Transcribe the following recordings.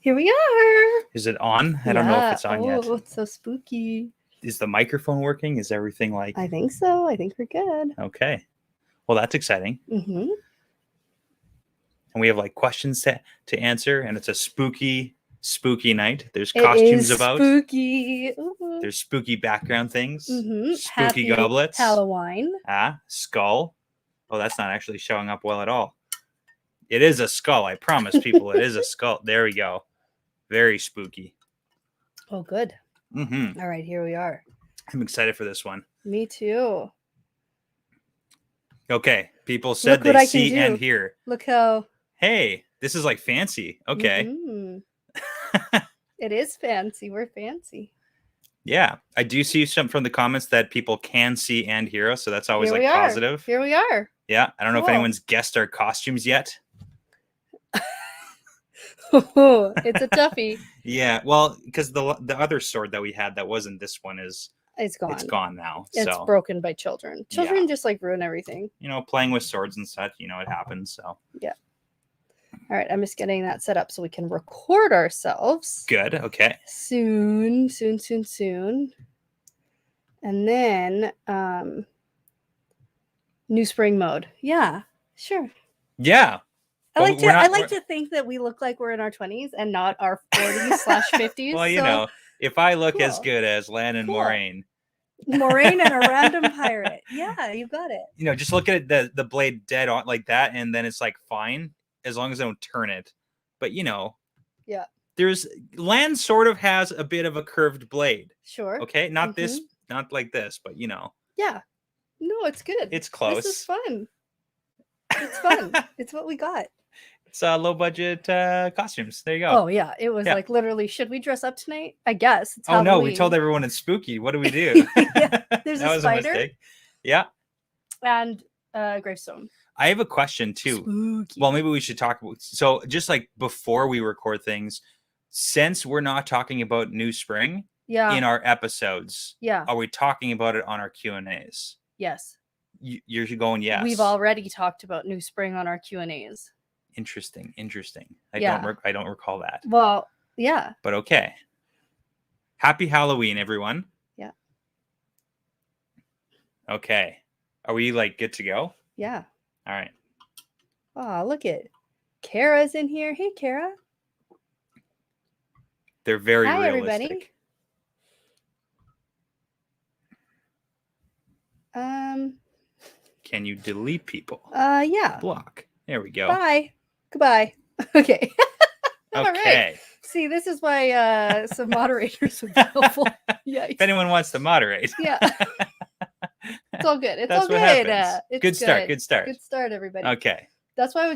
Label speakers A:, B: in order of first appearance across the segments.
A: Here we are.
B: Is it on? I don't know if it's on yet.
A: Oh, it's so spooky.
B: Is the microphone working? Is everything like...
A: I think so. I think we're good.
B: Okay. Well, that's exciting.
A: Mm-hmm.
B: And we have like questions to answer, and it's a spooky night. There's costumes about.
A: Spooky. Ooh.
B: There's spooky background things.
A: Mm-hmm.
B: Spooky
A: Happy
B: goblets.
A: Halloween.
B: Skull. Oh, that's not actually showing up well at all. It is a skull. I promise people it is a skull. There we go. Very spooky.
A: Oh, good.
B: Mm-hmm.
A: All right, here we are.
B: I'm excited for this one.
A: Me too.
B: Okay. People said
A: Look what
B: they
A: I can
B: see
A: do.
B: and hear.
A: Look how...
B: Hey, this is like fancy. Okay.
A: Mm-hmm. It is fancy. We're fancy.
B: Yeah. I do see some from the comments that people can see and hear us, so that's always
A: Here
B: like
A: we are.
B: positive.
A: Here we are.
B: Yeah. I don't know if
A: Cool.
B: anyone's guessed our costumes yet.
A: It's a toughie.
B: Yeah. Well, because the other sword that we had that wasn't this one is...
A: It's gone.
B: It's gone now.
A: It's
B: so
A: broken by children. Children just like ruin everything.
B: You know, playing with swords and such, you know, it happens. So
A: yeah. All right, I'm just getting that set up so we can record ourselves.
B: Good. Okay.
A: Soon. And then new spring mode. Yeah, sure.
B: Yeah.
A: I like to think that we look like we're in our 20s and not our 40s/50s.
B: Well, you know, if I look as good as Lan and Moraine and a
A: random pirate. Yeah, you got it.
B: You know, just look at it, the blade dead on like that, and then it's like fine as long as I don't turn it. But you know,
A: yeah,
B: there's Lan sort of has a bit of a curved blade.
A: Sure.
B: Okay, not this, not like this, but you know.
A: Yeah. No, it's good.
B: It's close.
A: This is fun. It's fun. It's what we got.
B: It's low budget costumes. There you go.
A: Oh yeah, it was like literally. Should we dress up tonight? I guess. It's Halloween.
B: No, we told everyone it's spooky. What do we do?
A: Yeah, there's a spider.
B: A mistake. Yeah.
A: And gravestone.
B: I have a question too.
A: Spooky.
B: Well, maybe we should talk about. So just like before we record things, since we're not talking about New Spring in our episodes, are we talking about it on our Q&As?
A: Yes.
B: You're going yes.
A: We've already talked about New Spring on our Q&As.
B: Interesting. I don't recall that.
A: Well, yeah.
B: But okay. Happy Halloween, everyone.
A: Yeah.
B: Okay. Are we like good to go?
A: Yeah.
B: All right.
A: Oh, look at Kara's in here. Hey, Kara.
B: They're very
A: Hi,
B: realistic.
A: Everybody.
B: Can you delete people?
A: Yeah.
B: Block. There we go.
A: Bye. Goodbye. Okay. All
B: okay.
A: Right. See, this is why some moderators would be helpful. Yeah.
B: If anyone wants to moderate.
A: Yeah. It's all good. It's
B: That's
A: all good.
B: It's good start. Good start.
A: Good start, everybody.
B: Okay.
A: That's why I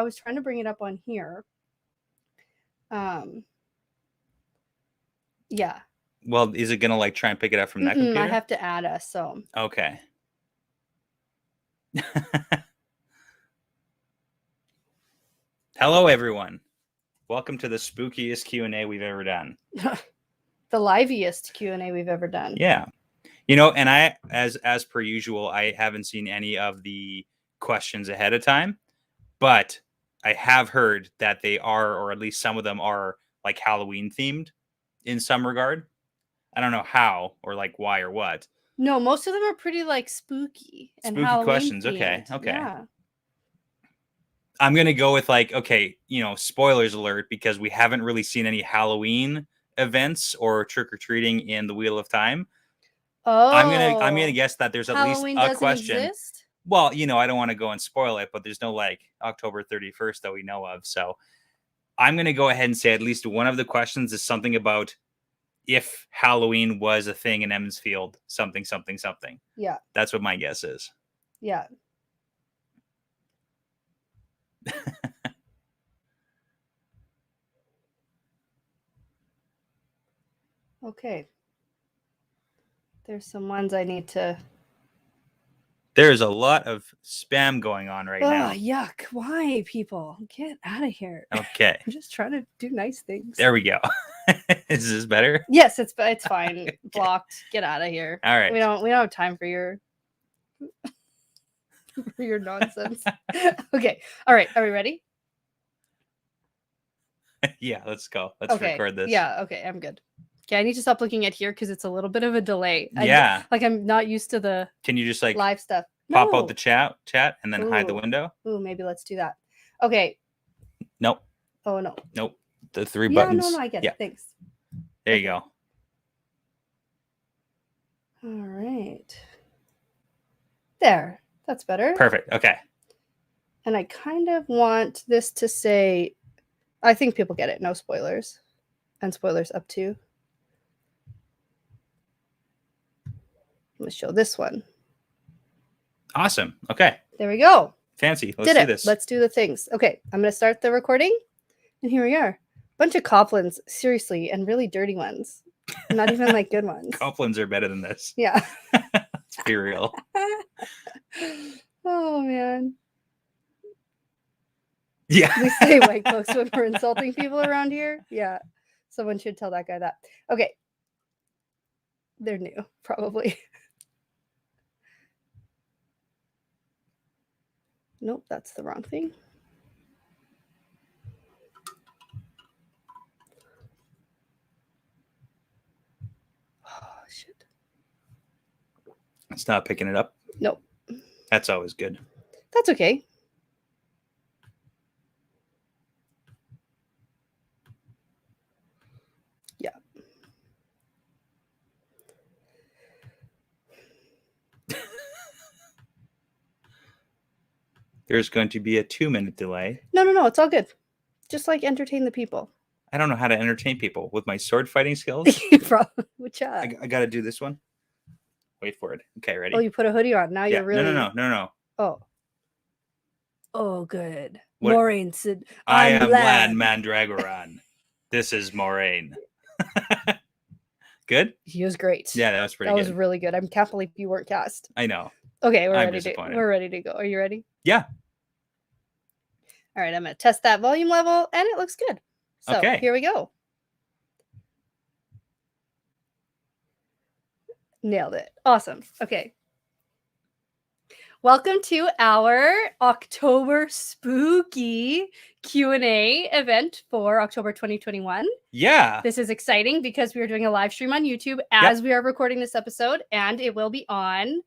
A: was trying to bring it up on here. Yeah.
B: Well, is it gonna like try and pick it up from that computer?
A: I have to add us. So.
B: Okay. Hello, everyone. Welcome to the spookiest Q&A we've ever done.
A: The liveliest Q&A we've ever done.
B: Yeah. You know, and I, as per usual, I haven't seen any of the questions ahead of time, but I have heard that they are, or at least some of them are, like Halloween themed in some regard. I don't know how or like why or what.
A: No, most of them are pretty like spooky and Halloween
B: questions.
A: Themed.
B: Okay.
A: Yeah.
B: I'm going to go with like, okay, you know, spoilers alert, because we haven't really seen any Halloween events or trick-or-treating in the Wheel of Time.
A: Oh.
B: I'm going to guess that there's at
A: Halloween
B: least a question.
A: Exist?
B: Well, you know, I don't want to go and spoil it, but there's no like October 31st that we know of. So I'm going to go ahead and say at least one of the questions is something about if Halloween was a thing in Emmonsfield, something.
A: Yeah.
B: That's what my guess is.
A: Yeah. Okay. There's some ones I need to...
B: There's a lot of spam going on right now.
A: Yuck. Why, people? Get out of here.
B: Okay.
A: I'm just trying to do nice things.
B: There we go. Is this better?
A: Yes, it's fine.
B: Okay.
A: Blocked. Get out of here.
B: All right.
A: We don't have time for your nonsense. Okay. All right. Are we ready?
B: Yeah, let's go. Let's
A: Okay.
B: record this.
A: Yeah. Okay. I'm good. Okay. I need to stop looking at here because it's a little bit of a delay.
B: Yeah.
A: I'm not used to the
B: Can you just like
A: live stuff.
B: pop
A: No.
B: out the chat and then hide the
A: Ooh.
B: window?
A: Ooh, maybe let's do that. Okay.
B: Nope.
A: Oh no.
B: Nope. The three
A: Yeah.
B: buttons.
A: No. I get it. Thanks.
B: There you go.
A: All right. There. That's better.
B: Perfect. Okay.
A: And I kind of want this to say, I think people get it. No spoilers. And spoilers up to. Let me show this one.
B: Awesome. Okay.
A: There we go.
B: Fancy. Let's
A: Did
B: do
A: it.
B: this.
A: Let's do the things. Okay. I'm going to start the recording. And here we are. Bunch of Coplins, seriously, and really dirty ones. Not even like good ones.
B: Coplins are better than this.
A: Yeah.
B: Let's be real.
A: Oh, man.
B: Yeah.
A: We say white folks when we're insulting people around here. Yeah. Someone should tell that guy that. Okay. They're new, probably. Nope, that's the wrong thing. Oh, shit.
B: It's not picking it up.
A: Nope.
B: That's always good.
A: That's okay. Yeah.
B: There's going to be a 2-minute delay.
A: No. It's all good. Just like entertain the people.
B: I don't know how to entertain people with my sword fighting skills.
A: Which
B: I got to do this one. Wait for it. Okay, ready?
A: Oh, you put a hoodie on. Now
B: yeah.
A: you're really.
B: No.
A: Oh. Oh, good.
B: What?
A: Moraine said,
B: I am Lan Mandragoran. This is Moraine. Good?
A: He was great.
B: Yeah, that was pretty
A: good.
B: That
A: was really good. I can't believe you weren't cast.
B: I know.
A: Okay,
B: I'm
A: we're ready to go. Are you ready?
B: Yeah.
A: All right, I'm going to test that volume level, and it looks good. So
B: okay.
A: Here we go. Nailed it. Awesome. Okay. Welcome to our October spooky Q&A event for October 2021.
B: Yeah.
A: This is exciting because we are doing a live stream on YouTube as we are recording this episode, and it will be on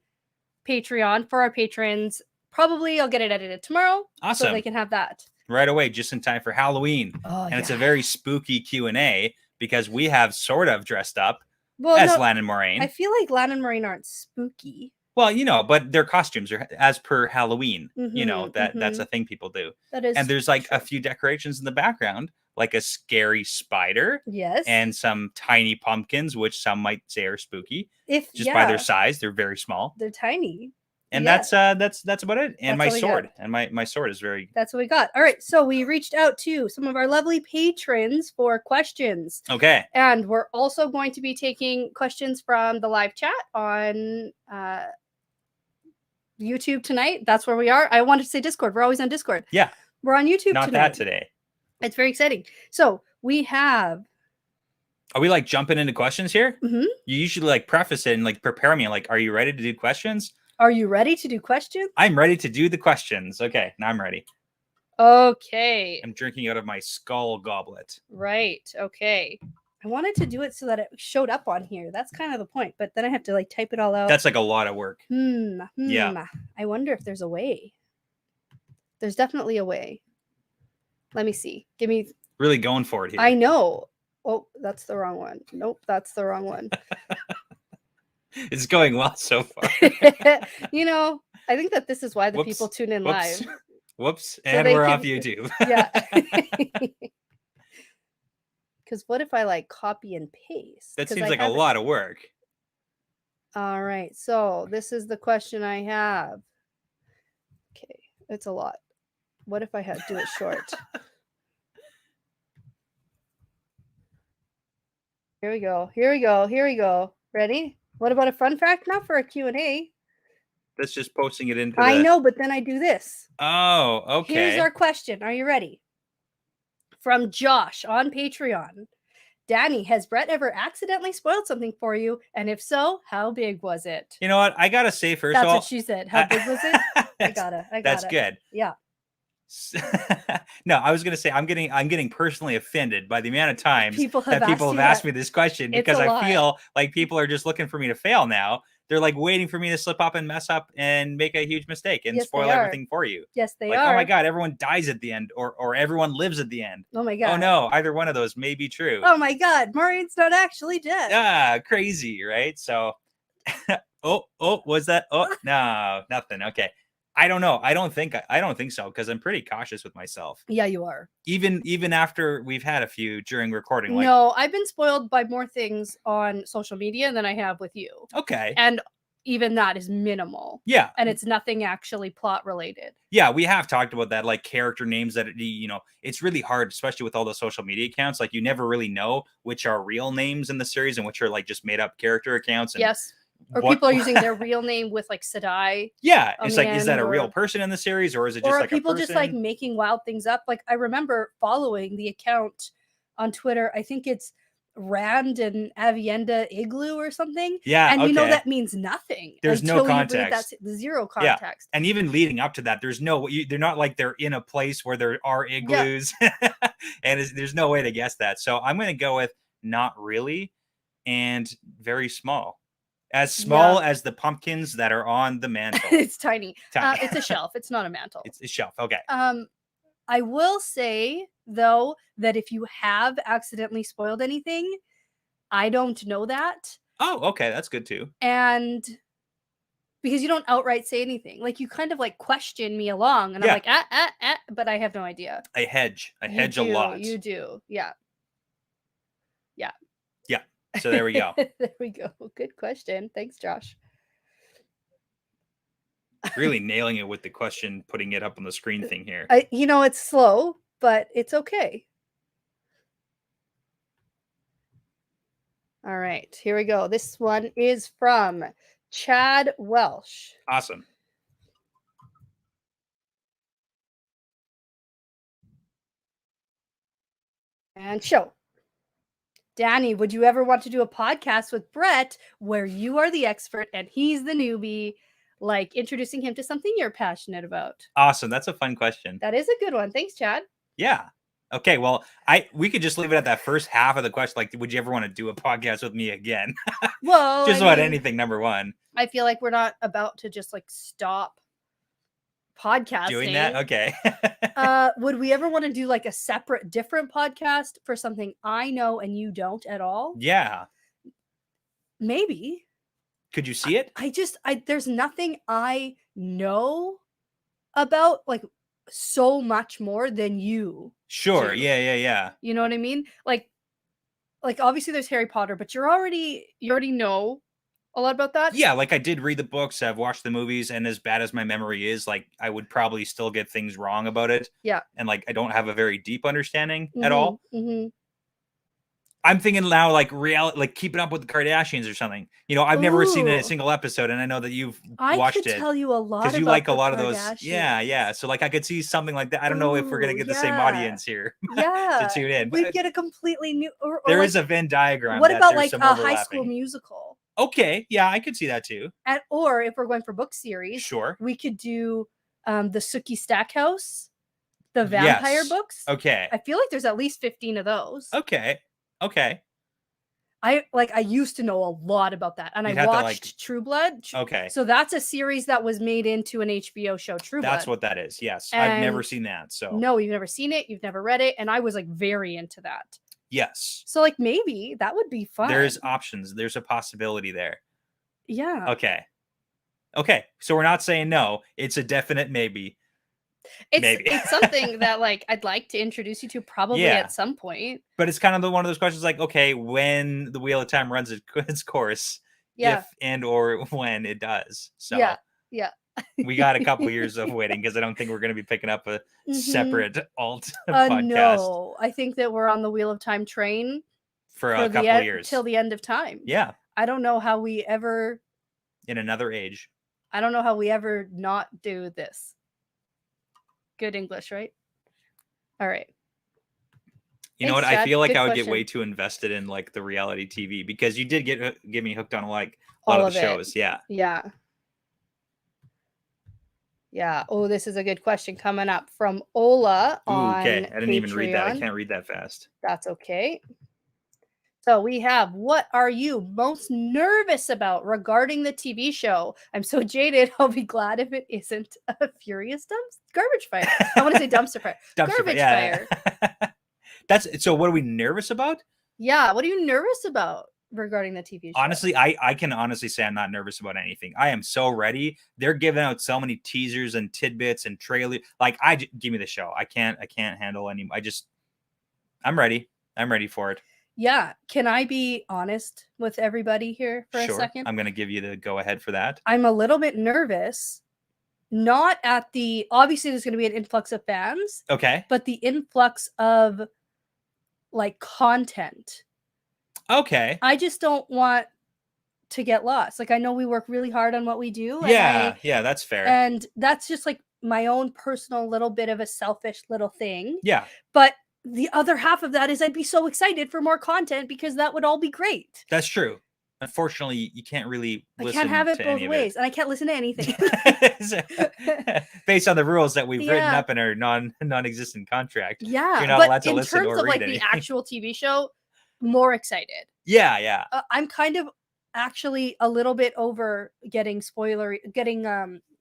A: Patreon for our patrons. Probably I'll get it edited tomorrow.
B: Awesome.
A: So they can have that.
B: Right away, just in time for Halloween.
A: Oh,
B: and it's a very spooky Q&A because we have sort of dressed up
A: well,
B: as Lan and Moraine.
A: I feel like Lan and Moraine aren't spooky.
B: Well, but their costumes are as per Halloween. That's a thing people do.
A: That is.
B: And there's like a few decorations in the background, like a scary spider.
A: Yes.
B: And some tiny pumpkins, which some might say are spooky. By their size, they're very small.
A: They're tiny.
B: And that's about it. And
A: that's
B: my sword. And my sword is very.
A: That's what we got. All right. So we reached out to some of our lovely patrons for questions.
B: Okay.
A: And we're also going to be taking questions from the live chat on YouTube tonight. That's where we are. I wanted to say Discord. We're always on Discord.
B: Yeah.
A: We're on YouTube
B: Not
A: tonight.
B: that today.
A: It's very exciting. So we have.
B: Are we like jumping into questions here?
A: Mm-hmm.
B: You usually like preface it and like prepare me. Like, are you ready to do questions?
A: Are you ready to do questions?
B: I'm ready to do the questions. Okay, now I'm ready.
A: Okay.
B: I'm drinking out of my skull goblet.
A: Right. Okay. I wanted to do it so that it showed up on here. That's kind of the point. But then I have to like type it all out.
B: That's like a lot of work.
A: Yeah. I wonder if there's a way. There's definitely a way. Let me see. Give me.
B: Really going for it here.
A: I know. Oh, that's the wrong one. Nope, that's the wrong one.
B: It's going well so far.
A: I think that this is why the people tune in live.
B: Whoops. And we're off YouTube.
A: Yeah. Because what if I like copy and paste?
B: That seems like a lot of work.
A: All right. So this is the question I have. Okay. It's a lot. What if I had to do it short? Here we go. Ready? What about a fun fact? Not for a Q&A.
B: That's just posting it into
A: I know, but then I do this.
B: Oh, okay.
A: Here's our question. Are you ready? From Josh on Patreon. Danny, has Brett ever accidentally spoiled something for you? And if so, how big was it?
B: You know what? I gotta say first
A: That's
B: of all.
A: What she said. How big was it? I gotta.
B: That's good.
A: Yeah.
B: No, I was gonna say I'm getting personally offended by the amount of times
A: People have
B: that people
A: asked
B: have
A: you
B: asked
A: that.
B: me this question,
A: It's
B: because
A: a
B: I
A: lot.
B: feel like people are just looking for me to fail now. They're like waiting for me to slip up and mess up and make a huge mistake and
A: Yes, they
B: spoil
A: are.
B: everything for you.
A: Yes, they
B: Like,
A: are.
B: oh my God, everyone dies at the end, or everyone lives at the end.
A: Oh my
B: Oh
A: God.
B: no, either one of those may be true.
A: Oh my God, Maureen's not actually dead.
B: Ah, crazy, right? So, oh, was that? Oh, no, nothing. Okay. I don't know. I don't think so, because I'm pretty cautious with myself.
A: Yeah, you are.
B: Even after we've had a few during recording. Like,
A: No, I've been spoiled by more things on social media than I have with you.
B: okay.
A: And even that is minimal.
B: Yeah.
A: And it's nothing actually plot related.
B: Yeah, we have talked about that, like character names that, it's really hard, especially with all the social media accounts. Like, you never really know which are real names in the series and which are like just made up character accounts. And
A: Yes. Or people are using their real name with like Sadai.
B: Yeah,
A: on
B: it's
A: the
B: like, is that
A: end,
B: a real
A: or
B: person in the series, or is it just
A: or are
B: like a
A: people just like
B: person?
A: making wild things up? Like, I remember following the account on Twitter. I think it's Rand and Avienda Igloo or something.
B: Yeah,
A: And you know
B: okay.
A: that means nothing
B: There's no
A: until you read that.
B: context.
A: Zero
B: Yeah,
A: context.
B: and even leading up to that, they're not like they're in a place where there are igloos, and there's no way to guess that. So I'm going to go with not really, and very small. As small as the pumpkins that are on the mantle.
A: It's tiny.
B: Tiny.
A: It's a shelf. It's not a mantle.
B: It's a shelf. Okay.
A: I will say, though, that if you have accidentally spoiled anything, I don't know that.
B: Oh, okay. That's good too.
A: And because you don't outright say anything. Like, you kind of like question me along, and
B: Yeah.
A: I'm like, but I have no idea.
B: I hedge. I
A: You
B: hedge a
A: do,
B: lot.
A: You do. Yeah. Yeah.
B: Yeah. So there we go.
A: There we go. Good question. Thanks, Josh.
B: Really nailing it with the question, putting it up on the screen thing here.
A: It's slow, but it's okay. All right, here we go. This one is from Chad Welsh.
B: Awesome.
A: And show. Danny, would you ever want to do a podcast with Brett where you are the expert and he's the newbie, like introducing him to something you're passionate about?
B: Awesome. That's a fun question.
A: That is a good one. Thanks, Chad.
B: Yeah. Okay, well, we could just leave it at that first half of the question. Like, would you ever want to do a podcast with me again?
A: Well,
B: just about anything, number one.
A: I feel like we're not about to just like stop podcasting.
B: Doing that? Okay.
A: Would we ever want to do like a separate, different podcast for something I know and you don't at all?
B: Yeah.
A: Maybe.
B: Could you see it?
A: There's nothing I know about like so much more than you.
B: Sure.
A: do.
B: Yeah.
A: You know what I mean? Like obviously there's Harry Potter, but you already know a lot about that.
B: Yeah, like I did read the books, I've watched the movies, and as bad as my memory is, like I would probably still get things wrong about it.
A: Yeah.
B: And like I don't have a very deep understanding at
A: Mhm,
B: all.
A: mhm.
B: I'm thinking now like reality, like Keeping Up with the Kardashians or something. I've never seen a
A: Ooh.
B: single episode, and I know that you've
A: I
B: watched
A: could
B: it
A: tell you a lot
B: because you
A: about
B: like a
A: the
B: lot of those.
A: Kardashians.
B: Yeah. So like I could see something like that. I don't know if we're gonna
A: Ooh,
B: get the same
A: yeah.
B: audience here
A: Yeah.
B: to tune in.
A: We'd
B: But
A: get a completely new or
B: there
A: like,
B: is a Venn diagram.
A: what
B: that
A: about
B: there's
A: like
B: some
A: a High School
B: overlapping.
A: Musical?
B: Okay, yeah, I could see that too.
A: Or if we're going for book series,
B: Sure.
A: we could do the Sookie Stackhouse, the vampire
B: Yes.
A: books.
B: Okay.
A: I feel like there's at least 15 of those.
B: Okay.
A: I used to know a lot about that, and
B: You'd
A: I
B: have to,
A: watched True Blood.
B: Okay.
A: So that's a series that was made into an HBO show, True Blood.
B: That's what that is. Yes. I've never seen that. So
A: No, you've never seen it, you've never read it, and I was like very into that.
B: yes.
A: So like maybe that would be fun.
B: There's options. There's a possibility there.
A: Yeah.
B: Okay. So we're not saying no. It's a definite maybe. Maybe.
A: It's something that like I'd like to introduce you to probably at some point.
B: But it's kind of one of those questions like, okay, when the Wheel of Time runs its course, if and or when it does. So
A: yeah.
B: We got a couple years of waiting because I don't think we're going to be picking up a separate alt podcast.
A: No, I think that we're on the Wheel of Time train
B: for a couple of years
A: till the end of time.
B: Yeah.
A: I don't know how we ever
B: in another age.
A: I don't know how we ever not do this. Good English, right? All right.
B: You know what? I feel like I would get way too invested in like the reality TV because you did get me hooked on like a lot of the shows. Yeah.
A: Yeah. Oh, this is a good question coming up from Ola
B: Ooh,
A: on
B: okay. I didn't even read that. I
A: Patreon.
B: can't read that fast.
A: That's okay. So we have, what are you most nervous about regarding the TV show? I'm so jaded. I'll be glad if it isn't a furious garbage fire. I want to say dumpster fire. Garbage fire.
B: That's so. What are we nervous about?
A: Yeah. What are you nervous about regarding the TV show?
B: Honestly, I can honestly say I'm not nervous about anything. I am so ready. They're giving out so many teasers and tidbits and trailers. Like give me the show. I can't handle any. I'm ready. I'm ready for it.
A: Yeah. Can I be honest with everybody here for a second?
B: I'm going to give you the go ahead for that.
A: I'm a little bit nervous. Not at the, obviously there's going to be an influx of fans.
B: Okay.
A: But the influx of like content.
B: Okay.
A: I just don't want to get lost. Like, I know we work really hard on what we do.
B: Yeah, that's fair.
A: And that's just like my own personal little bit of a selfish little thing.
B: Yeah.
A: But the other half of that is I'd be so excited for more content because that would all be great.
B: That's true. Unfortunately, you can't really listen.
A: I can't have it
B: to
A: both
B: any
A: ways, and I can't listen to anything.
B: Based on the rules that we've written up in our non-existent contract.
A: Yeah,
B: you're not allowed to listen or read
A: in terms of like
B: anything.
A: the actual TV show, more excited.
B: Yeah.
A: I'm kind of actually a little bit over getting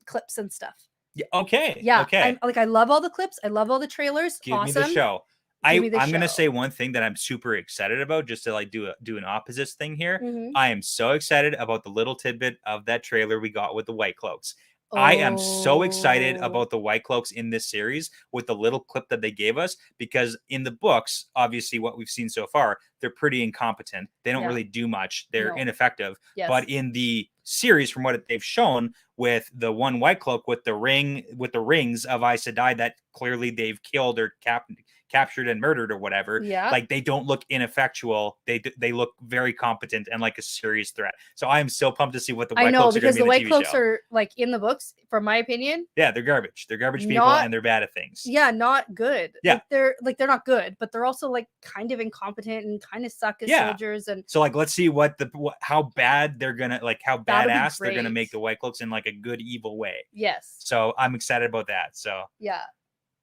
A: clips and stuff.
B: Yeah. Okay.
A: Yeah.
B: Okay.
A: I love all the clips. I love all the trailers.
B: Give me the show. I'm gonna say one thing that I'm super excited about, just to like do an opposites thing here.
A: Mhm.
B: I am so excited about the little tidbit of that trailer we got with the White Cloaks. I am so excited about the White Cloaks in this series with the little clip that they gave us, because in the books, obviously what we've seen so far, they're pretty incompetent. They don't really do much. They're ineffective.
A: Yes.
B: But in the series, from what they've shown with the one White Cloak with the rings of Aes Sedai that clearly they've killed or captured and murdered or whatever, like they don't look ineffectual. They look very competent and like a serious threat. So I am so pumped to see what the White Cloaks are going to be in the TV show.
A: Because the White Cloaks are like in the books, from my opinion.
B: Yeah, they're garbage. They're garbage people and they're bad at things.
A: Yeah, not good.
B: Yeah,
A: they're not good, but they're also like kind of incompetent and kind of suck as soldiers. And
B: so like, let's see how bad they're gonna, like how badass they're gonna make the White Cloaks in like a good evil way.
A: Yes.
B: So I'm excited about that. So
A: yeah.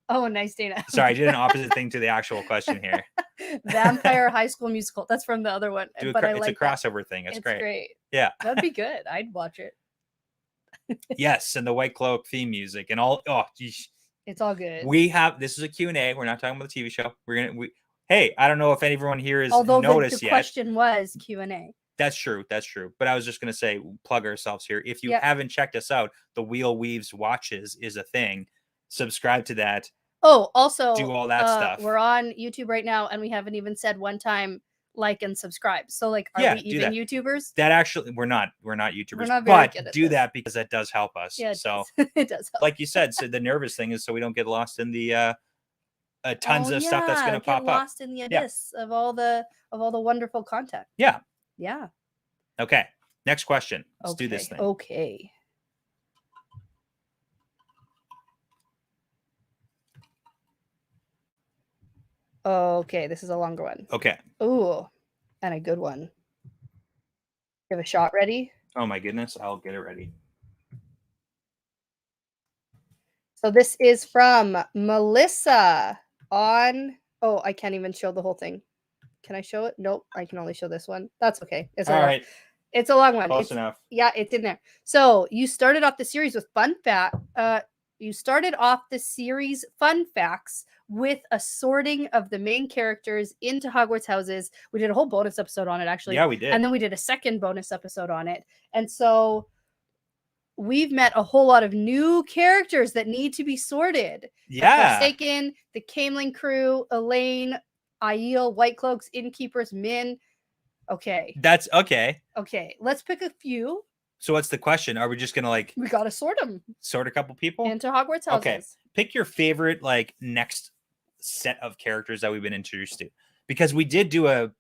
A: Oh, nice, Dana.
B: Sorry, I did an opposite thing to the actual question here.
A: Vampire High School Musical. That's from the other one.
B: It's a crossover thing. It's great. Yeah.
A: That'd be good. I'd watch it.
B: Yes, and the White Cloak theme music and all. Oh, geez.
A: It's all good.
B: This is a Q&A. We're not talking about the TV show. Hey, I don't know if everyone here is
A: noticed
B: yet.
A: The question was Q&A.
B: That's true. But I was just going to say, plug ourselves here. If you haven't checked us out, the Wheel Weaves Watches is a thing. Subscribe to that.
A: Oh, also
B: do all that stuff.
A: We're on YouTube right now, and we haven't even said one time like and subscribe. So like, are we even YouTubers?
B: That actually, we're not YouTubers.
A: We're not very good at
B: do that because that does help us.
A: Yeah,
B: so
A: it does help.
B: Like you said, so the nervous thing is so we don't get lost in the tons of stuff that's going to pop up.
A: Lost in the abyss of all the wonderful content.
B: Yeah.
A: Yeah.
B: Okay. Next question. Let's do this thing.
A: Okay. Okay, this is a longer one.
B: Okay.
A: Ooh, and a good one. You have a shot ready?
B: Oh my goodness, I'll get it ready.
A: So this is from Melissa on... Oh, I can't even show the whole thing. Can I show it? Nope, I can only show this one. That's okay. It's all right. It's a long one.
B: Close enough.
A: Yeah, it's in there. So you started off the series with fun facts with a sorting of the main characters into Hogwarts houses. We did a whole bonus episode on it, actually.
B: Yeah, we did.
A: And then we did a second bonus episode on it. And so we've met a whole lot of new characters that need to be sorted.
B: Yeah.
A: The Forsaken, the Camelin crew, Elaine, Aiel, White Cloaks, Innkeepers, Min. Okay.
B: That's okay.
A: Okay. Let's pick a few.
B: So what's the question? Are we just going to
A: we got to sort them.
B: Sort a couple people?
A: Into Hogwarts houses.
B: Okay. Pick your favorite next set of characters that we've been introduced to. Because we did do a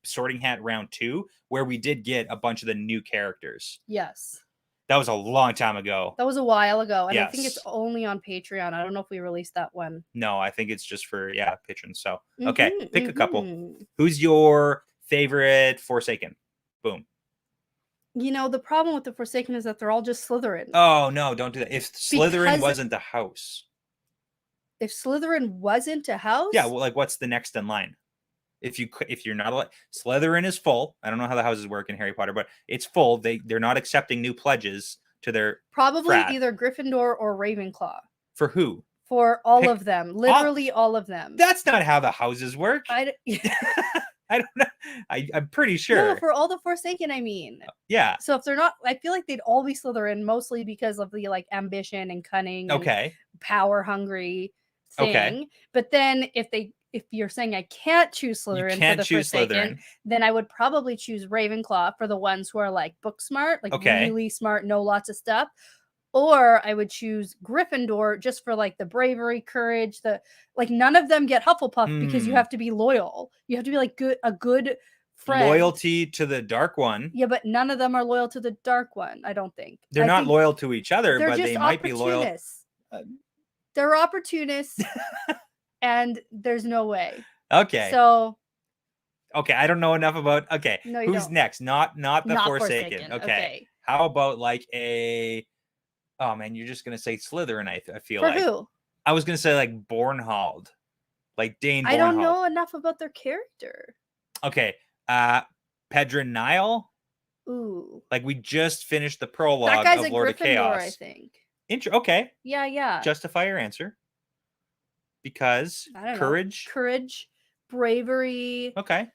B: sorting hat round 2 where we did get a bunch of the new characters.
A: Yes.
B: That was a long time ago.
A: That was a while ago. And I think it's only on Patreon. I don't know if we released that one.
B: No, I think it's just for, patrons. So, okay. Pick a couple. Who's your favorite Forsaken? Boom.
A: You know, the problem with the Forsaken is that they're all just Slytherin.
B: Oh no, don't do that. If Slytherin
A: Because-
B: wasn't the house.
A: If Slytherin wasn't a house,
B: Yeah, well, like what's the next in line? If you're not allowed, Slytherin is full. I don't know how the houses work in Harry Potter, but it's full. They're not accepting new pledges to their
A: probably
B: frat.
A: either Gryffindor or Ravenclaw.
B: For who?
A: For all
B: Pick-
A: of them, literally all of them.
B: That's not how the houses work.
A: I
B: I don't know. I'm pretty sure.
A: No, for all the Forsaken, I mean.
B: Yeah.
A: So if they're not, I feel like they'd all be Slytherin, mostly because of the like ambition and cunning and
B: Okay.
A: power hungry thing.
B: Okay.
A: But then if you're saying I can't choose
B: You
A: Slytherin
B: can't
A: for the
B: choose
A: Forsaken,
B: Slytherin.
A: then I would probably choose Ravenclaw for the ones who are like book smart, like
B: Okay.
A: really smart, know lots of stuff. Or I would choose Gryffindor just for like the bravery, courage, the like none of them get Hufflepuff because you have to be loyal. You have to be like a good friend.
B: Loyalty to the dark one.
A: Yeah, but none of them are loyal to the dark one, I don't think.
B: They're
A: I
B: not
A: think
B: loyal to each other,
A: they're
B: but
A: just
B: they might be loyal.
A: opportunists. They're opportunists and there's no way.
B: Okay.
A: So
B: okay, I don't know enough about. Okay,
A: No, you
B: who's
A: don't.
B: next? Not the
A: not
B: Forsaken. Okay. How about like a? Oh man, you're just gonna say Slytherin. I feel
A: For
B: like.
A: who?
B: I was gonna say like Bornhold, like Dane. Bornhold.
A: I don't know enough about their character.
B: Okay, Pedron Nile.
A: Ooh,
B: Like we just finished the prologue
A: that guy's
B: of
A: a
B: Lord of
A: Gryffindor,
B: Chaos.
A: I think.
B: Okay,
A: Yeah.
B: justify your answer. Because
A: I don't
B: courage.
A: know. Courage, bravery,
B: Okay.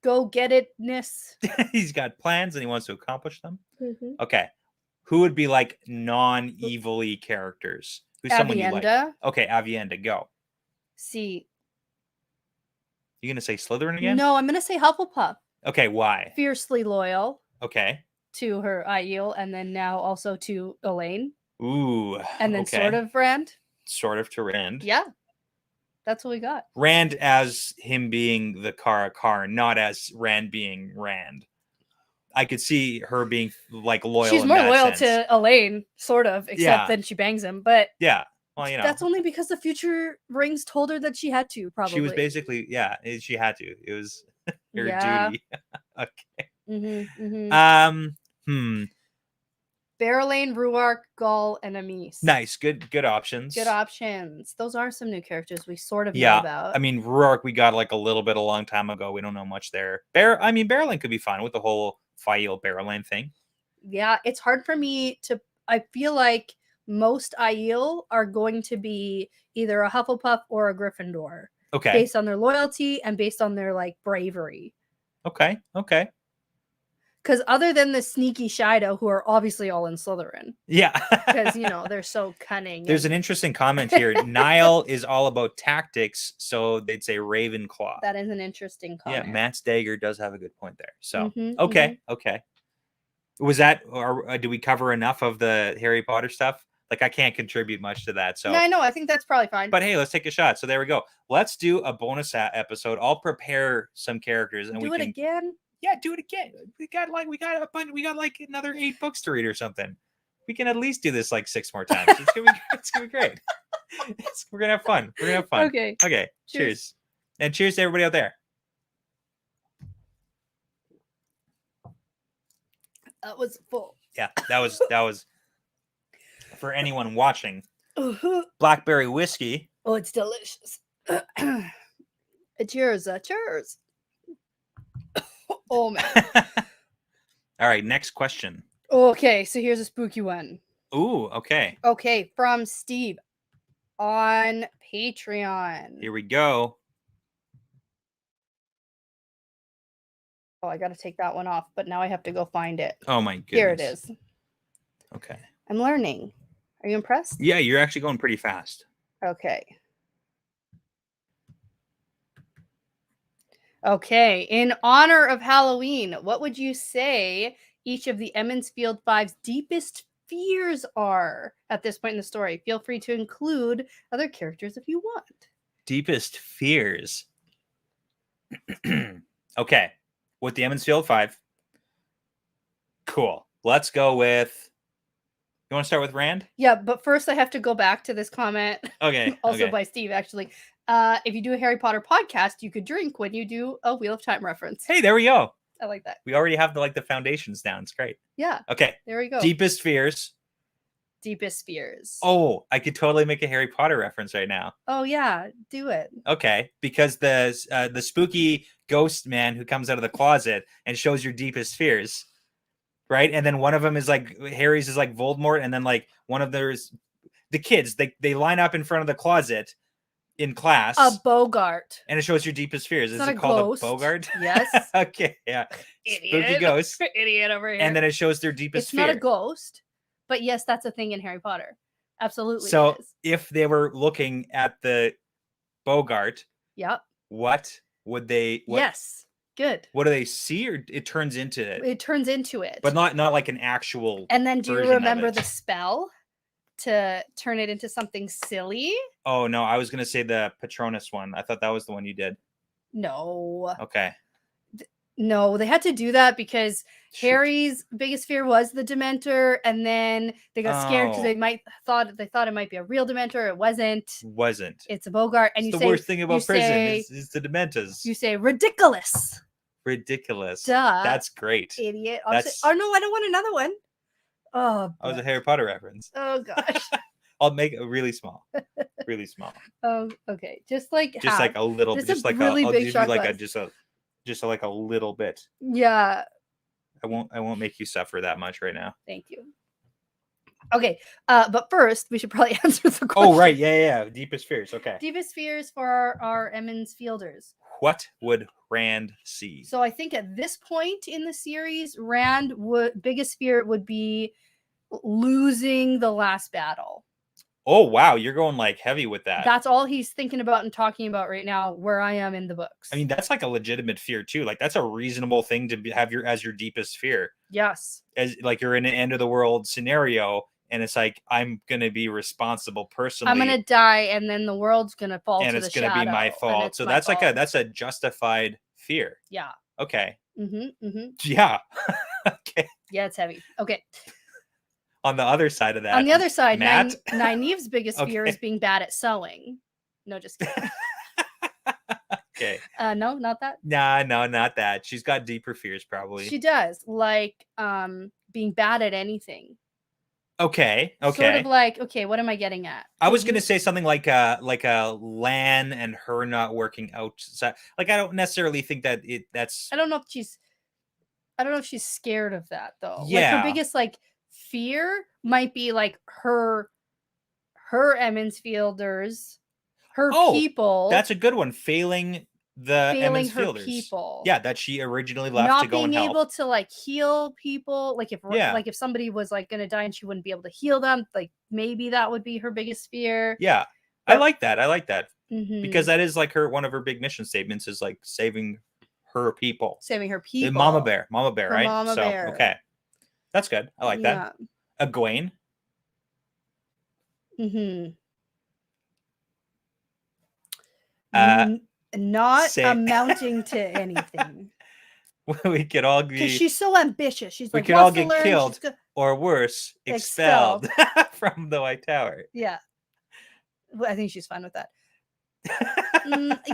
A: go get itness.
B: He's got plans and he wants to accomplish them.
A: Mm-hmm.
B: Okay. Who would be like non-evil-y characters? Who's someone you like?
A: Avienda.
B: Okay, Avienda, go.
A: See.
B: You gonna say Slytherin again?
A: No, I'm gonna say Hufflepuff.
B: Okay, why?
A: Fiercely loyal
B: Okay.
A: to her Aiel, and then now also to Elaine.
B: Ooh.
A: And then
B: okay.
A: sort of Rand.
B: Sort of to Rand.
A: Yeah. That's what we got.
B: Rand as him being the Karn, not as Rand being Rand. I could see her being like loyal.
A: She's more loyal to Elaine, sort of, except then she bangs him. But
B: yeah, well, you know,
A: that's only because the future rings told her that she had to. Probably
B: she was basically she had to. It was her duty. Okay.
A: Berelain, Ruark, Gaul, and Amis.
B: Nice, good options.
A: Good options. Those are some new characters we sort of know
B: yeah.
A: about.
B: I mean, Ruark we got like a little bit a long time ago. We don't know much there. Berelain could be fun with the whole Fael Berelain thing.
A: Yeah, it's hard for me to. I feel like most Aiel are going to be either a Hufflepuff or a Gryffindor.
B: Okay.
A: Based on their loyalty and based on their like bravery.
B: Okay.
A: Because other than the sneaky Shido, who are obviously all in Slytherin.
B: Yeah.
A: Because, they're so cunning.
B: There's an interesting comment here. Nile is all about tactics, so they'd say Ravenclaw.
A: That is an interesting comment.
B: Yeah, Matt's dagger does have a good point there. So, okay. Was that, or do we cover enough of the Harry Potter stuff? Like, I can't contribute much to that. So,
A: yeah, I know. I think that's probably fine.
B: But hey, let's take a shot. So there we go. Let's do a bonus episode. I'll prepare some characters and
A: do it again.
B: Yeah, do it again. We got like another 8 books to read or something. We can at least do this like 6 more times. It's gonna be great. We're gonna have fun.
A: Okay.
B: Cheers. And cheers to everybody out there.
A: That was full.
B: Yeah, that was for anyone watching. Blackberry whiskey.
A: Oh, it's delicious. Cheers. Cheers. Oh man.
B: All right, next question.
A: Okay, so here's a spooky one.
B: Ooh, okay.
A: Okay, from Steve on Patreon.
B: Here we go.
A: Oh, I got to take that one off, but now I have to go find it.
B: Oh my goodness.
A: Here it is.
B: Okay.
A: I'm learning. Are you impressed?
B: Yeah, you're actually going pretty fast.
A: Okay. Okay. In honor of Halloween, what would you say each of the Emmons Field Five's deepest fears are at this point in the story? Feel free to include other characters if you want.
B: Deepest fears. Okay. With the Emmons Field 5. Cool. Let's go with... You want to start with Rand?
A: Yeah, but first I have to go back to this comment.
B: Okay.
A: Also by Steve, actually. If you do a Harry Potter podcast, you could drink when you do a Wheel of Time reference.
B: Hey, there we go.
A: I like that.
B: We already have the foundations down. It's great.
A: Yeah.
B: Okay.
A: There we go.
B: Deepest fears.
A: Deepest fears.
B: Oh, I could totally make a Harry Potter reference right now.
A: Oh yeah, do it.
B: Okay, because the spooky ghost man who comes out of the closet and shows your deepest fears, right? And then one of them is like Harry's is like Voldemort, and then like one of theirs, the kids they line up in front of the closet in class.
A: A Bogart.
B: And it shows your deepest fears.
A: It's
B: Is
A: not
B: it
A: a
B: called
A: ghost.
B: a Bogart?
A: Yes.
B: Okay, yeah.
A: Idiot.
B: Spooky ghost.
A: Idiot over here.
B: And then it shows their deepest
A: it's
B: fear.
A: not a ghost, but yes, that's a thing in Harry Potter. Absolutely.
B: So
A: it is.
B: if they were looking at the Bogart,
A: Yep.
B: what would they?
A: Yes. Good.
B: What do they see, or it turns into it?
A: It turns into it,
B: But not like an actual.
A: And then, do you
B: version of
A: remember
B: it.
A: the spell to turn it into something silly?
B: Oh no, I was gonna say the Patronus one. I thought that was the one you did.
A: No.
B: Okay.
A: No, they had to do that because Harry's biggest fear was the Dementor, and then they got scared because
B: Oh.
A: they thought it might be a real Dementor. It wasn't. It's a Bogart, and
B: It's
A: you
B: the
A: say
B: worst thing about prison
A: say,
B: is the Dementors.
A: you say ridiculous.
B: Ridiculous.
A: Duh.
B: That's great.
A: Idiot.
B: That's-
A: Oh no, I don't want another one. Oh,
B: That was a Harry Potter reference.
A: oh gosh.
B: I'll make it really small. Really small.
A: Oh, okay. Just like
B: Just like a little,
A: Just
B: just
A: a
B: like
A: really
B: I'll
A: big
B: give you
A: shot
B: like
A: glass.
B: just like a little bit.
A: Yeah.
B: I won't make you suffer that much right now.
A: Thank you. Okay, but first we should probably answer the question.
B: Oh right, yeah. Deepest fears. Okay.
A: Deepest fears for our Emmons Fielders.
B: What would Rand see?
A: So I think at this point in the series, Rand biggest fear would be losing the last battle.
B: Oh wow, you're going like heavy with that.
A: That's all he's thinking about and talking about right now, where I am in the books.
B: I mean, that's like a legitimate fear too. Like that's a reasonable thing to have as your deepest fear.
A: Yes.
B: As like you're in an end of the world scenario, and it's like I'm gonna be responsible personally.
A: I'm gonna die, and then the world's gonna fall
B: and
A: to
B: it's
A: the
B: gonna be
A: shadow,
B: my
A: and
B: fault.
A: it's
B: So
A: my
B: that's
A: fault.
B: that's a justified fear.
A: Yeah.
B: Okay.
A: Mm-hmm.
B: Yeah. Okay.
A: Yeah, it's heavy. Okay.
B: On the other side of that.
A: On the other side,
B: Matt?
A: Nynaeve's biggest fear
B: Okay.
A: is being bad at sewing. No, just kidding.
B: Okay.
A: No, not that.
B: Nah, no, not that. She's got deeper fears, probably.
A: She does, like being bad at anything.
B: Okay.
A: Sort of like, okay, what am I getting at?
B: I was gonna say something like a Lan and her not working out. Like I don't necessarily think that's.
A: I don't know if she's scared of that though. Like
B: Yeah.
A: her biggest like fear might be like her Emmons Fielders, her people.
B: That's a good one. Failing Emmons
A: her
B: Fielders.
A: people.
B: Yeah, that she originally left
A: Not
B: to go and
A: being
B: help.
A: able to like heal people. Like if somebody was like gonna die and she wouldn't be able to heal them, like maybe that would be her biggest fear.
B: Yeah. I like that.
A: Mhm.
B: Because that is like one of her big mission statements is like saving her people.
A: Saving her people.
B: Mama Bear,
A: Her
B: right?
A: Mama Bear.
B: Okay. That's good. I like that. Egwene.
A: Mm-hmm.
B: Uh,
A: Not amounting to anything.
B: We could all be.
A: Because she's so ambitious. She's
B: we
A: like,
B: could all
A: wants to
B: get
A: learn,
B: killed, or worse, expelled from the White Tower.
A: Yeah. I think she's fine with that.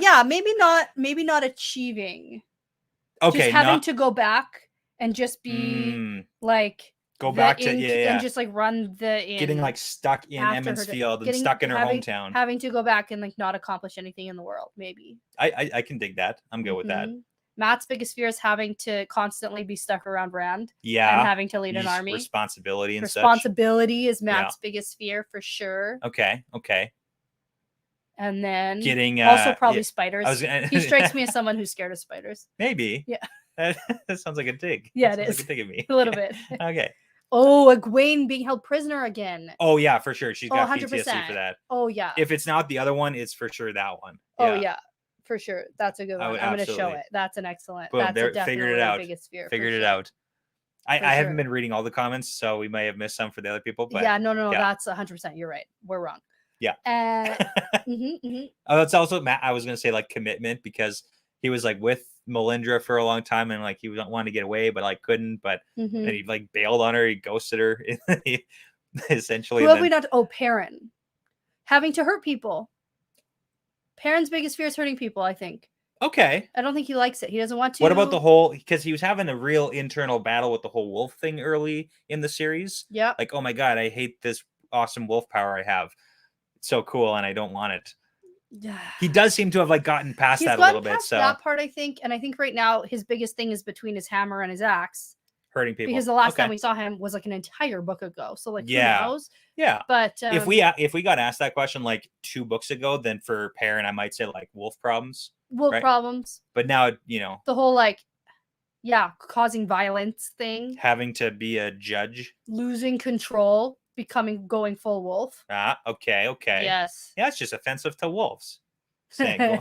A: Yeah, maybe not achieving.
B: Okay,
A: just having to go back and just be like
B: go back to
A: and just like run the inn.
B: Getting like stuck in Emmons Field and stuck in her hometown.
A: Having to go back and like not accomplish anything in the world, maybe.
B: I can dig that. I'm good with that.
A: Matt's biggest fear is having to constantly be stuck around Rand.
B: Yeah.
A: And having to lead an army.
B: Responsibility and
A: Responsibility is Matt's biggest fear for sure.
B: Okay.
A: And then
B: getting
A: also probably spiders.
B: He
A: strikes me as someone who's scared of spiders.
B: Maybe.
A: Yeah.
B: That sounds like a dig.
A: Yeah,
B: it is.
A: Like
B: a dig at me.
A: A little bit.
B: Okay.
A: Oh, Egwene being held prisoner again.
B: Oh yeah, for sure. She's got
A: 100%.
B: PTSD for that.
A: Oh yeah.
B: If it's not the other one, it's for sure that one.
A: Oh yeah, for sure. That's a good one. I'm going to show it. That's an excellent.
B: Boom,
A: that's definitely
B: figured it out.
A: Biggest fear.
B: Figured it out. I haven't been reading all the comments, so we may have missed some for the other people. But
A: yeah, no, that's 100%. You're right. We're wrong.
B: Yeah.
A: Oh,
B: that's also Matt. I was going to say like commitment because he was like with Melindra for a long time and like he wanted to get away, but like couldn't. But then he like bailed on her. He ghosted her. Essentially.
A: Who have we not? Oh, Perrin. Having to hurt people. Perrin's biggest fear is hurting people, I think.
B: Okay.
A: I don't think he likes it. He doesn't want to.
B: What about the whole, because he was having a real internal battle with the whole wolf thing early in the series.
A: Yeah.
B: Like, oh my God, I hate this awesome wolf power I have. It's so cool and I don't want it. He does seem to have like gotten past
A: He's
B: that a
A: gotten
B: little bit.
A: past
B: So
A: that part, I think. And I think right now his biggest thing is between his hammer and his axe.
B: hurting people.
A: Because the last
B: Okay.
A: time we saw him was like an entire book ago. So like,
B: Yeah.
A: who knows?
B: Yeah.
A: But
B: if we got asked that question like 2 books ago, then for Perrin, I might say like wolf problems.
A: wolf
B: right?
A: problems,
B: But now, you know,
A: the whole like, yeah, causing violence thing,
B: having to be a judge.
A: losing control, going full wolf.
B: Ah, okay, okay.
A: Yes.
B: Yeah, it's just offensive to wolves. Saying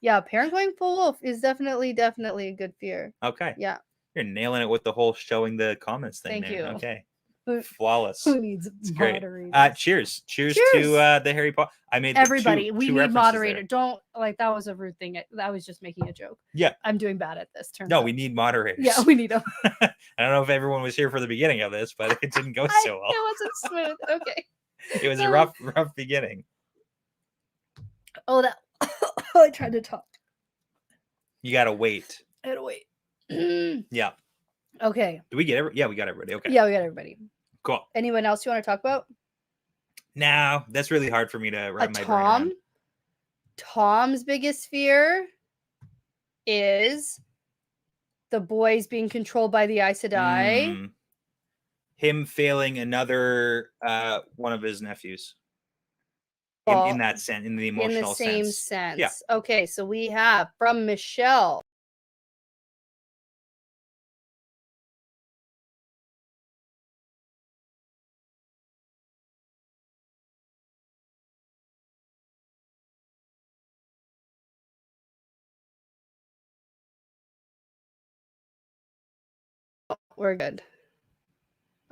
A: Yeah, Perrin going full wolf is definitely a good fear.
B: okay.
A: Yeah.
B: You're nailing it with the whole showing the comments thing.
A: Thank
B: there.
A: you.
B: Okay.
A: Who-
B: Flawless.
A: Who needs
B: It's great.
A: moderators?
B: Cheers to
A: Cheers.
B: the Harry Potter. I made
A: Everybody,
B: two
A: we need
B: references
A: moderator.
B: there.
A: Don't like that was a rude thing. I was just making a joke.
B: Yeah.
A: I'm doing bad at this.
B: No,
A: out.
B: we need moderators.
A: Yeah, we need them.
B: I don't know if everyone was here for the beginning of this, but it didn't go so well.
A: It wasn't smooth. Okay.
B: It was a rough beginning.
A: Oh, that I tried to talk.
B: You gotta wait.
A: I had to wait.
B: Yeah.
A: Okay.
B: Do we get yeah, we got everybody. Okay.
A: Yeah, we got everybody.
B: Cool.
A: Anyone else you want to talk about?
B: No, that's really hard for me to wrap my brain around.
A: Tom's biggest fear is the boys being controlled by the Aes Sedai.
B: Him failing another one of his nephews. In that sense, in the emotional
A: in the same
B: sense.
A: sense.
B: Yeah.
A: Okay, so we have from Michelle. We're good.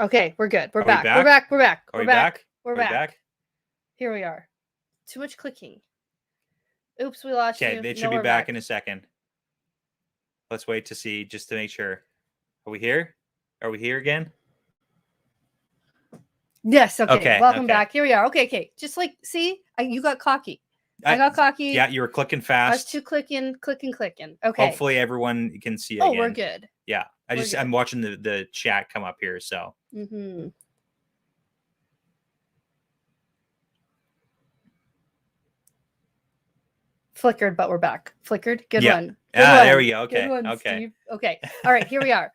A: Okay, we're good. We're back. We're back. We're back. We're back. We're back. Here we are. Too much clicking. Oops, we lost you.
B: Okay, they should be back in a second. Let's wait to see, just to make sure. Are we here? Are we here again?
A: Yes. Okay. Welcome back. Here we are. Okay. Just like, see, you got cocky. I got cocky.
B: Yeah, you were clicking fast.
A: I was too clicking. Okay.
B: Hopefully everyone can see again.
A: Oh, we're good.
B: Yeah. I'm watching the chat come up here, so.
A: Mm-hmm. Flickered, but we're back. Flickered. Good one. Good one.
B: There we go. Okay.
A: Good one,
B: okay.
A: Steve. Okay. All right. Here we are.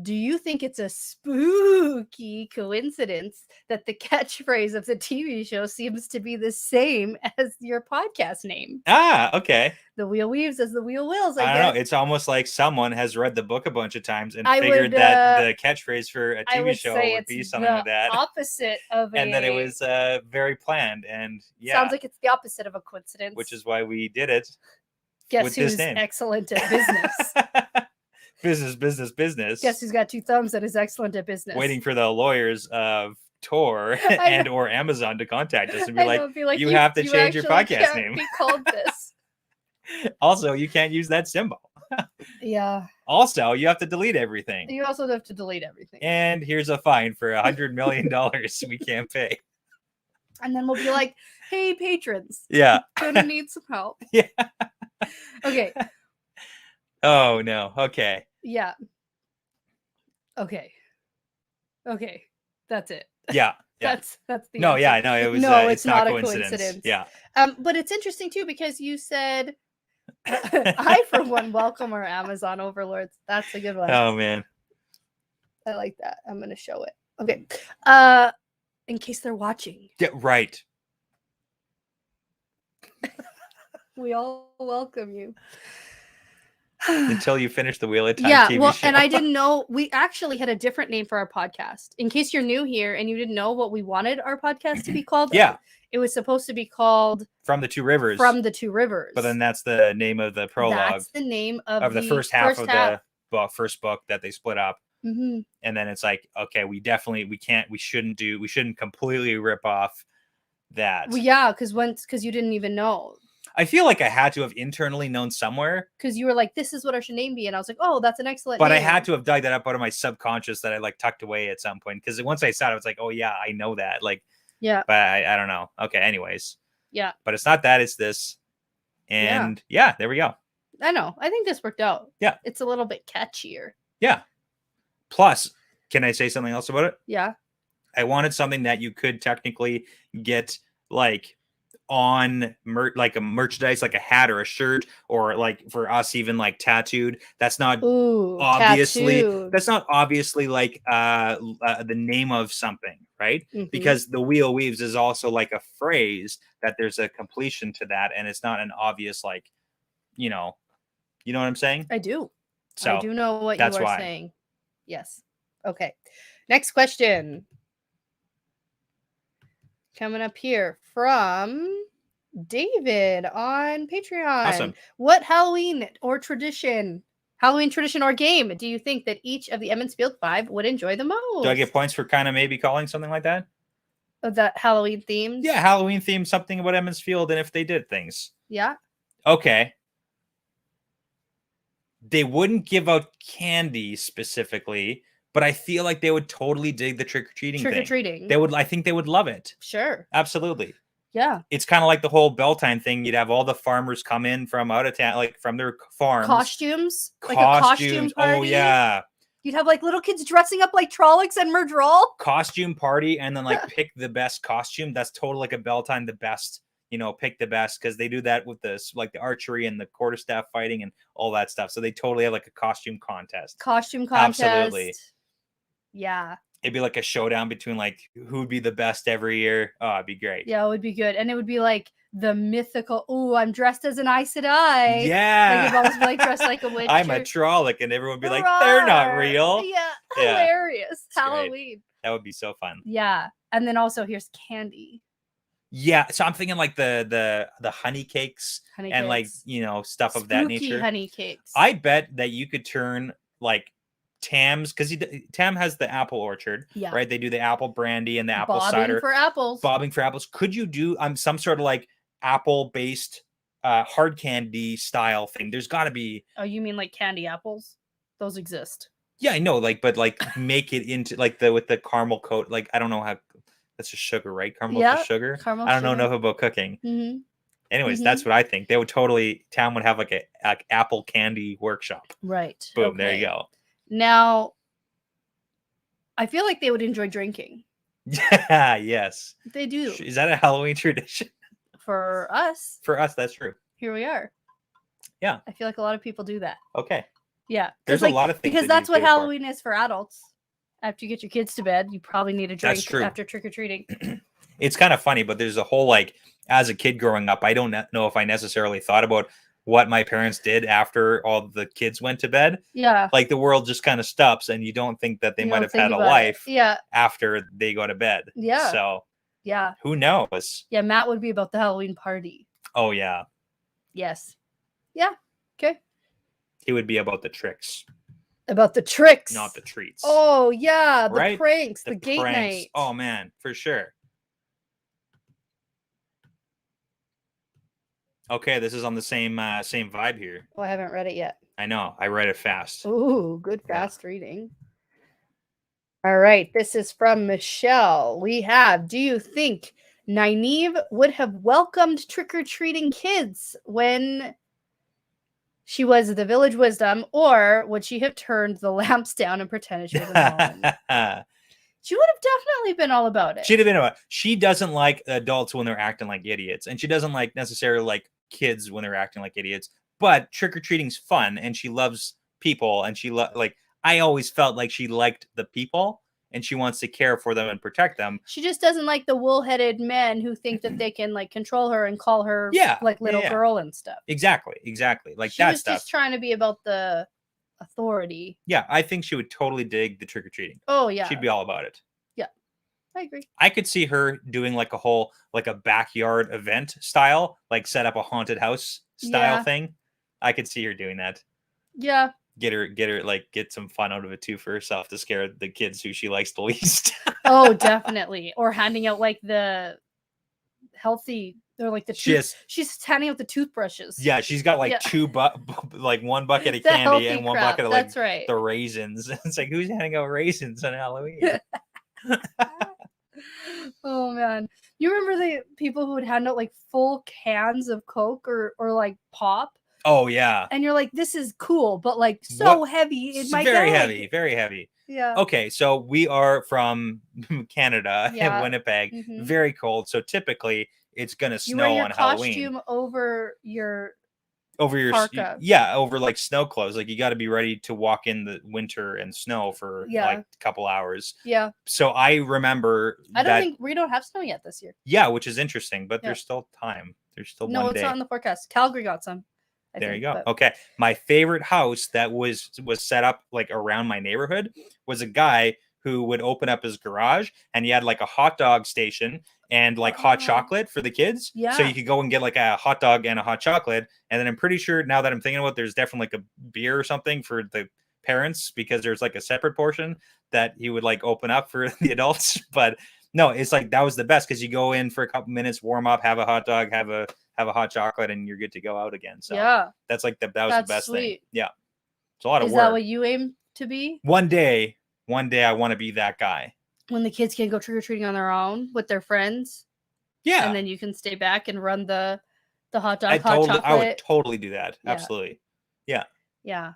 A: Do you think it's a spooky coincidence that the catchphrase of the TV show seems to be the same as your podcast name?
B: Okay.
A: The wheel weaves as the wheel wills.
B: I don't know. It's almost like someone has read the book a bunch of times and figured that the catchphrase for a TV show would be something like that.
A: Opposite of
B: and that it was very planned. And yeah.
A: Sounds like it's the opposite of a coincidence.
B: Which is why we did it.
A: Guess who's excellent at business?
B: business.
A: Guess who's got 2 thumbs and is excellent at business?
B: Waiting for the lawyers of Tor and or Amazon to contact us and be like, you have to change your podcast name.
A: Be called this.
B: Also, you can't use that symbol.
A: Yeah.
B: Also, you have to delete everything.
A: You also have to delete everything.
B: And here's a fine for $100 million we can't pay.
A: And then we'll be like, hey, patrons.
B: Yeah.
A: Gonna need some help.
B: Yeah.
A: Okay.
B: Oh, no. Okay.
A: Yeah. Okay. That's it.
B: Yeah.
A: That's the
B: no,
A: answer.
B: Yeah, no, it was it's not a coincidence. Yeah.
A: But it's interesting too because you said I for one welcome our Amazon overlords. That's a good one.
B: Oh man.
A: I like that. I'm gonna show it. Okay. In case they're watching.
B: Yeah, right.
A: We all welcome you.
B: Until you finish the Wheel of Time
A: TV
B: show.
A: And I didn't know we actually had a different name for our podcast. In case you're new here and you didn't know what we wanted our podcast to be called.
B: Yeah.
A: It was supposed to be called
B: From the Two Rivers.
A: From the Two Rivers.
B: But then that's the name of the prologue.
A: That's the name of
B: the first half of the first book that they split up.
A: Mm-hmm.
B: And then it's like, okay, we shouldn't completely rip off that.
A: Well, yeah, because you didn't even know.
B: I feel like I had to have internally known somewhere.
A: Because you were like, this is what our should name be. And I was like, oh, that's an excellent
B: name.
A: But
B: I had to have dug that up out of my subconscious that I like tucked away at some point. Because once I saw it, I was like, oh yeah, I know that. Like,
A: yeah.
B: But I don't know. Okay, anyways.
A: Yeah.
B: But it's not that, it's this. And yeah there we go.
A: I know. I think this worked out.
B: Yeah.
A: It's a little bit catchier.
B: Yeah. Plus, can I say something else about it?
A: Yeah.
B: I wanted something that you could technically get like on like a merchandise, like a hat or a shirt, or like for us even like tattooed. That's not
A: Ooh,
B: obviously
A: tattooed.
B: like the name of something, right?
A: Mhm.
B: Because the wheel weaves is also like a phrase that there's a completion to that, and it's not an obvious like, you know what I'm saying?
A: I do.
B: So
A: I do know what you
B: that's
A: are
B: why.
A: saying. Yes. Okay. Next question. Coming up here from David on Patreon.
B: Awesome.
A: What Halloween tradition or game do you think that each of the Emmons Field 5 would enjoy the most?
B: Do I get points for kind of maybe calling something like that?
A: That Halloween themed?
B: Yeah, Halloween themed, something about Emmons Field, and if they did things.
A: Yeah.
B: Okay. They wouldn't give out candy specifically, but I feel like they would totally dig the trick-or-treating thing.
A: Trick-or-treating.
B: I think they would love it.
A: Sure.
B: Absolutely.
A: Yeah.
B: It's kind of like the whole Beltane thing. You'd have all the farmers come in from out of town, like from their farms.
A: Costumes. Like a costume party.
B: Oh, yeah.
A: You'd have like little kids dressing up like Trollocs and Murdral.
B: Costume party, and then like pick the best costume. That's totally like a Beltane, the best, pick the best, because they do that with this, like the archery and the quarterstaff fighting and all that stuff. So they totally have like a costume contest.
A: Absolutely. Yeah.
B: It'd be like a showdown between like who would be the best every year. Oh, it'd be great.
A: Yeah, it would be good. And it would be like the mythical, oh, I'm dressed as an Aes Sedai.
B: Yeah.
A: Like you'd always be like dressed like a witch.
B: I'm a Trolloc, and everyone would be like, they're not real.
A: Yeah. Hilarious.
B: It's
A: Halloween.
B: great. That would be so fun.
A: Yeah. And then also here's candy.
B: Yeah. So I'm thinking like the honey cakes and like, stuff of that nature.
A: Honey cakes.
B: I bet that you could turn like Tam's, because Tam has the apple orchard, right? They do the apple brandy and the apple cider. Bobbing for apples. Could you do some sort of like apple based hard candy style thing? There's got to be.
A: Oh, you mean like candy apples? Those exist.
B: Yeah, I know, but make it into like with the caramel coat. Like, I don't know how. That's just sugar, right? Caramel is sugar. I don't know enough about cooking.
A: Mm-hmm.
B: Anyways, that's what I think. They would Tam would have like a apple candy workshop.
A: Right.
B: Boom. Okay. There you go.
A: Now, I feel like they would enjoy drinking.
B: Yeah, yes.
A: They do.
B: Is that a Halloween tradition?
A: For us.
B: For us, that's true.
A: Here we are.
B: Yeah.
A: I feel like a lot of people do that.
B: Okay.
A: Yeah.
B: There's a lot of things.
A: Because that's what Halloween is for adults. After you get your kids to bed, you probably need a drink after trick-or-treating.
B: It's kind of funny, but there's a whole, like, as a kid growing up, I don't know if I necessarily thought about what my parents did after all the kids went to bed.
A: Yeah.
B: Like the world just kind of stops, and you don't think that they might have had a life after they go to bed.
A: Yeah.
B: So
A: yeah.
B: Who knows?
A: Yeah, Matt would be about the Halloween party.
B: Oh yeah.
A: Yes. Yeah. Okay.
B: He would be about the tricks.
A: About the tricks.
B: Not the treats.
A: Oh yeah. The
B: right?
A: pranks. The gate
B: pranks.
A: night.
B: Oh man, for sure. Okay, this is on the same vibe here.
A: Oh, I haven't read it yet.
B: I know. I read it fast.
A: Ooh, good fast reading. All right. This is from Michelle. We have, do you think Nynaeve would have welcomed trick-or-treating kids when she was the village wisdom, or would she have turned the lamps down and pretended she was alone? She would have definitely been all about it.
B: She'd have been about it. She doesn't like adults when they're acting like idiots, and she doesn't like necessarily like kids when they're acting like idiots. But trick-or-treating's fun, and she loves people, and she like I always felt like she liked the people, and she wants to care for them and protect them.
A: She just doesn't like the wool-headed men who think that they can like control her and call her like little girl and stuff.
B: Exactly. Like
A: she
B: that
A: was
B: stuff.
A: Just trying to be about the authority.
B: Yeah, I think she would totally dig the trick-or-treating.
A: Oh yeah.
B: She'd be all about it.
A: Yeah. I agree.
B: I could see her doing like a whole like a backyard event style, like set up a haunted house style thing. I could see her doing that.
A: Yeah.
B: Get her like get some fun out of it too for herself to scare the kids who she likes the least.
A: Oh, definitely. Or handing out like the healthy or like the she's handing out the toothbrushes.
B: Yeah, she's got like like one bucket of candy and one bucket of like the raisins. It's like, who's handing out raisins on Halloween?
A: Oh man. You remember the people who would hand out like full cans of Coke or like pop?
B: Oh yeah.
A: And you're like, this is cool, but like so heavy in my
B: very
A: bag.
B: heavy, very heavy.
A: Yeah.
B: Okay, so we are from Canada in
A: Yeah.
B: Winnipeg.
A: Mhm.
B: Very cold. So typically it's gonna
A: You wear
B: snow
A: your
B: on Halloween.
A: costume over your
B: Over your
A: parka.
B: yeah, over like snow clothes. Like you got to be ready to walk in the winter and snow for like a couple hours.
A: Yeah.
B: So I remember
A: I don't think we don't have snow yet this year.
B: Yeah, which is interesting, but
A: Yeah.
B: there's still time. There's still
A: No,
B: one
A: it's
B: day.
A: not in the forecast. Calgary got some. I
B: There
A: think,
B: you go.
A: but-
B: Okay. My favorite house that was set up like around my neighborhood was a guy who would open up his garage and he had like a hot dog station and like hot chocolate for the kids. So
A: Yeah.
B: you could go and get like a hot dog and a hot chocolate. And then I'm pretty sure now that I'm thinking about it, there's definitely like a beer or something for the parents because there's like a separate portion that he would like open up for the adults. But no, it's like that was the best because you go in for a couple minutes, warm up, have a hot dog, have a hot chocolate, and you're good to go out again. So
A: yeah,
B: that's like that was the best thing. Yeah, it's a lot of
A: is
B: work.
A: that what you aim to be?
B: One day I want to be that guy.
A: When the kids can go trick or treating on their own with their friends.
B: Yeah,
A: and then you can stay back and run the hot dog,
B: I would
A: chocolate.
B: totally do that.
A: Yeah.
B: Absolutely. Yeah.
A: Yeah.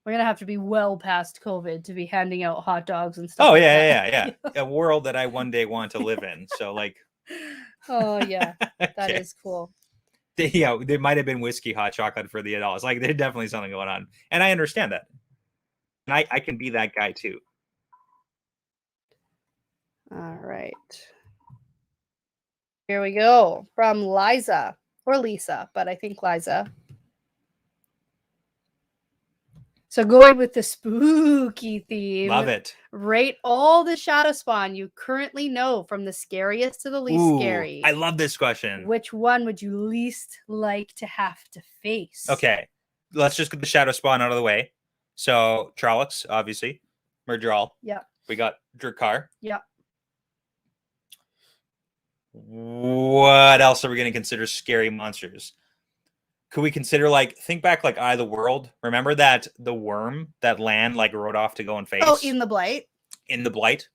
A: We're gonna have to be well past COVID to be handing out hot dogs and stuff.
B: Oh
A: like
B: yeah,
A: that.
B: yeah. A world that I one day want to live in. So like.
A: Oh yeah, that
B: Okay.
A: is cool.
B: Yeah, there might have been whiskey hot chocolate for the adults. Like there's definitely something going on, and I understand that. And I can be that guy too.
A: All right. Here we go from Liza or Lisa, but I think Liza. So going with the spooky theme.
B: Love it.
A: Rate all the shadow spawn you currently know from the scariest to the least scary.
B: I love this question.
A: Which one would you least like to have to face?
B: Okay, let's just get the shadow spawn out of the way. So Trollocs, obviously. Murdral.
A: Yeah.
B: We got Drakkar.
A: Yeah.
B: What else are we going to consider scary monsters? Could we consider like think back like Eye of the World? Remember that the worm that Lan like rode off to go and face?
A: Oh, in the blight.
B: In the blight.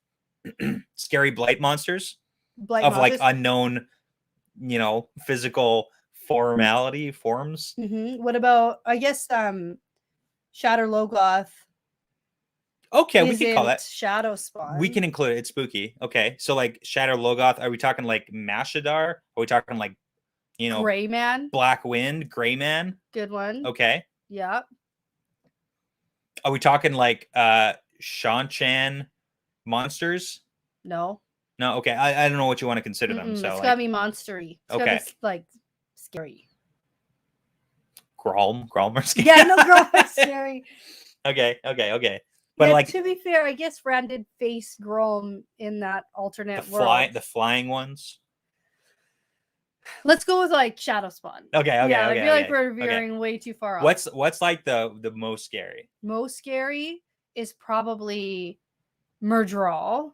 B: Scary blight monsters
A: Blight
B: of
A: monsters.
B: like unknown, physical forms.
A: Mm-hmm. What about I guess Shatter Logoth?
B: Okay, we can call that
A: shadow spawn.
B: We can include it. It's spooky. Okay, so like Shatter Logoth. Are we talking like Mashadar? Are we talking like
A: Gray Man?
B: Black Wind, Gray Man?
A: Good one.
B: Okay.
A: Yeah.
B: Are we talking like Shanchan monsters?
A: No.
B: No. Okay, I don't know what you want to consider them. So
A: it's gotta be monstery. It's
B: okay.
A: gotta be like scary.
B: Grolm are scary.
A: Yeah, no, Grolm are scary.
B: Okay. But
A: yeah,
B: like
A: to be fair, I guess Ran did face Grom in that alternate world.
B: The flying ones.
A: Let's go with like Shadow Spawn.
B: Okay.
A: Yeah, I feel like we're veering way too far off.
B: What's like the most scary?
A: Most scary is probably Murdral.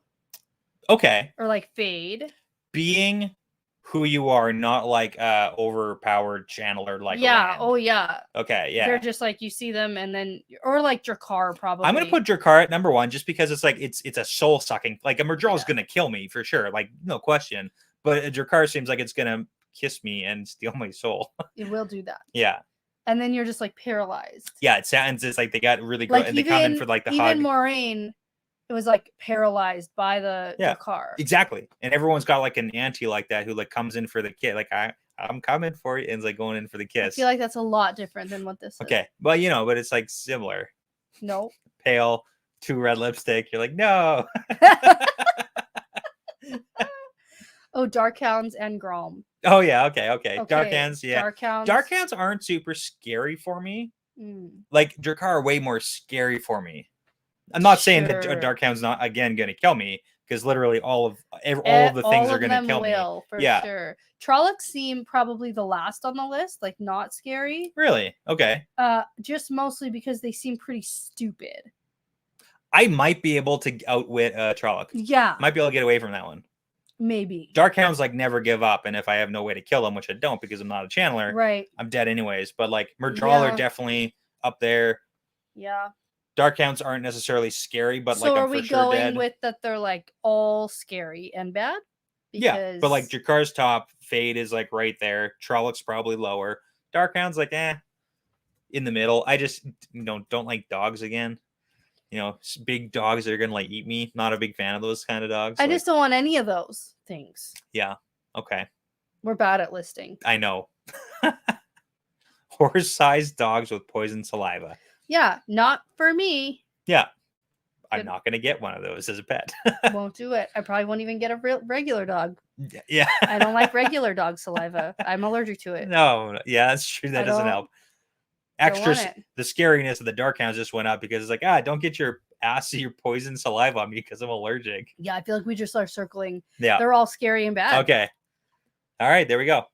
B: Okay.
A: Or like Fade.
B: Being who you are, not like overpowered channeler like
A: yeah.
B: Rand.
A: Oh yeah.
B: Okay, yeah.
A: They're just like you see them and then or like Drakkar probably.
B: I'm gonna put Drakkar at number one just because it's like it's a soul sucking. Like a Murdral is gonna kill me for sure, like no question. But a Drakkar seems like it's gonna kiss me and steal my soul.
A: It will do that.
B: Yeah.
A: And then you're just like paralyzed.
B: Yeah, it sounds just like they got really good and they come in for like the hug.
A: Even Moraine, it was like paralyzed by the car.
B: Exactly. And everyone's got like an auntie like that who like comes in for the kid. Like I'm coming for you, and it's like going in for the kiss.
A: I feel like that's a lot different than what this is.
B: Okay. Well, but it's like similar.
A: No.
B: Pale, 2 red lipstick. You're like, no.
A: Oh, Darkhounds and Grom.
B: Oh yeah, okay. Darkhounds, yeah.
A: Darkhounds.
B: Darkhounds aren't super scary for me.
A: Mm.
B: Like Drakkar are way more scary for me. I'm not saying that Darkhound's not again gonna kill me, because literally all of the things are gonna kill me.
A: For sure. Trollocs seem probably the last on the list, like not scary.
B: Really? Okay.
A: Just mostly because they seem pretty stupid.
B: I might be able to outwit Trolloc.
A: Yeah.
B: Might be able to get away from that one.
A: Maybe.
B: Darkhounds like never give up, and if I have no way to kill them, which I don't because I'm not a channeler,
A: right,
B: I'm dead anyways. But like Murdral are definitely up there.
A: Yeah.
B: Darkhounds aren't necessarily scary, but
A: so
B: like
A: I'm for sure dead. With that they're like all scary and bad?
B: Because... Yeah, but like Drakkar's top, Fade is like right there. Trolloc's probably lower. Darkhound's like in the middle. I just don't like dogs again. Big dogs that are gonna like eat me. Not a big fan of those kind of dogs.
A: I just don't want any of those things.
B: Yeah. Okay.
A: We're bad at listing.
B: I know. Horse-sized dogs with poison saliva.
A: Yeah, not for me.
B: Yeah. I'm not gonna get one of those as a pet.
A: Won't do it. I probably won't even get a regular dog.
B: Yeah.
A: I don't like regular dog saliva. I'm allergic to it.
B: No. Yeah, that's true. That doesn't help. The scariness of the dark hounds just went up because it's like, don't get your ass your poison saliva on me because I'm allergic.
A: Yeah, I feel like we just are circling.
B: Yeah.
A: They're all scary and bad.
B: Okay. All right, there we go.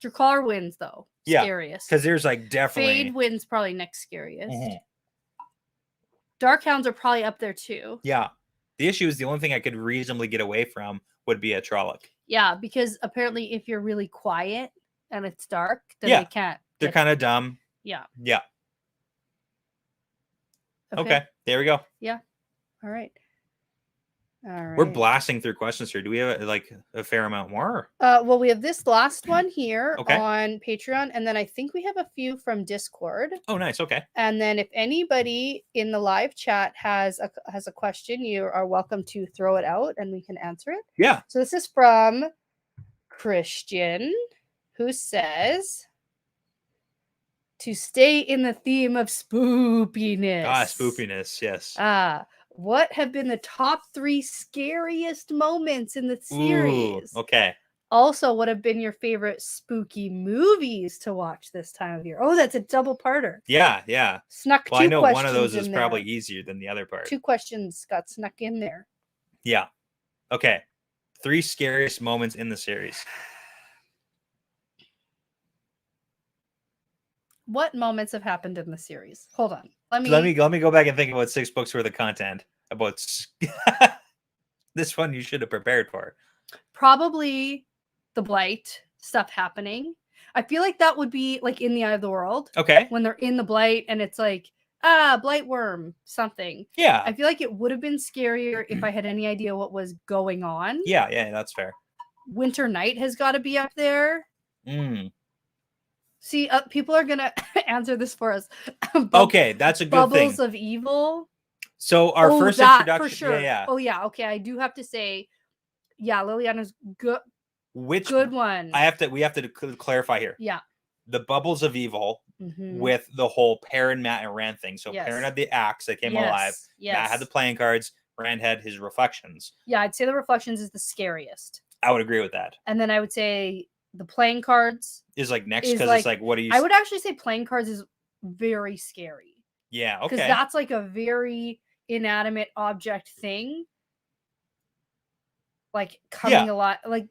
A: Drakkar wins though.
B: Yeah.
A: Scariest.
B: Because there's like definitely
A: Fade wins probably next scariest. Dark hounds are probably up there too.
B: Yeah. The issue is the only thing I could reasonably get away from would be a Trolloc.
A: Yeah, because apparently if you're really quiet and it's dark, then they can't.
B: They're kind of dumb.
A: Yeah.
B: Yeah. Okay. There we go.
A: Yeah. All right.
B: We're blasting through questions here. Do we have like a fair amount more?
A: Well, we have this last one here
B: Okay.
A: on Patreon, and then I think we have a few from Discord.
B: Oh, nice. Okay.
A: And then if anybody in the live chat has a question, you are welcome to throw it out and we can answer it.
B: Yeah.
A: So this is from Christian, who says, to stay in the theme of spoopiness.
B: Spoopiness, yes.
A: What have been the top 3 scariest moments in the series?
B: Ooh, okay.
A: Also, what have been your favorite spooky movies to watch this time of year? Oh, that's a double parter.
B: Yeah, yeah.
A: Snuck
B: well,
A: 2
B: I know
A: questions
B: one of those is
A: in
B: probably
A: there.
B: easier than the other part.
A: 2 questions got snuck in there.
B: Yeah. Okay. 3 scariest moments in the series.
A: What moments have happened in the series? Hold on. Let
B: me go back and think about 6 books worth of content about this one you should have prepared for.
A: Probably the blight stuff happening. I feel like that would be like in the Eye of the World.
B: Okay.
A: When they're in the blight and it's like, blight worm, something.
B: Yeah.
A: I feel like it would have been scarier if I had any idea what was going on.
B: Yeah, that's fair.
A: Winter Night has got to be up there. See, people are going to answer this for us.
B: Okay, that's a good thing.
A: Bubbles of Evil.
B: So our first introduction.
A: For sure.
B: Yeah.
A: Oh, yeah. Okay, I do have to say, yeah, Liliana's good.
B: Which
A: good one?
B: We have to clarify here.
A: Yeah.
B: The Bubbles of Evil with the whole Perrin, Matt, and Rand thing. So Perrin had the axe that came alive.
A: Yes.
B: Matt had the playing cards. Rand had his reflections.
A: Yeah, I'd say the reflections is the scariest.
B: I would agree with that.
A: And then I would say the playing cards
B: is like next because it's like, what do you?
A: I would actually say playing cards is very scary.
B: Yeah, okay.
A: Because that's like a very inanimate object thing. Like coming a lot, like.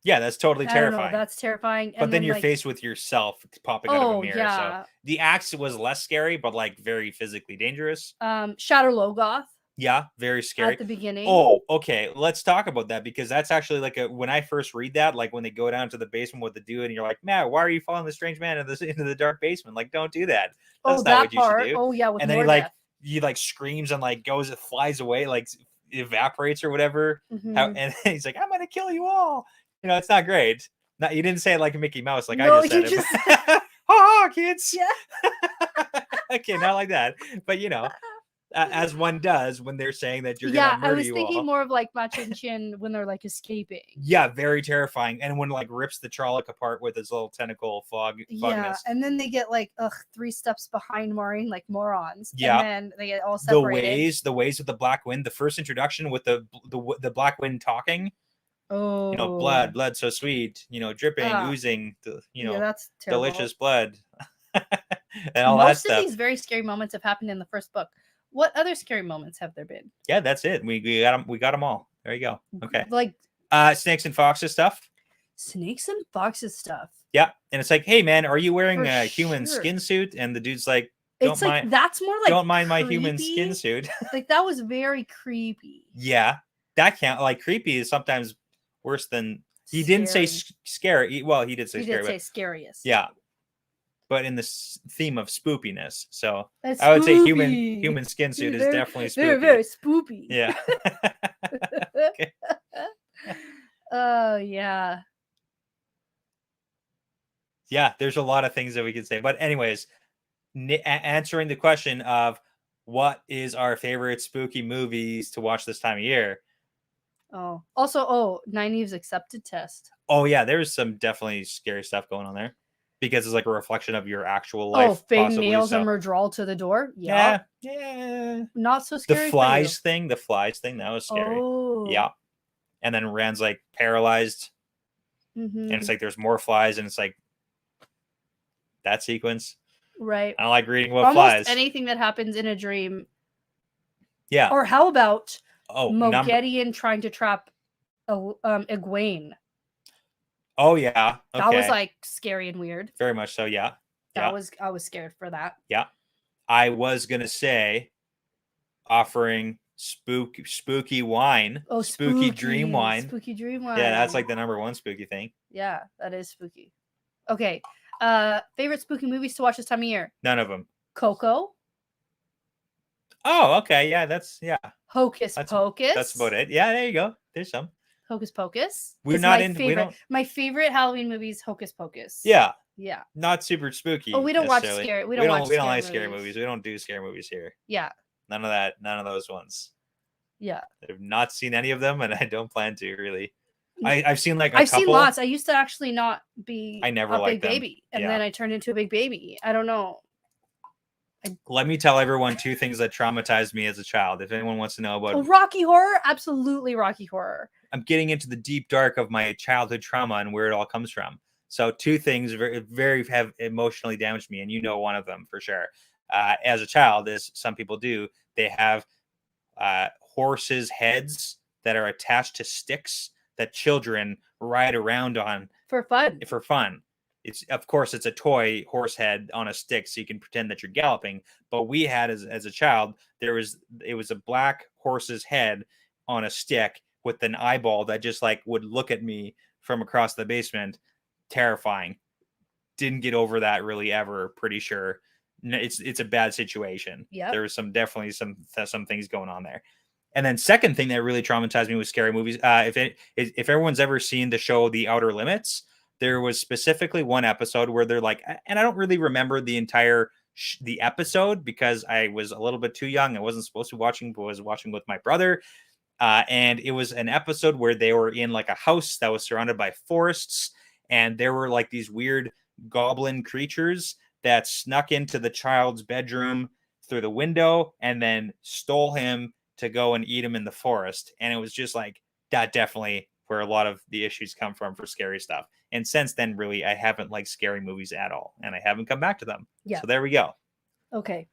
B: Yeah, that's totally terrifying.
A: I don't know, that's terrifying.
B: But then you're faced with yourself popping out of a mirror.
A: Yeah.
B: So the axe was less scary, but like very physically dangerous.
A: Shatter Logoth.
B: Yeah, very scary.
A: At the beginning.
B: Oh, okay. Let's talk about that because that's actually like when I first read that, like when they go down to the basement with the dude and you're like, Matt, why are you following the strange man into the dark basement? Like, don't do that. That's not what you should do.
A: Oh, yeah.
B: And then he screams and like goes, it flies away, like evaporates or whatever. And he's like, I'm going to kill you all. It's not great. You didn't say it like Mickey Mouse, like I just said it. Ha, kids.
A: Yeah.
B: Okay, not like that. But as one does when they're saying that you're gonna murder you all. I was
A: thinking more of like Machin Chin when they're like escaping.
B: Yeah, very terrifying. And when like rips the Trolloc apart with his little tentacle fogness.
A: Yeah, and then they get like 3 steps behind Maureen like morons.
B: Yeah,
A: and then they get all separated.
B: The ways with the Black Wind. The first introduction with the Black Wind talking.
A: Oh,
B: blood so sweet. Dripping, oozing.
A: That's terrible.
B: Delicious blood. And all
A: Most
B: that stuff.
A: Most of these very scary moments have happened in the first book. What other scary moments have there been?
B: Yeah, that's it. We got them all. There you go. Okay.
A: Like
B: snakes and foxes stuff.
A: Snakes and foxes stuff.
B: Yeah, and it's like, hey man, are you wearing a human skin suit? And the dude's like,
A: that's more like
B: don't mind my human skin suit.
A: Like that was very creepy.
B: Yeah, that can't like creepy is sometimes worse than he didn't say scary. Well, he did say scary.
A: He did say scariest.
B: Yeah. But in the theme of spoopiness, so
A: that's
B: I would
A: spoopy.
B: say human skin suit is definitely spoopy.
A: They're very spoopy.
B: Yeah.
A: Okay. Oh yeah.
B: Yeah, there's a lot of things that we could say, but anyways, answering the question of what is our favorite spooky movies to watch this time of year.
A: Oh, also, 9 Eve's accepted test.
B: Oh yeah, there's some definitely scary stuff going on there because it's like a reflection of your actual life.
A: Oh, Fake
B: possibly,
A: nails
B: so.
A: and Murdral to the door.
B: Yeah,
A: Yeah.
B: yeah.
A: Not so
B: The
A: scary
B: flies thing, that was
A: for you.
B: scary.
A: Oh.
B: Yeah. And then Rand's like paralyzed,
A: Mm-hmm.
B: and it's like there's more flies, and it's like that sequence.
A: Right.
B: I don't like reading about
A: Almost
B: flies.
A: anything that happens in a dream.
B: Yeah.
A: Or how about
B: Moghedien
A: trying to trap Egwene?
B: Oh yeah. Okay.
A: That was like scary and weird.
B: Very much so. Yeah.
A: I was scared for that.
B: Yeah. I was gonna say offering spooky wine.
A: Oh,
B: spooky dream wine.
A: Spooky dream wine.
B: Yeah, that's like the number one spooky thing.
A: Yeah, that is spooky. Okay. Favorite spooky movies to watch this time of year?
B: None of them.
A: Coco.
B: Oh, okay. Yeah, that's
A: Hocus Pocus.
B: That's about it. Yeah, there you go. There's some.
A: Hocus Pocus.
B: We're not in.
A: Favorite.
B: We don't.
A: My favorite Halloween movie is Hocus Pocus.
B: Yeah.
A: Yeah.
B: Not super spooky.
A: Oh, we don't watch scary. We don't
B: like scary movies. We don't do scary movies here.
A: Yeah.
B: None of that. None of those ones.
A: Yeah.
B: I've not seen any of them, and I don't plan to really. I've seen like
A: I've seen lots. I used to actually not be
B: a
A: big baby, and then I turned into a big baby. I don't know.
B: Let me tell everyone 2 things that traumatized me as a child. If anyone wants to know about
A: Rocky Horror, absolutely Rocky Horror.
B: I'm getting into the deep dark of my childhood trauma and where it all comes from. So 2 things very have emotionally damaged me, and you know one of them for sure. As a child, as some people do, they have horses' heads that are attached to sticks that children ride around on
A: for fun.
B: It's of course it's a toy horse head on a stick, so you can pretend that you're galloping. But we had as a child, it was a black horse's head on a stick with an eyeball that just like would look at me from across the basement. Terrifying. Didn't get over that really ever. Pretty sure it's a bad situation.
A: Yeah,
B: there was definitely some things going on there. And then second thing that really traumatized me was scary movies. If everyone's ever seen the show The Outer Limits, there was specifically one episode where they're like, and I don't really remember the entire the episode because I was a little bit too young. I wasn't supposed to be watching, but was watching with my brother. And it was an episode where they were in like a house that was surrounded by forests, and there were like these weird goblin creatures that snuck into the child's bedroom through the window and then stole him to go and eat him in the forest. And it was just like that, definitely where a lot of the issues come from for scary stuff. And since then, really, I haven't liked scary movies at all, and I haven't come back to them. Yeah. So there we go.
A: Okay.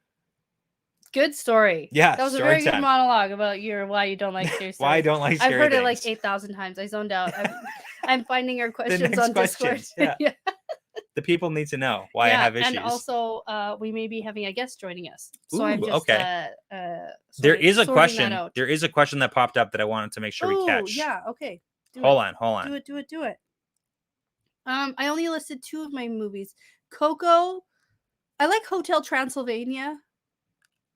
A: Good story.
B: Yeah,
A: that was a very good monologue about why you don't like scary stuff.
B: Why I don't like scary
A: I've heard
B: things.
A: it like 8,000 times. I zoned out. I'm finding your questions on Discord.
B: Yeah. The people need to know why I have issues.
A: And also, we may be having a guest joining us. So I'm just
B: okay. There is a question. There is a question that popped up that I wanted to make sure we catch.
A: Yeah. Okay.
B: Hold on.
A: Do it. I only listed 2 of my movies. Coco. I like Hotel Transylvania.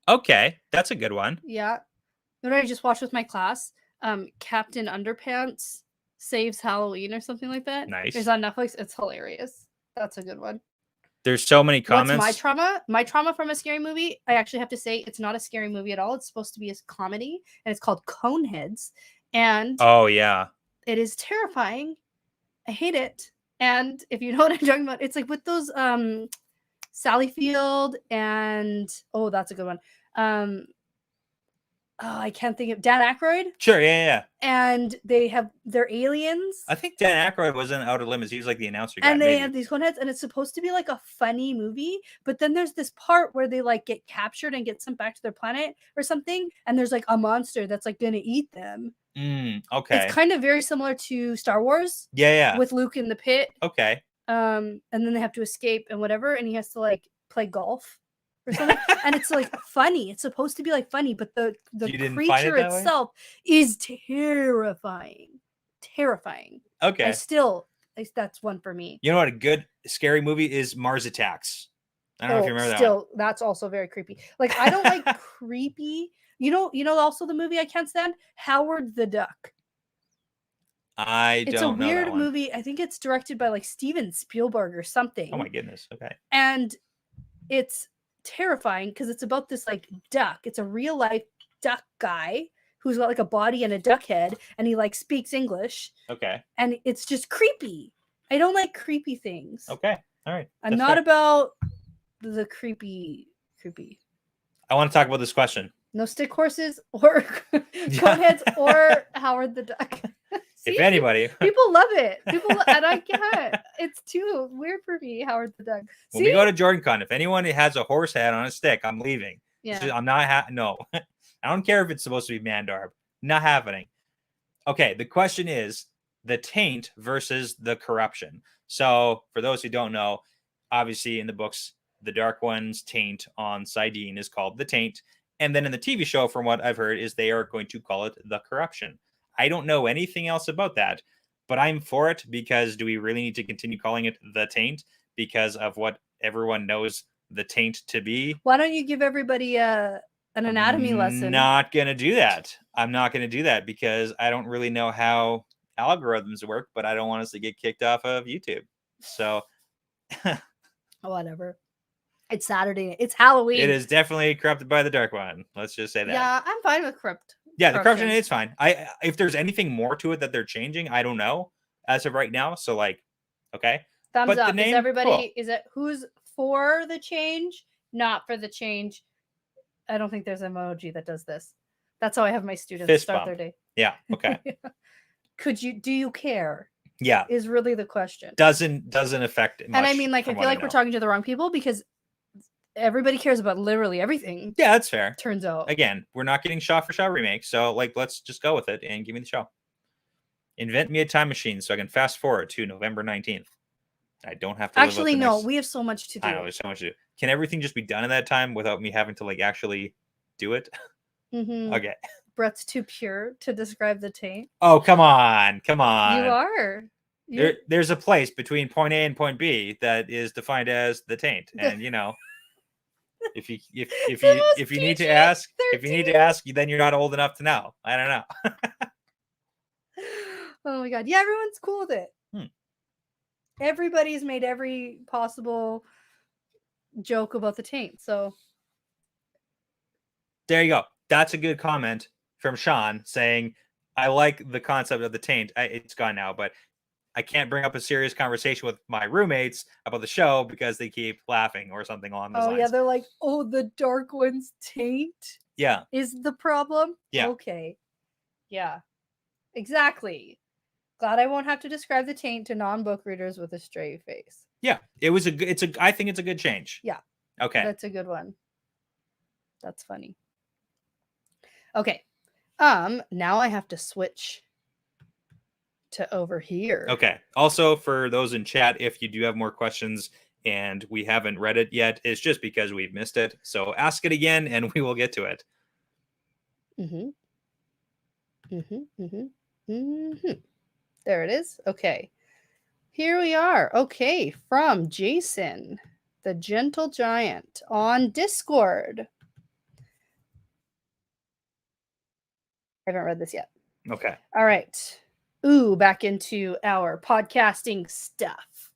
B: Okay, that's a good one.
A: Yeah. What did I just watch with my class? Captain Underpants Saves Halloween or something like that.
B: Nice.
A: It's on Netflix. It's hilarious. That's a good one.
B: There's so many comments.
A: What's my trauma? My trauma from a scary movie, I actually have to say it's not a scary movie at all. It's supposed to be a comedy, and it's called Coneheads. And
B: oh yeah,
A: it is terrifying. I hate it. And if you know what I'm talking about, it's like with those Sally Field and that's a good one. I can't think of Dan Aykroyd.
B: Sure, yeah.
A: And they're aliens.
B: I think Dan Aykroyd was in Outer Limits. He was like the announcer guy.
A: And they have these coneheads, and it's supposed to be like a funny movie, but then there's this part where they like get captured and get sent back to their planet or something, and there's like a monster that's like gonna eat them.
B: Okay.
A: It's kind of very similar to Star Wars.
B: Yeah.
A: With Luke in the pit.
B: Okay.
A: And then they have to escape and whatever, and he has to like play golf or something. And it's like funny. It's supposed to be like funny, but the creature itself is terrifying. Okay. That's one for me.
B: You know what a good scary movie is? Mars Attacks. I don't know if you remember that one.
A: That's also very creepy. Like I don't like creepy. You know also the movie I can't stand? Howard the Duck. It's a weird movie. I think it's directed by like Steven Spielberg or something.
B: Oh my goodness. Okay.
A: And it's terrifying because it's about this like duck. It's a real life duck guy who's got like a body and a duck head, and he like speaks English,
B: Okay.
A: and it's just creepy. I don't like creepy things.
B: Okay. All right.
A: I'm
B: That's
A: not
B: fair.
A: about the creepy.
B: I want to talk about this question.
A: No stick horses or coneheads or Howard the Duck.
B: If
A: See?
B: anybody,
A: People love it. And I can't. It's too weird for me, Howard the Duck.
B: when
A: See?
B: we go to JordanCon, if anyone has a horse head on a stick, I'm leaving.
A: Yeah.
B: I'm not. No, I don't care if it's supposed to be Mandarb. Not happening. Okay. The question is the taint versus the corruption. So for those who don't know, obviously in the books, the Dark One's taint on Sidene is called the taint. And then in the TV show, from what I've heard, is they are going to call it the corruption. I don't know anything else about that, but I'm for it because do we really need to continue calling it the taint because of what everyone knows the taint to be?
A: Why don't you give everybody an anatomy lesson?
B: Not going to do that. I'm not going to do that because I don't really know how algorithms work, but I don't want us to get kicked off of YouTube. So
A: whatever. It's Saturday. It's Halloween.
B: it is definitely corrupted by the Dark One. Let's just say that.
A: Yeah, I'm fine with corrupt.
B: Yeah, the corruption is fine. If there's anything more to it that they're changing, I don't know as of right now. So like, okay.
A: Thumbs
B: But
A: up.
B: the name,
A: is everybody
B: cool.
A: Is it who's for the change? Not for the change. I don't think there's an emoji that does this. That's how I have my students
B: Fist
A: start
B: bump.
A: their day.
B: Yeah. Okay.
A: Do you care?
B: Yeah.
A: Is really the question.
B: Doesn't affect much.
A: And I mean, like, I feel like we're talking to the wrong people because everybody cares about literally everything.
B: Yeah, that's fair.
A: Turns out.
B: Again, we're not getting shot for shot remakes, so like, let's just go with it and give me the show. Invent me a time machine so I can fast forward to November 19th. I don't have to.
A: Actually, no. We have so much to do.
B: I know there's so much to do. Can everything just be done in that time without me having to like actually do it?
A: Mm-hmm.
B: Okay.
A: Brett's too pure to describe the taint.
B: Oh, come on.
A: You are.
B: There's a place between point A and point B that is defined as the taint, and you know, if you need to ask, then you're not old enough to know. I don't know.
A: Oh my god! Yeah, everyone's cool with it. Everybody's made every possible joke about the taint. So
B: there you go. That's a good comment from Sean saying, "I like the concept of the taint." It's gone now, but I can't bring up a serious conversation with my roommates about the show because they keep laughing or something along those lines.
A: Oh yeah, they're like, "Oh, the Dark One's taint."
B: Yeah,
A: is the problem.
B: Yeah.
A: Okay. Yeah. Exactly. Glad I won't have to describe the taint to non-book readers with a straight face.
B: Yeah, I think it's a good change.
A: Yeah.
B: Okay.
A: That's a good one. That's funny. Okay. Now I have to switch to over here.
B: Okay. Also, for those in chat, if you do have more questions and we haven't read it yet, it's just because we've missed it. So ask it again and we will get to it.
A: There it is. Okay. Here we are. Okay. From Jason, the Gentle Giant on Discord. I haven't read this yet.
B: Okay.
A: All right. Ooh, back into our podcasting stuff.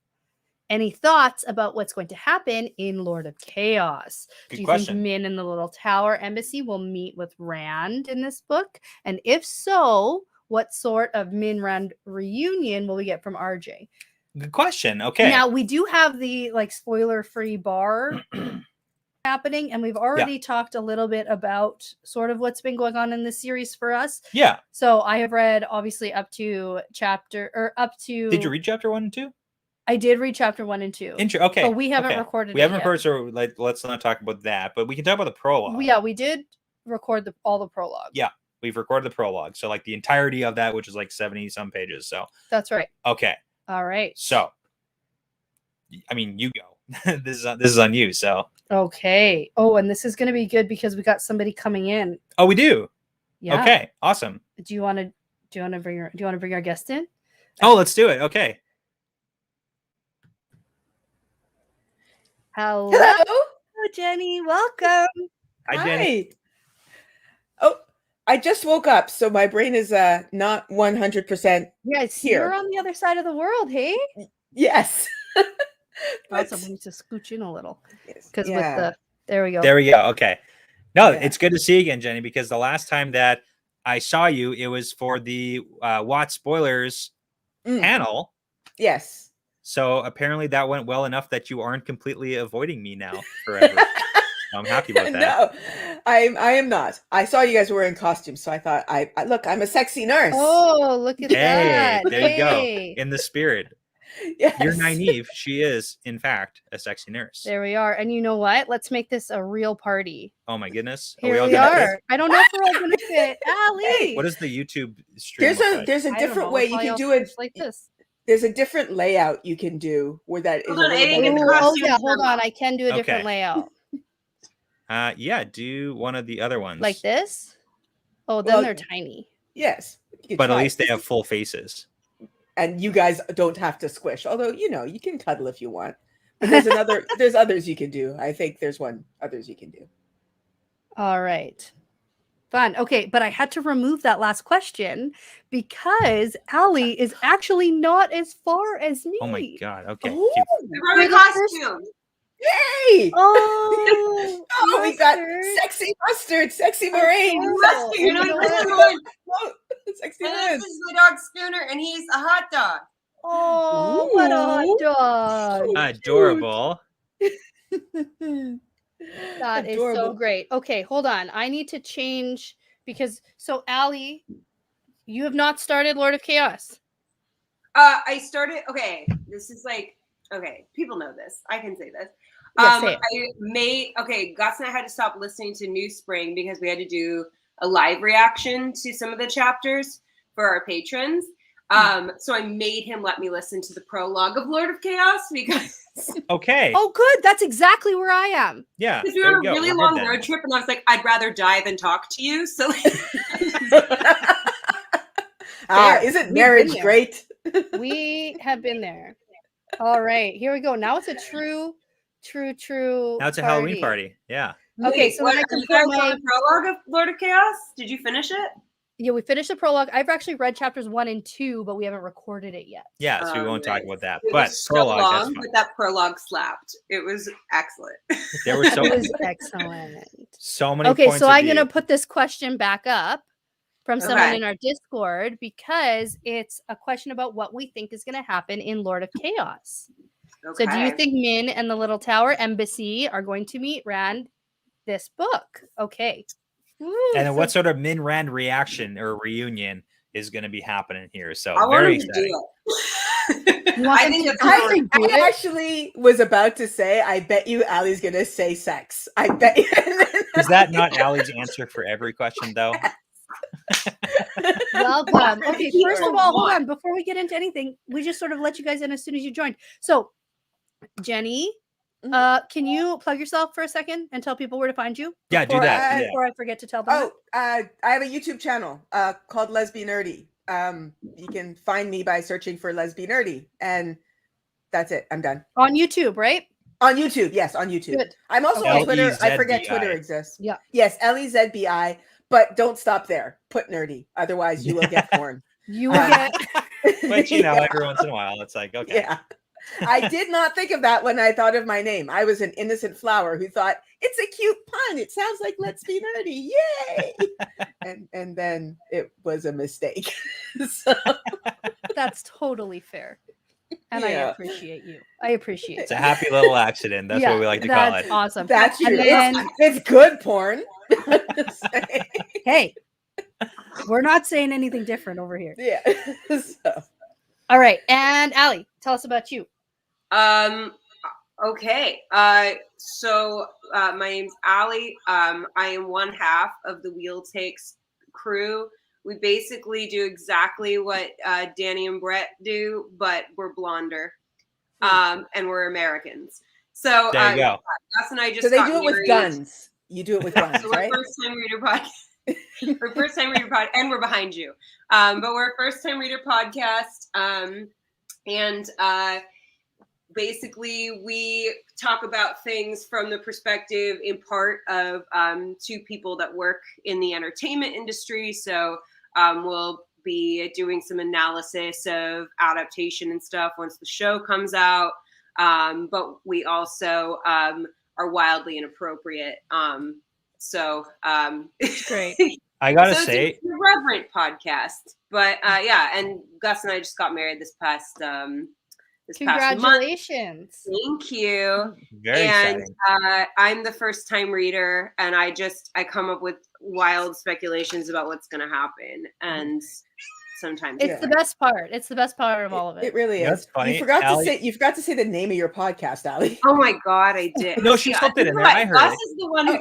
A: Any thoughts about what's going to happen in Lord of Chaos? Do you think Min and the Little Tower Embassy will meet with Rand in this book? And if so, what sort of Min-Rand reunion will we get from RJ?
B: Good question. Okay.
A: Now, we do have the like spoiler-free bar happening, and we've already talked a little bit about sort of what's been going on in this series for us.
B: Yeah.
A: So I have read obviously up to.
B: Did you read chapter 1 and 2?
A: I did read chapter 1 and 2.
B: Okay.
A: But we haven't recorded.
B: We haven't recorded, so like let's not talk about that. But we can talk about the prologue.
A: Yeah, we did record all the prologue.
B: Yeah, we've recorded the prologue, so like the entirety of that, which is like 70 some pages. So
A: that's right.
B: Okay.
A: All right.
B: So, I mean, you go. This is on you. So.
A: Okay. Oh, and this is going to be good because we got somebody coming in.
B: Oh, we do.
A: Yeah.
B: Okay. Awesome.
A: Do you want to bring our guest in?
B: Oh, let's do it. Okay.
A: Hello.
C: Hello,
A: Jenny. Welcome.
B: Hi, Jenny.
C: Oh, I just woke up, so my brain is not 100%.
A: Yes,
C: here.
A: you're on the other side of the world, hey?
C: Yes.
A: Also, we need to scooch in a little because with There we go.
B: There we go. Okay. No,
C: Yeah.
B: it's good to see you again, Jenny, because the last time that I saw you, it was for the Watt Spoilers panel.
C: Yes.
B: So apparently that went well enough that you aren't completely avoiding me now forever. I'm happy about that.
C: No, I am not. I saw you guys were in costumes, so I thought, I look, I'm a sexy nurse.
A: Oh, look at
B: Hey,
A: that.
B: there you go.
A: Hey.
B: In the spirit.
C: Yes.
B: You're naive. She is, in fact, a sexy nurse.
A: There we are. And you know what? Let's make this a real party.
B: Oh my goodness.
A: Here
B: all
A: we
B: gonna
A: are.
B: fit?
A: I don't know if we're all going to fit. Ali.
B: What does the YouTube stream look like?
C: There's a
A: I don't
C: different
A: know.
C: way
A: We'll
C: you can
A: probably
C: do
A: all
C: it.
A: switch like this.
C: There's a different layout you can do where that is
D: Hold
C: a
D: on, I
C: little
D: didn't
C: bit
D: get the
C: more-
D: costume.
A: Oh, yeah. Hold on. I can do a different
B: Okay.
A: layout.
B: Yeah, do one of the other ones.
A: Like this? Oh, then
C: Well,
A: they're tiny.
C: Yes. you can
B: But at
C: try.
B: least they have full faces.
C: And you guys don't have to squish. Although, you can cuddle if you want. But there's others you can do. I think there's others you can do.
A: All right. Fun. Okay, but I had to remove that last question because Ali is actually not as far as me.
B: Oh my god. Okay.
C: Oh,
B: Keep-
D: I brought my
A: You're the first-
D: costume.
C: yay!
A: Oh,
C: Oh, we got
A: mustard.
C: sexy mustard, sexy Moraine.
A: Adorable.
D: You know
A: You know
D: this
A: what?
D: is one.
C: Oh, sexy
D: And
C: man.
D: this is my dog Schooner, and he's a hot dog.
A: Oh, what a hot dog.
B: Adorable.
A: That is so great. Okay, hold on. I need to change because Ali, you have not started Lord of Chaos.
D: I started. Okay, this is like. Okay, people know this. I can say this.
A: Yeah, say it.
D: Gus and I had to stop listening to New Spring because we had to do a live reaction to some of the chapters for our patrons. So I made him let me listen to the prologue of Lord of Chaos because
B: Okay.
A: Oh, good. That's exactly where I am.
B: Yeah.
D: we
B: there
D: were on
B: we
D: a
B: go.
D: really
B: We're
D: long
B: good then.
D: road trip, and I was like, I'd rather die than talk to you. So
A: Fair.
C: Isn't
A: We've
C: marriage
A: been there.
C: great?
A: We have been there. All right, here we go. Now it's a true.
B: Now it's a Halloween party. Yeah.
A: Okay,
D: Wait,
A: so
D: what,
A: then I
D: are
A: can
D: you
A: put
D: guys
A: my-
D: on the prologue of Lord of Chaos? Did you finish it?
A: Yeah, we finished the prologue. I've actually read chapters 1 and 2, but we haven't recorded it yet.
B: Yeah. So we won't talk
D: Nice.
B: about that.
D: It
B: But
D: was so
B: prologue,
D: long,
B: that's fine.
D: but that prologue slapped. It was excellent.
B: There were so
A: It was excellent.
B: so many
A: Okay,
B: points
A: so
B: of
A: I'm
B: view.
A: going to put this question back up from someone
D: Okay.
A: in our Discord because it's a question about what we think is going to happen in Lord of Chaos.
D: Okay.
A: So do you think Min and the Little Tower Embassy are going to meet Rand this book? Okay. Woo,
B: And then
A: so-
B: what sort of Min Rand reaction or reunion is going to be happening here? So
D: I want
B: very
D: him to
B: exciting.
D: do it.
A: You want
D: I
A: them
D: think
A: to
D: that's
A: actually
D: how
A: do it?
C: I actually was about to say, I bet you Allie's gonna say sex. I bet you.
B: Is that not Allie's answer for every question, though?
A: Welcome. Okay,
D: People
A: first of all, hold
D: want-
A: on. Before we get into anything, we just sort of let you guys in as soon as you joined. So, Jenny, can you plug yourself for a second and tell people where to find you?
B: Yeah, do
A: Before
B: that.
A: I,
B: do that.
A: before I forget to tell them.
C: Oh, I have a YouTube channel called Lesbian Nerdy. You can find me by searching for Lesbian Nerdy, and that's it. I'm done.
A: On YouTube, right?
C: On YouTube, yes, on YouTube.
A: Good.
C: I'm also
A: Okay.
C: on Twitter. I forget
B: LEZBI.
C: Twitter exists.
A: Yeah.
C: Yes, LEZBI. But don't stop there. Put nerdy, otherwise you will get porn.
A: You will
C: Um,
A: get.
B: But you know,
C: Yeah.
B: every once in a while, it's like, okay.
C: Yeah. I did not think of that when I thought of my name. I was an innocent flower who thought it's a cute pun. It sounds like let's be nerdy. Yay. and then it was a mistake. So,
A: That's totally fair. And I
C: Yeah.
A: appreciate you. I appreciate
B: It's
A: it.
B: a happy little accident. That's
A: Yeah,
B: what we like to call
A: that's
B: it.
A: awesome.
C: that's
A: And
C: true.
A: then-
C: It's good porn. Just saying.
A: Hey, we're not saying anything different over here.
C: Yeah. So,
A: All right. And Allie, tell us about you.
D: Okay. So my name's Allie. I am one half of the Wheel Takes crew. We basically do exactly what Danny and Brett do, but we're blonder. And we're Americans. So
B: There you go.
D: Gus and I just
C: so they
D: got
C: do it with
D: married.
C: guns. You do it with guns,
D: So we're
C: right?
D: first time reader podcast. We're first time reader podcast, and we're behind you. But we're a first time reader podcast. And basically we talk about things from the perspective in part of two people that work in the entertainment industry. So we'll be doing some analysis of adaptation and stuff once the show comes out. But we also are are wildly inappropriate. So
A: It's great.
B: I gotta
D: so
B: say,
D: it's an irreverent podcast. But yeah, and Gus and I just got married this past month.
A: Congratulations.
D: Thank you.
B: very
D: And
B: exciting.
D: I'm the first time reader, and I come up with wild speculations about what's going to happen, and sometimes
A: It's the best part. It's the best part of all of
C: It
A: it.
C: really
B: That's
C: is.
B: funny.
C: You forgot
B: Allie-
C: to say the name of your podcast, Allie.
D: Oh my god, I did.
B: No, she slipped it in there. I heard
D: Gus
B: it.
D: is the one who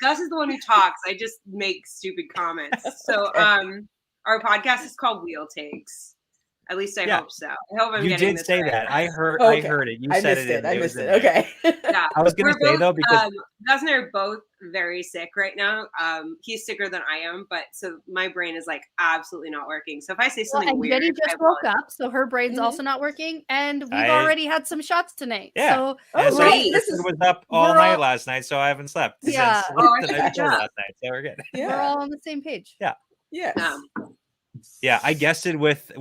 D: Gus is the one who talks. I just make stupid comments. So
C: Okay.
D: our podcast is called Wheel Takes. At least I
B: Yeah.
D: hope so. I hope I'm
B: You
D: getting
B: did
D: this
B: say
D: right.
B: that. I heard.
C: Okay.
B: I heard it. You
C: I
B: said
C: missed
B: it.
C: it. I
B: was
C: missed
B: in
C: it.
B: there.
C: Okay.
D: Yeah,
B: I was gonna
D: we're
B: say
D: both,
B: though, because
D: Gus and I are both very sick right now. He's sicker than I am, but so my brain is like absolutely not working. So if I say
A: Well,
D: something
A: and
D: weird,
A: Jenny
D: I
A: just woke
D: apologize.
A: up, so her brain's
C: Mhm.
A: also not working, and we've
B: I-
A: already had some shots tonight.
B: Yeah.
A: So
B: and
C: Oh,
B: so
C: great. This
B: Kristen
C: is
B: was up all
A: we're
B: night
A: all-
B: last night, so I haven't slept
A: Yeah.
B: since
D: Oh,
B: the
D: I
B: night before
D: see.
B: last night. So we're good.
A: we're
C: yeah.
A: all on the same page.
C: Yes.
B: Yeah, I guessed it with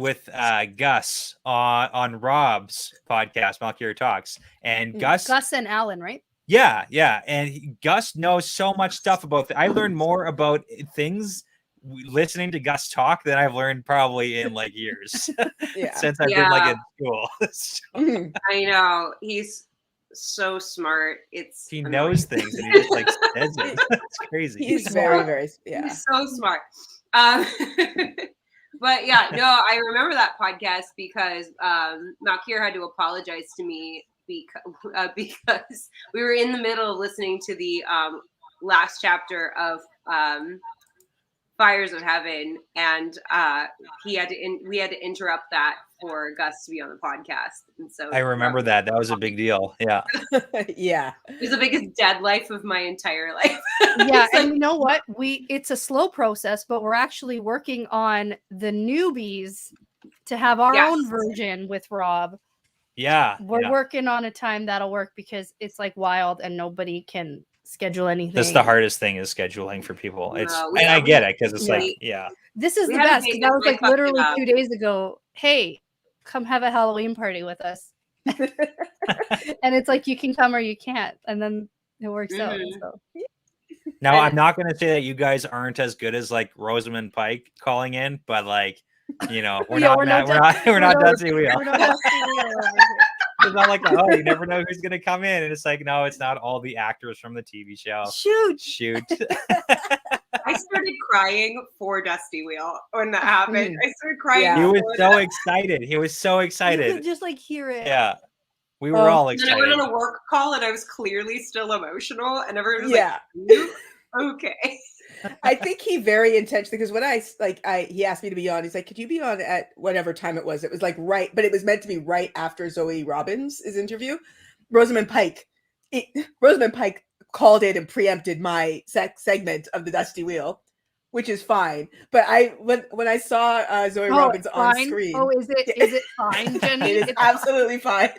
B: Gus on Rob's podcast, Malkier Talks, and Gus.
A: Gus and Alan, right?
B: Yeah, and Gus knows so much stuff about. I learned more about things listening to Gus talk than I've learned probably in like years
C: Yeah.
B: since I've been like in school. So
C: Mhm.
D: I know he's so smart. It's
B: he
D: annoying.
B: knows things and he just like says it. It's crazy.
C: He's very, very, yeah.
D: He's so smart. But yeah, no, I remember that podcast because Malkier had to apologize to me because we were in the middle of listening to the last chapter of Fires of Heaven, and we had to interrupt that for Gus to be on the podcast, and so
B: I remember that. That was a big deal. Yeah.
C: Yeah.
D: It was the biggest dead life of my entire life.
A: Yeah,
D: It's
A: and
D: like-
A: you know what? It's a slow process, but we're actually working on the newbies to have our
D: Yes.
A: own version with Rob.
B: Yeah.
A: We're working on a time that'll work because it's like wild and nobody can schedule anything.
B: That's the hardest thing is scheduling for people. It's
D: No,
B: and I get it because it's
D: yeah.
B: like, yeah.
A: This is
D: We
A: the
D: had a
A: best
D: date
A: because I
D: night,
A: was
D: I
A: like
D: fucked it
A: literally
D: up.
A: 2 days ago, hey, come have a Halloween party with us. And it's like you can come or you can't. And then it works out.
D: Mhm.
A: So.
B: Now
D: And-
B: I'm not gonna say that you guys aren't as good as like Rosamund Pike calling in, but like, you know, we're
A: Yeah,
B: not
A: we're
B: mad,
A: not
B: we're not
A: no-
B: Dusty Wheel.
A: We're not Dusty Wheel over here.
B: It's not like, oh, you never know who's gonna come in, and it's like, no, it's not all the actors from the TV show. Shoot.
D: I started crying for Dusty Wheel when that happened. I started crying.
C: Yeah.
B: He was
D: for
B: so
D: that.
B: excited. He was so
A: You
B: excited.
A: could just like hear it.
B: Yeah. We were
C: Oh.
B: all
D: And then I went
B: excited.
D: on a work call and I was clearly still emotional, and everyone was
C: Yeah.
D: like, "You okay?"
C: I think he very intentionally, because when he asked me to be on, he's like, could you be on at whatever time it was? It was like right, but it was meant to be right after Zoe Robbins' interview. Rosamund Pike called in and preempted my segment of the Dusty Wheel, which is fine. But when I saw Zoe Robbins
A: it's
C: on
A: fine?
C: screen,
A: Oh, is it fine, Jenny?
C: it is
A: It's
C: absolutely fine.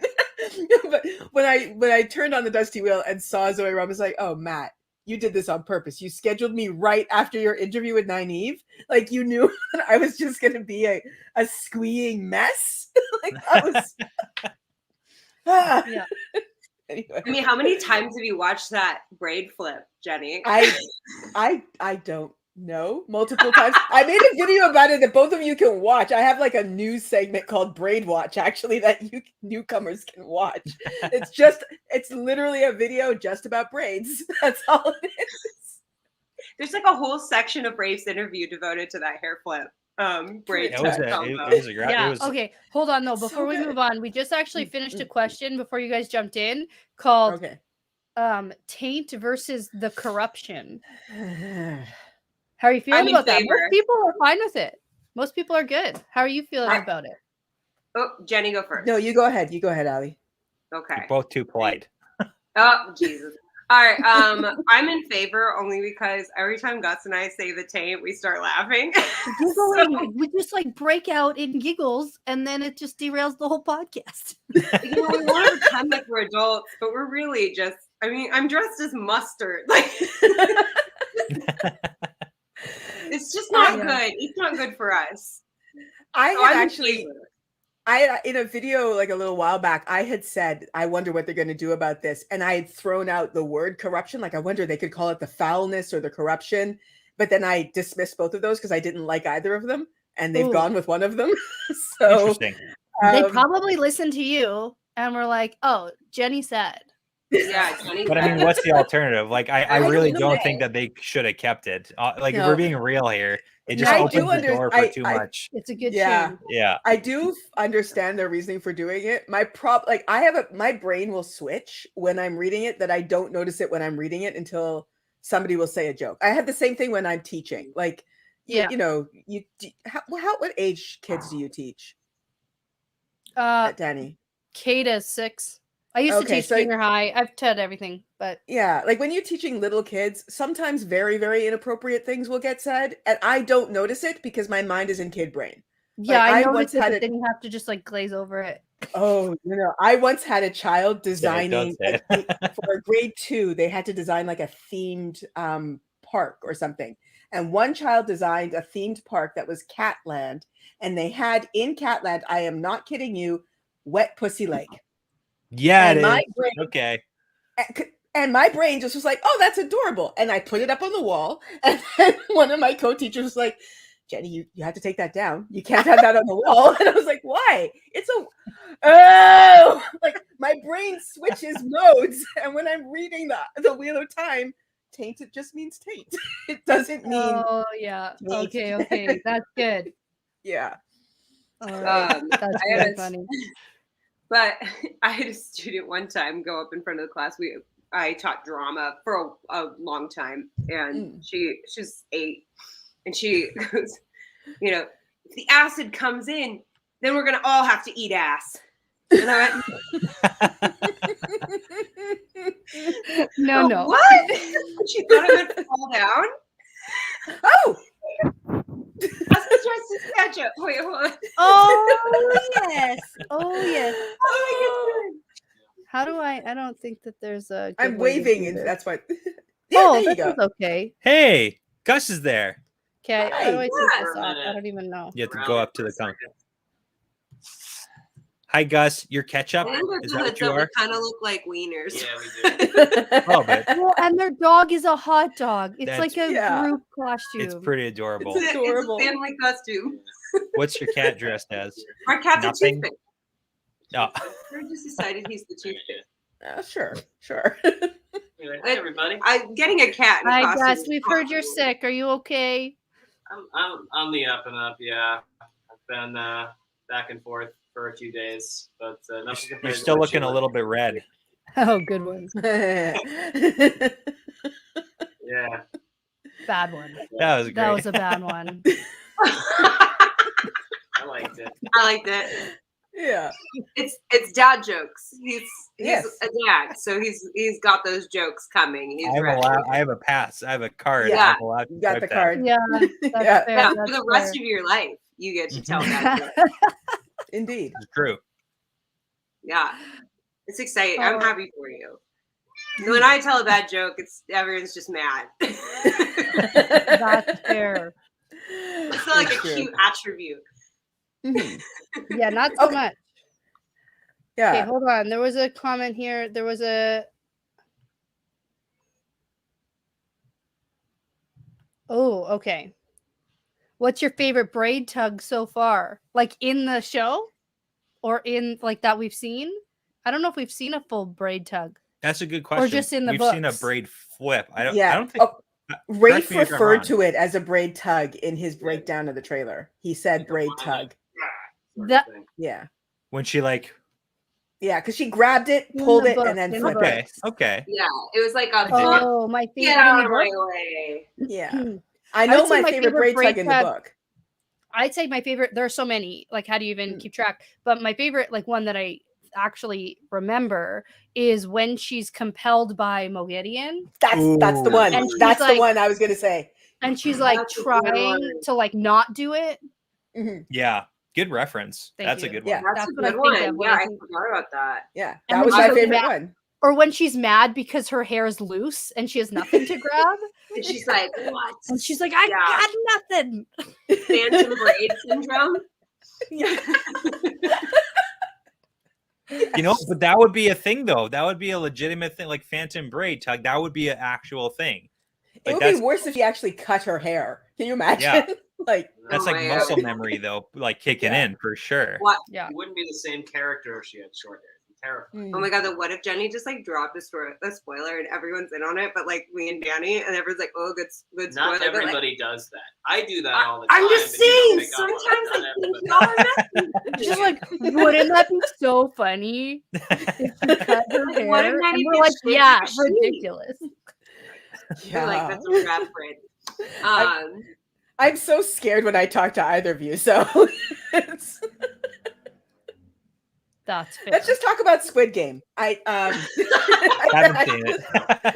C: But when I turned on the Dusty Wheel and saw Zoe Robbins, like, oh, Matt, you did this on purpose. You scheduled me right after your interview with Nynaeve. Like, you knew that I was just going to be a squeeing mess. Like, that was...
A: Yeah.
C: Anyway,
D: I mean, how many times have you watched that braid flip, Jenny?
C: I don't know. Multiple times. I made a video about it that both of you can watch. I have like a news segment called Braid Watch, actually, that you newcomers can watch. It's literally a video just about braids. That's all it is.
D: There's like a whole section of Brave's interview devoted to that hair flip. Braid
B: It was
D: combo.
A: Yeah. Okay. Hold on though.
C: So
A: Before we
C: good.
A: move on, we just actually finished a question before you guys jumped in called
C: Okay.
A: Taint versus the Corruption. How are you feeling
D: I'm in
A: about that?
D: favor.
A: Most people are fine with it. Most people are good. How are you feeling
D: I-
A: about it?
D: Oh, Jenny, go first.
C: No, you go ahead. You go ahead, Allie.
D: Okay.
B: You're both too polite.
D: Oh, Jesus. All right. I'm in favor only because every time Gus and I say the taint, we start laughing.
A: Giggling. We just like break out in giggles and then it just derails the whole podcast.
D: We want to pretend like we're adults, but we're really just, I mean, I'm dressed as mustard. Like, it's just not
A: Yeah.
D: good. It's not good for us.
C: I
D: So
C: had
D: I'm in
C: actually
D: favor.
C: I in a video like a little while back, I had said, I wonder what they're going to do about this. And I had thrown out the word corruption. Like, I wonder they could call it the foulness or the corruption. But then I dismissed both of those because I didn't like either of them. And they've
A: Ooh.
C: gone with one of them. So
B: Interesting.
A: They
C: um,
A: probably listened to you and were like, "Oh, Jenny said."
D: Yeah, Johnny.
B: But I mean, what's the alternative? Like, I
C: I
B: really
C: don't
B: don't
C: know.
B: think that they should have kept it. Like, if
C: No.
B: we're being real here, it just
C: I
B: opens
C: do
B: the door for too much.
A: It's a good
C: Yeah.
A: tune.
B: Yeah.
C: I do understand their reasoning for doing it. My my brain will switch when I'm reading it that I don't notice it when I'm reading it until somebody will say a joke. I have the same thing when I'm teaching. Like,
A: Yeah.
C: what age kids do you teach, Danny?
A: K to 6. I used to
C: Okay,
A: teach
C: so-
A: junior high. I've taught everything, but
C: Yeah, like when you're teaching little kids, sometimes very, very inappropriate things will get said, and I don't notice it because my mind is in kid brain.
A: yeah,
C: Like,
A: I
C: I
A: noticed
C: once
A: it,
C: had
A: but
C: a-
A: then you have to just like glaze over it.
C: Oh, I once had a child
B: Say it, don't
C: designing
B: say it.
C: for grade 2. They had to design like a themed park or something, and one child designed a themed park that was Catland, and they had in Catland, I am not kidding you, Wet Pussy Lake.
B: Yeah,
C: And
B: it
C: my
B: is.
C: brain-
B: Okay.
C: And my brain just was like, "Oh, that's adorable," and I put it up on the wall. And then one of my co-teachers was like, "Jenny, you have to take that down. You can't have that on the wall." And I was like, "Why? Like my brain switches modes, and when I'm reading the Wheel of Time, tainted just means taint. It doesn't mean
A: Oh yeah.
C: taint.
A: Okay. That's good.
C: Yeah.
A: All right. That's
D: I had
A: really
D: a-
A: funny.
D: But I had a student one time go up in front of the class. I taught drama for a long time, and she's 8, and she goes, if the acid comes in, then we're gonna all have to eat ass. And I went,
A: No.
D: what? She thought I meant fall down.
C: Oh,
D: That's the dress is ketchup. Wait, hold on.
A: Oh yes. Oh yes.
D: Oh
A: How do I don't think that there's a good
C: I'm
A: way to
C: waving,
A: do
C: and
A: this.
C: that's what.
A: Oh,
C: there you
A: this
C: go.
A: is okay.
B: Hey, Gus is there.
A: Okay, how do I
C: Hi.
A: take
D: Yeah.
A: this off? I don't even know.
B: You have to go up to the con. Hi, Gus. You're ketchup.
D: I think
B: Is
D: the
B: that what
D: hoods
B: you
D: up
B: are?
D: kind of look like wieners.
E: Yeah, we do.
B: Oh, but
A: Well, and their dog is a hot dog. It's
B: That's-
A: like a
C: Yeah.
A: group costume.
B: it's pretty adorable.
D: It's
C: Adorable.
D: a family costume.
B: What's your cat dressed as?
D: Our cat's
B: Nothing.
D: a toothpick.
B: Oh,
D: We just decided he's the toothpick.
C: Sure.
E: Anyway, hi, everybody.
D: Getting a cat in a
A: Hi,
D: costume
A: Gus.
D: is
A: We've heard you're
D: possible.
A: sick. Are you okay?
E: I'm on the up and up. Yeah, I've been back and forth for a few days, but nothing compared
B: you're
E: to
B: still
E: what
B: looking
E: you
B: a
E: were.
B: little bit red.
A: Oh, good one.
E: Yeah,
A: Bad one.
B: That was great.
A: That was a bad one.
E: I liked it.
D: I like that.
C: Yeah.
D: It's dad jokes. He's
C: Yes.
D: a dad, so he's got those jokes coming. He's ready.
B: I have a pass. I have a card.
C: Yeah.
B: I'm allowed to
C: You got
B: put
C: the
B: that.
C: card.
A: Yeah, that's
C: Yeah.
A: fair.
D: Yeah, for
A: that's
D: the rest
A: fair.
D: of your life, you get to tell dad jokes.
C: Indeed.
B: It's true.
D: Yeah, it's exciting. I'm
A: Oh.
D: happy for you. When I tell a bad joke, everyone's just mad.
A: That's fair.
D: It's not like
C: That's
D: a
C: true.
D: cute attribute.
C: Mhm.
A: Yeah, not so
C: Okay.
A: much.
C: Yeah.
A: Okay, hold on. There was a comment here. There was a. Oh, okay. What's your favorite braid tug so far? Like in the show, or in like that we've seen? I don't know if we've seen a full braid tug.
B: That's a good question.
A: just in the
B: We've seen a
A: books.
B: braid flip. I
C: Yeah.
B: don't think.
C: Oh, Rafe
B: correct me if I'm
C: referred
B: wrong.
C: to it as a braid tug in his breakdown of the trailer. He said braid tug.
E: Sort
A: That-
E: of thing.
C: Yeah.
B: When she like.
C: Yeah, because she grabbed it,
A: In
C: pulled
A: the
C: it,
A: book,
C: and then
A: in the
C: flipped
B: Okay.
C: it.
B: Okay.
D: Yeah, it was like a
A: Oh, my favorite.
D: get out
A: in
D: of
A: the
D: my
A: book?
D: way.
C: Yeah.
A: would
C: I know
A: say
C: my
A: my
C: favorite
A: favorite
C: braid tug
A: braid
C: in the
A: tug-
C: book.
A: I'd say my favorite. There are so many. Like, how do you even keep track? But my favorite, like one that I actually remember, is when she's compelled by Mogedion,
C: That's the
B: Ooh.
C: one.
A: And she's
C: That's the
A: like-
C: one I was gonna say.
A: and she's like
D: That's a good
A: trying
D: one.
A: to like not do it.
C: Mhm.
B: Yeah. Good reference.
A: Thank
B: That's a
A: you.
B: good
C: Yeah.
B: one.
D: That's
A: That's
D: a
A: what I
D: good
A: think
D: one.
A: of when
D: Yeah,
A: I
D: I
A: think-
D: forgot about that.
C: Yeah,
A: And
C: that was
A: then
C: my
A: she's
C: favorite
A: mad-
C: one.
A: Or when she's mad because her hair is loose and she has nothing to grab,
D: And she's like, what?
A: and she's like, I
D: Yeah.
A: got nothing.
D: Phantom braid syndrome.
C: Yeah.
B: You know, but that would be a thing, though. That would be a legitimate thing, like Phantom Braid. Tug, that would be an actual thing.
C: It
B: Like
C: would be
B: that's
C: worse if he actually cut her hair. Can you imagine?
B: Yeah.
C: Like,
B: that's
D: Oh
B: like
D: my
B: muscle
D: God.
B: memory, though, like kicking
C: Yeah.
B: in for sure.
D: What?
A: Yeah.
E: It wouldn't be the same character if she had short hair. It'd be terrifying.
D: Oh my God, the what if Jenny just like dropped a spoiler and everyone's in on it, but like me and Danny and everyone's like, oh, good spoiler.
E: Not
D: but, like,
E: everybody does that. I do that all the time.
D: I'm just
E: and you don't
D: saying,
E: pick up on it.
D: sometimes
E: Not
D: I think
E: everybody
D: y'all
E: does.
D: are messy.
A: Just like, wouldn't that be so funny if you cut her
D: Like,
A: hair?
D: what if
A: And
D: Maddie
A: we're
D: gets
A: like,
D: shaved
A: yeah,
D: with a sheet?
A: ridiculous.
D: You're like,
C: yeah.
D: that's a wrap for it.
C: I'm so scared when I talk to either of you. So it's-
A: That's fair.
C: let's just talk about Squid Game. I
B: Haven't seen it.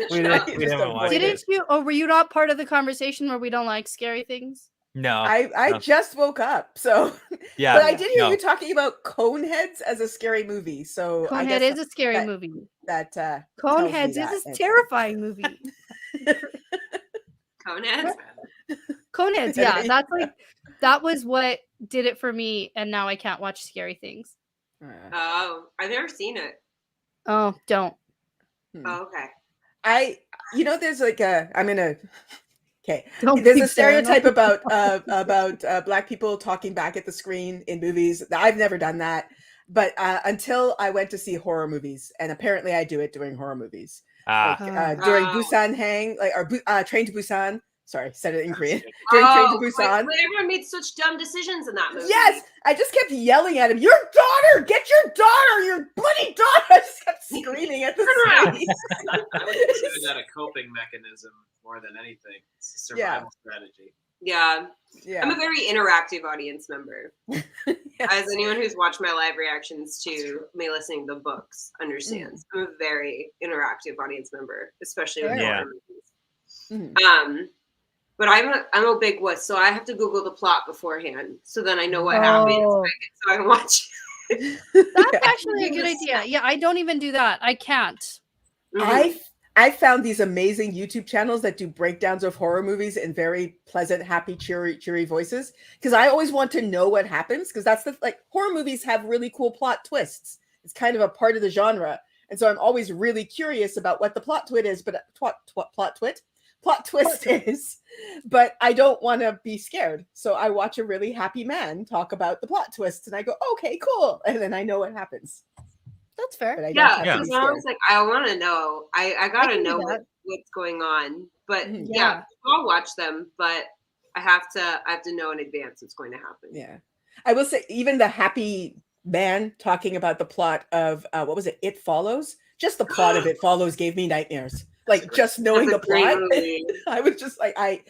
B: we
C: Just
B: haven't watched
C: avoid
B: it.
A: Didn't you? Oh, were you not part of the conversation where we don't like scary things?
B: No.
C: I
B: no.
C: just woke up, so
B: Yeah.
C: but I did hear
B: no.
C: you talking about Coneheads as a scary movie. So I
A: Conehead
C: guess
A: is a scary
C: that-
A: movie.
C: that tells me
A: Coneheads
C: that.
A: is a terrifying movie.
D: Coneheads.
A: Coneheads, yeah, that's like that was what did it for me, and now I can't watch scary things.
D: Oh, I've never seen it.
A: Oh, don't.
D: Oh, okay.
C: There's like I'm gonna okay.
A: Don't
C: There's
A: keep
C: a
A: staring
C: stereotype
A: at
C: about Black people talking back at the screen in movies. I've never done that, but until I went to see horror movies, and apparently I do it during horror movies,
B: Ah,
C: like during
D: Oh.
C: Busan Hang, like or Train to Busan. Sorry, said it in Korean. During Train to Busan.
D: But everyone made such dumb decisions in that movie.
C: Yes, I just kept yelling at him. Your daughter, get your daughter, your bloody daughter! I just kept screaming at the screen.
E: I would consider that a coping mechanism more than anything. It's a survival strategy.
D: Yeah.
C: Yeah.
D: I'm a very interactive audience member. As anyone who's watched my live reactions to me listening to books understands. I'm a very interactive audience member, especially with
B: Yeah.
D: horror movies. But I'm a big wuss, so I have to Google the plot beforehand, so then I know what happens, so I can watch.
A: That's actually a good idea. Yeah, I don't even do that. I can't.
C: I found these amazing YouTube channels that do breakdowns of horror movies in very pleasant, happy, cheery voices. Because I always want to know what happens. Because that's horror movies have really cool plot twists. It's kind of a part of the genre, and so I'm always really curious about what the plot twist is. But plot twist is, but I don't want to be scared. So I watch a really happy man talk about the plot twists, and I go, okay, cool, and then I know what happens.
A: That's fair.
C: But I don't
D: Yeah,
C: have to be
D: because I was
C: scared.
D: like, I want to know. I gotta
A: can do
D: know
A: that.
D: what's going on. But
C: Mhm.
D: yeah, I'll watch them. But I have to know in advance what's going to happen.
C: Yeah, I will say even the happy man talking about the plot of what was it? It Follows. Just the plot of It Follows gave me nightmares. Like just knowing the
D: That's a great
C: plot,
D: movie.
C: I was just like, I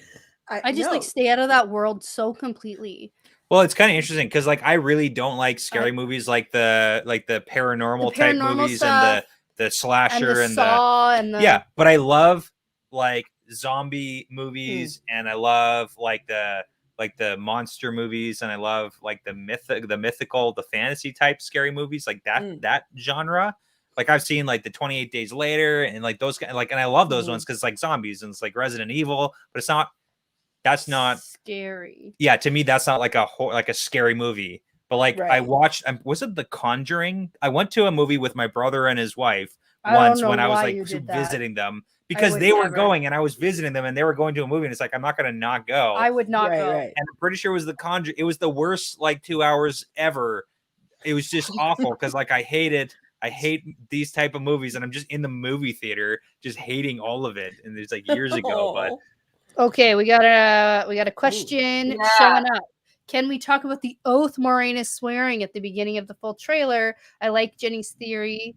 A: just
C: no.
A: like stay out of that world so completely.
B: Well, it's kind of interesting because like I really don't like scary movies like the paranormal type
A: paranormal
B: movies
A: stuff,
B: and the slasher
A: and the Saw and the
B: yeah, but I love like zombie movies and I love like the monster movies and I love like the mythical, the fantasy type scary movies like that genre. Like I've seen like the 28 Days Later and like those and I love those ones because like zombies and it's like Resident Evil, but that's not
A: scary.
B: Yeah, to me that's not like a scary movie. But like I
C: Right.
B: watched, was it The Conjuring? I went to a movie with my brother and his wife
A: I don't
B: once
A: know
B: when I was
A: why
B: like
A: you did that.
B: visiting them because
A: would
B: they were
A: never.
B: going and I was visiting them and they were going to a movie and it's like I'm not gonna not go.
A: I would not go.
C: Right.
B: And I'm pretty sure it was The Conjuring. It was the worst like 2 hours ever. It was just awful because like I hate these type of movies and I'm just in the movie theater just hating all of it. And it's like years ago, but
A: Okay, we got a question
D: Yeah.
A: showing up. Can we talk about the oath Maureen is swearing at the beginning of the full trailer? I like Jenny's theory,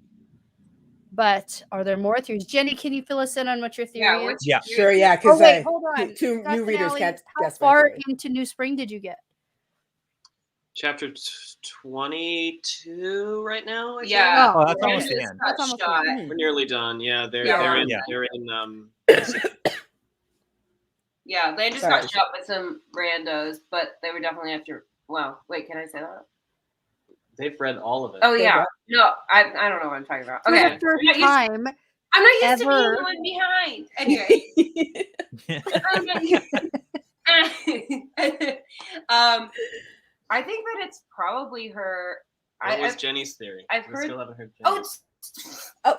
A: but are there more theories? Jenny, can you fill us in on what your theory is?
B: Yeah.
C: Sure, yeah,
A: Oh
C: because
A: wait, hold on.
C: two
A: Dustin
C: new readers
A: Alley,
C: can't
A: how
C: guess my
A: far
C: theory.
A: into New Spring did you get?
E: Chapter 22 right now. I think?
D: Yeah.
B: Oh, that's
D: We're
B: almost
D: just
B: the end.
D: got
A: That's almost the
D: shot.
A: end.
E: We're nearly done. Yeah, they're
D: Yeah,
E: they're
D: we're
E: in
B: done.
E: they're in
D: Yeah, they just
C: Sorry.
D: got shot with some randos, but they were definitely after. Wow, wait, can I say that?
E: they've read all of it.
D: Oh
C: They
D: yeah,
C: got-
D: no, I don't know what I'm talking about.
A: For
D: Okay,
A: the first
D: I'm not used-
A: time,
D: I'm not used to being
A: ever.
D: the one behind. Anyway, I think that it's probably her.
E: What was Jenny's theory?
D: I've
E: We
D: heard.
E: still haven't heard
D: Oh,
E: Jenny's.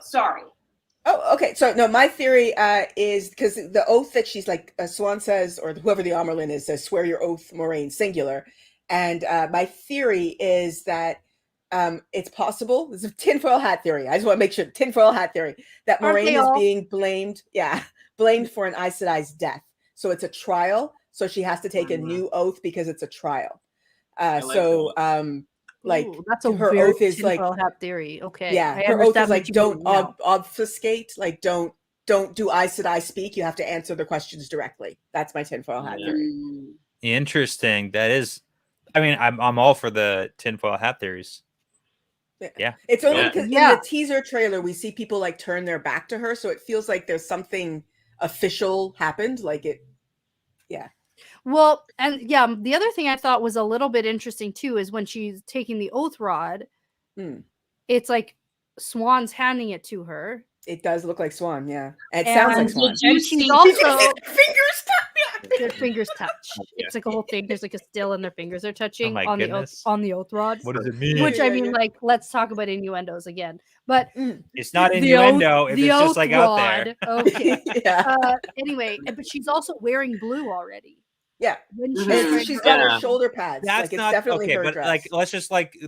D: sorry.
C: Oh, okay. So no, my theory is because the oath that she's like Swan says, or whoever the Amerlin is, says, "Swear your oath, Moraine," singular. And my theory is that it's possible. This is a tinfoil hat theory. I just want to make sure, tinfoil hat theory, that
A: Aren't
C: Moraine
A: they
C: is
A: all?
C: being blamed. Yeah, blamed for an Aes Sedai's death. So it's a trial. So she has to take a new oath because it's a trial.
E: like
C: So like
A: Ooh, that's a
C: her
A: very
C: oath is like,
A: tinfoil hat theory. Okay,
C: yeah,
A: I
C: her oath
A: understand
C: is
A: what
C: like,
A: you
C: don't
A: mean now.
C: obfuscate, like don't do Aes Sedai speak. You have to answer the questions directly. That's my tinfoil hat theory.
B: Interesting. That is. I mean, I'm all for the tinfoil hat theories. Yeah.
C: It's only
E: Yeah.
C: because in
A: Yeah.
C: the teaser trailer we see people like turn their back to her, so it feels like there's something official happened. Like it, yeah.
A: Well, and yeah, the other thing I thought was a little bit interesting too is when she's taking the oath rod,
C: Hmm.
A: it's like Swan's handing it to her.
C: It does look like Swan, yeah. It sounds like
A: And
C: Swan.
D: you
A: and she's
D: see-
A: also
C: Fingers touch.
A: their fingers touch. It's like a whole thing. There's like a still and their fingers are touching
B: my
A: on
B: goodness.
A: the oath rod.
B: What does it mean?
A: Which I
C: Yeah,
A: mean,
C: yeah.
A: like, let's talk about innuendos again. But
B: It's not
A: the
B: innuendo
A: oath-
B: if
A: the
B: it's just
A: oath
B: like out there.
A: rod, Okay.
C: Yeah,
A: Anyway, but she's also wearing blue already.
C: yeah.
A: When she's,
D: Mhm.
C: And
A: wearing
C: she's
A: her
C: got her
E: Yeah.
C: shoulder pads.
B: That's
C: Like it's
B: not
C: definitely
B: okay,
C: her
B: but
C: dress.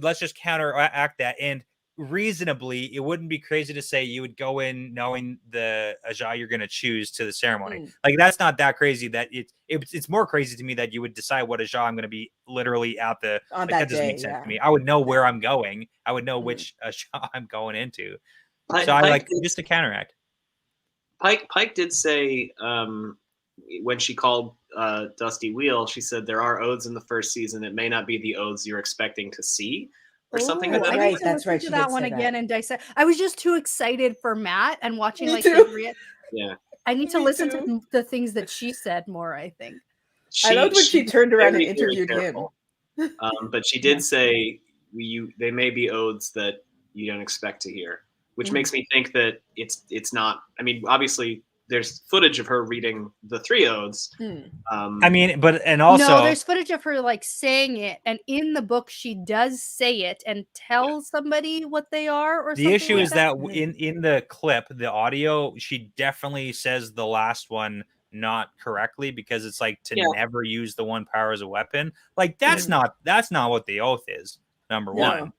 B: let's just counteract that. And reasonably, it wouldn't be crazy to say you would go in knowing the Ajah you're going to choose to the ceremony.
C: Mm.
B: Like that's not that crazy. That it's more crazy to me that you would decide what Ajah I'm going to be literally at the.
C: On
B: Like,
C: that
B: that doesn't
C: day,
B: make sense
C: yeah.
B: to me. I would know where I'm going. I would know
C: Mm.
B: which Ajah I'm going into.
E: Pike,
B: So I
E: Pike
B: like
E: did-
B: just to counteract.
E: Pike did say when she called Dusty Wheel, she said there are oaths in the first season. It may not be the oaths you're expecting to see, or something to
A: Oh,
E: that
A: I
C: right,
A: need to
C: that's
A: listen
C: right,
A: to
C: she
A: that
C: did
A: one
C: say
A: again
C: that.
A: and dissect. I was just too excited for Matt and watching
C: Me
A: like
C: too.
A: his
E: Yeah.
A: I need to
C: Me
A: listen
C: too.
A: to the things that she said more, I think.
C: I loved when she turned around and
E: very, very
C: interviewed him.
E: careful. But she did say they may be oaths that you don't expect to hear, which
C: Mhm.
E: makes me think that it's not. I mean, obviously, there's footage of her reading the 3 oaths.
C: Hmm.
B: I mean, and also
A: No, there's footage of her like saying it, and in the book she does say it and tell somebody what they are or
B: the
A: something
B: issue
A: like
B: is that
C: that.
B: in the clip, the audio, she definitely says the last one not correctly because it's like to
E: Yeah.
B: never use the one power as a weapon. Like that's
C: Mm.
B: not what the oath is. Number
C: No.
B: one,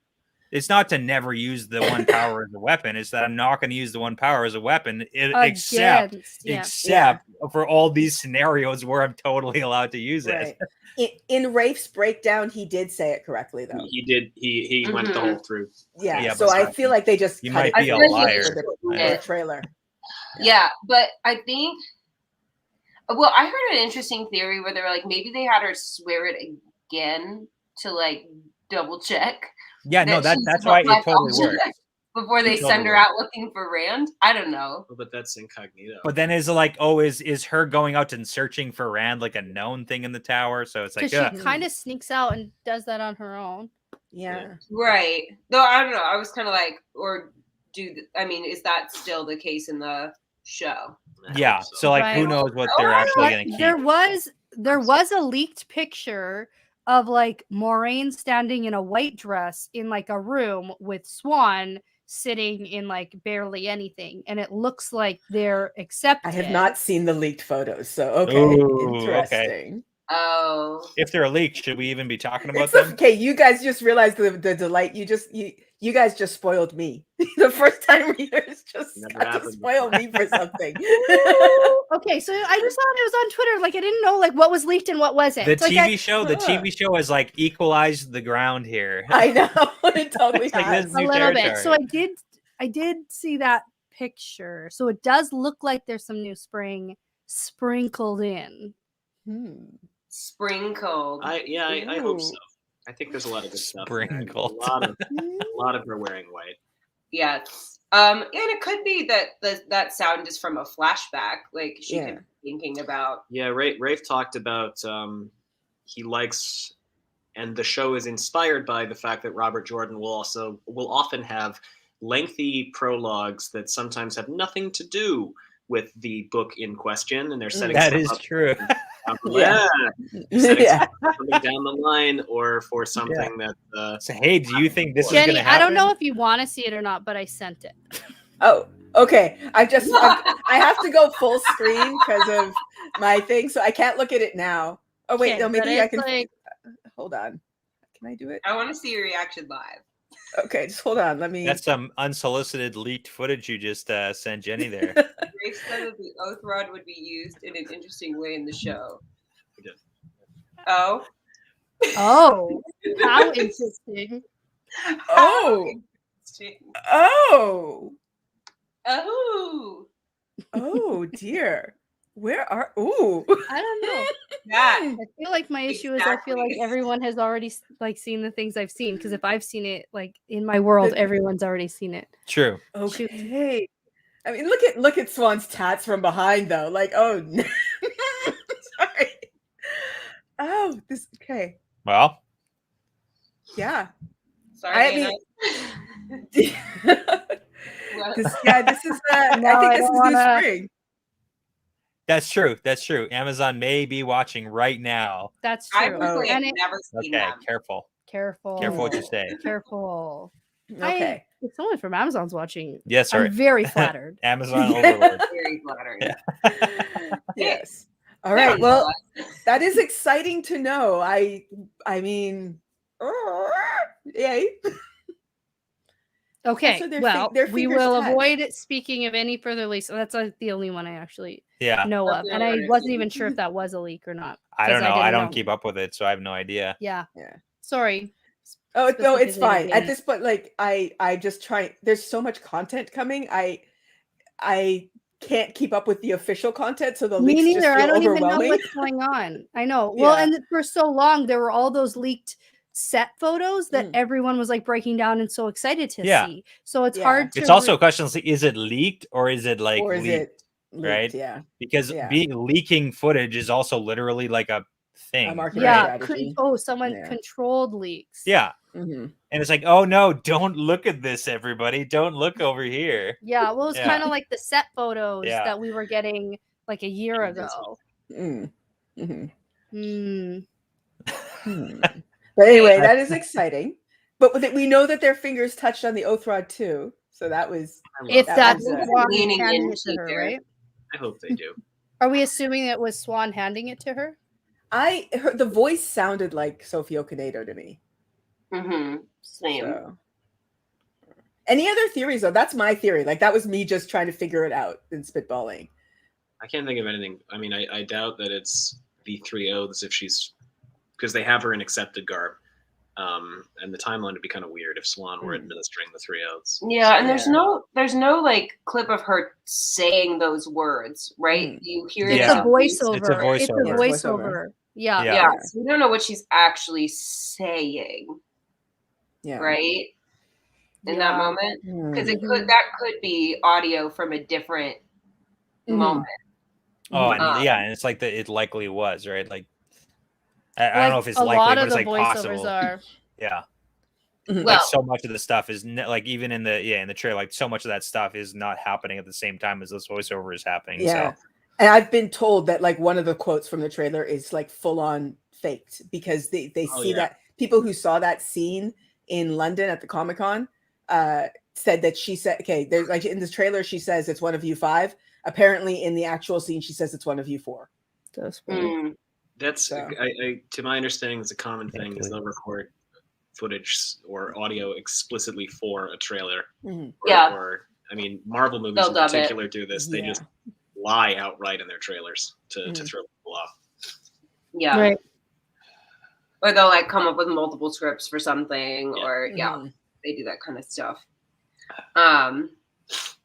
B: it's not to never use the one power as a weapon. It's that I'm not going to use the one power as a weapon, except
A: against. Yeah.
B: except for all these scenarios where I'm totally allowed to use
C: Right.
B: it.
C: In Rafe's breakdown, he did say it correctly though.
E: He did. He went the
D: Mhm.
E: whole through.
C: Yeah.
B: Yeah,
C: so
B: but
C: I feel like they just
B: you
C: cut
B: might
C: it
B: be a
C: for the-
B: liar.
C: for the
D: Yeah.
C: trailer.
D: Yeah, but I think. Well, I heard an interesting theory where they were like, maybe they had her swear it again to like double check.
B: Yeah, no,
D: that she's
B: that's
D: the
B: why it
D: Black
B: totally
D: Elder
B: works.
D: before they
B: Totally
D: send her
B: works.
D: out looking for Rand. I don't know.
E: Oh, but that's incognito.
B: But then is it like, oh, is her going out and searching for Rand like a known thing in the tower? So it's like,
A: Because she kind of sneaks out and does that on her own.
C: Yeah.
D: Right. No, I don't know. I was kind of like, or I mean, is that still the case in the show?
E: I hope
B: yeah. So like, who
A: Right.
B: knows what they're actually
A: But
B: going to keep?
A: there was a leaked picture of like Moraine standing in a white dress in like a room with Swan sitting in like barely anything, and it looks like they're accepted.
C: I have not seen the leaked photos, so okay,
B: Ooh, okay.
C: interesting.
D: Oh.
B: If they're leaked, should we even be talking about
C: It's
B: them?
C: okay. You guys just realized the delight. You guys just spoiled me. The first time readers just
E: Never
C: got to
E: happened
C: spoil
E: before.
C: me for something.
A: Okay, so I just thought it was on Twitter. Like I didn't know like what was leaked and what wasn't.
B: The
A: It's like
B: TV show has like equalized the ground here.
C: I know it totally
B: It's like
C: has.
B: this
A: a
B: new
A: little bit.
B: territory.
A: So I did see that picture. So it does look like there's some new spring sprinkled in.
D: Sprinkled.
E: I hope
C: Ooh.
E: so. I think there's a lot of good stuff.
B: Sprinkled.
E: A lot of her wearing white.
D: Yes. And it could be that that sound is from a flashback. Like she
C: Yeah.
D: could be thinking about.
E: Yeah, Rafe talked about he likes, and the show is inspired by the fact that Robert Jordan will often have lengthy prologues that sometimes have nothing to do with the book in question, and they're setting
B: That
E: stuff
B: is
E: up
B: true.
C: Yeah.
E: Setting
C: Yeah.
E: something down the line, or for something that.
B: So, hey, do you think this is
A: Jenny,
B: going to happen?
A: I don't know if you want to see it or not, but I sent it.
C: Oh, okay. I have to go full screen because of my thing, so I can't look at it now. Oh wait,
A: Okay,
C: no,
A: but
C: maybe I
A: it's
C: can.
A: like-
C: Hold on. Can I do it?
D: I want to see your reaction live.
C: Okay, just hold on. Let me.
B: That's some unsolicited leaked footage you just sent Jenny there.
D: Grace said that the oath rod would be used in an interesting way in the show.
E: We did.
D: Oh.
A: Oh, how interesting.
C: Oh.
D: Interesting.
C: Oh.
D: Oh.
C: Oh dear. Where are? Ooh.
A: I don't know.
D: That.
A: I feel like my issue is I feel like
D: Exactly.
A: everyone has already like seen the things I've seen, because if I've seen it like in my world, everyone's already seen it.
B: True.
C: Okay. I mean, look at Swan's tats from behind though. Like, oh no. Sorry. Oh, this okay.
B: Well,
C: Yeah.
D: Sorry,
C: I mean,
D: What?
C: this is
A: No,
C: I think
A: I
C: this
A: don't
C: is new
A: wanna-
C: spring.
B: that's true. That's true. Amazon may be watching right now.
A: That's
D: I
A: true.
D: personally have
A: And it,
D: never seen
B: Okay,
D: them.
B: careful.
A: careful.
B: Careful what you say.
A: Careful.
C: Okay.
A: If someone from Amazon's watching,
B: Yes, sorry.
A: I'm very flattered.
B: Amazon overlord.
D: Very flattering.
B: Yeah.
C: Yes. All
D: I
C: right.
D: don't know
C: Well,
D: that.
C: that is exciting to know. I mean, yay.
A: Okay,
C: Also, their
A: well,
C: their
A: we
C: fingers
A: will
C: touch.
A: avoid speaking of any further leaks. That's the only one I actually
B: Yeah.
A: know of,
D: Okay,
A: and I
D: alright.
A: wasn't even sure if that was a leak or not.
B: I don't
A: 'cause
B: know. I
A: didn't
B: don't
A: know.
B: keep up with it, so I have no idea.
A: Yeah.
C: Yeah.
A: Sorry.
C: Oh no, it's
A: Specifically
C: fine.
A: to
C: At
A: Danny.
C: this point, like I just try. There's so much content coming. I can't keep up with the official content, so the
A: Me
C: leaks just
A: neither.
C: feel
A: I don't even know
C: overwhelming.
A: what's going on. I know. Well,
C: Yeah.
A: and for so long there were all those leaked set photos that
C: Mm.
A: everyone was like breaking down and so excited to
B: Yeah.
A: see. So it's
C: Yeah.
A: hard to
B: It's also a question: is it leaked or is it like
C: Or is
B: leaked?
C: it leaked?
B: right?
C: Yeah.
B: Because
C: Yeah.
B: leaking footage is also literally like a thing.
C: marketing
A: yeah.
C: strategy.
A: Someone
C: Yeah.
A: controlled leaks.
B: Yeah.
C: Mm-hmm.
B: And it's like, oh no, don't look at this, everybody. Don't look over here.
A: Yeah. Well, it's
B: Yeah.
A: kind of like the set photos
B: Yeah.
A: that we were getting like a year ago.
C: Mm. Mm-hmm.
A: Hmm.
C: But anyway, that is exciting. But we know that their fingers touched on the oath rod too. So that was
A: If
C: that
A: that's
C: was,
A: Swan
D: leaning
A: handing it to
D: into
A: her,
D: their-
A: right?
E: I hope they do.
A: Are we assuming it was Swan handing it to her?
C: the voice sounded like Sophie Okonedo to me.
D: Mm-hmm. Same.
C: So. Any other theories though? That's my theory. Like that was me just trying to figure it out and spitballing.
E: I can't think of anything. I mean, I doubt that it's the three oaths if she's because they have her in accepted garb. And the timeline would be kind of weird if Swan were administering the three oaths.
D: Yeah, and there's
C: Yeah.
D: no like clip of her saying those words, right?
C: Mm.
D: You hear
A: It's
D: it
B: Yeah.
A: a
D: as
A: voiceover.
B: It's a voiceover.
A: It's a
C: Yeah, it's
A: voiceover.
C: voiceover.
A: Yeah.
B: Yeah.
D: Yeah, so we don't know what she's actually saying,
C: Yeah.
D: right? In that moment, because
C: Mm.
D: that could be audio from a different
C: Mhm.
D: moment.
B: Oh, and
D: Um,
B: yeah, and it's like it likely was, right? Like I don't know if it's
A: a
B: likely,
A: lot
B: but
A: of
B: it's
A: the
B: like
A: voiceovers
B: possible.
A: are.
B: Yeah.
C: Mhm.
D: Well,
B: Like so much of the stuff is like even in the trailer, like so much of that stuff is not happening at the same time as this voiceover is happening.
C: Yeah.
B: So
C: And I've been told that like one of the quotes from the trailer is like full on faked because they
E: Oh,
C: see
E: yeah.
C: that people who saw that scene in London at the Comic-Con said that she said, okay, there's like in this trailer, she says it's one of you 5. Apparently in the actual scene, she says it's one of you 4.
A: That's funny.
D: mm,
E: That's
C: So.
E: I to my understanding, it's a common
B: Yeah,
E: thing is
B: totally.
E: they'll record footage or audio explicitly for a trailer.
C: Mhm.
D: Yeah.
E: Or I mean, Marvel movies
D: They'll
E: in
D: dub it.
E: particular do this. They
C: Yeah.
E: just lie outright in their trailers to
C: Mhm.
E: throw people off.
D: yeah,
A: Right.
D: or they'll like come up with multiple scripts for something,
E: Yeah.
D: or
C: Mhm.
D: they do that kind of stuff.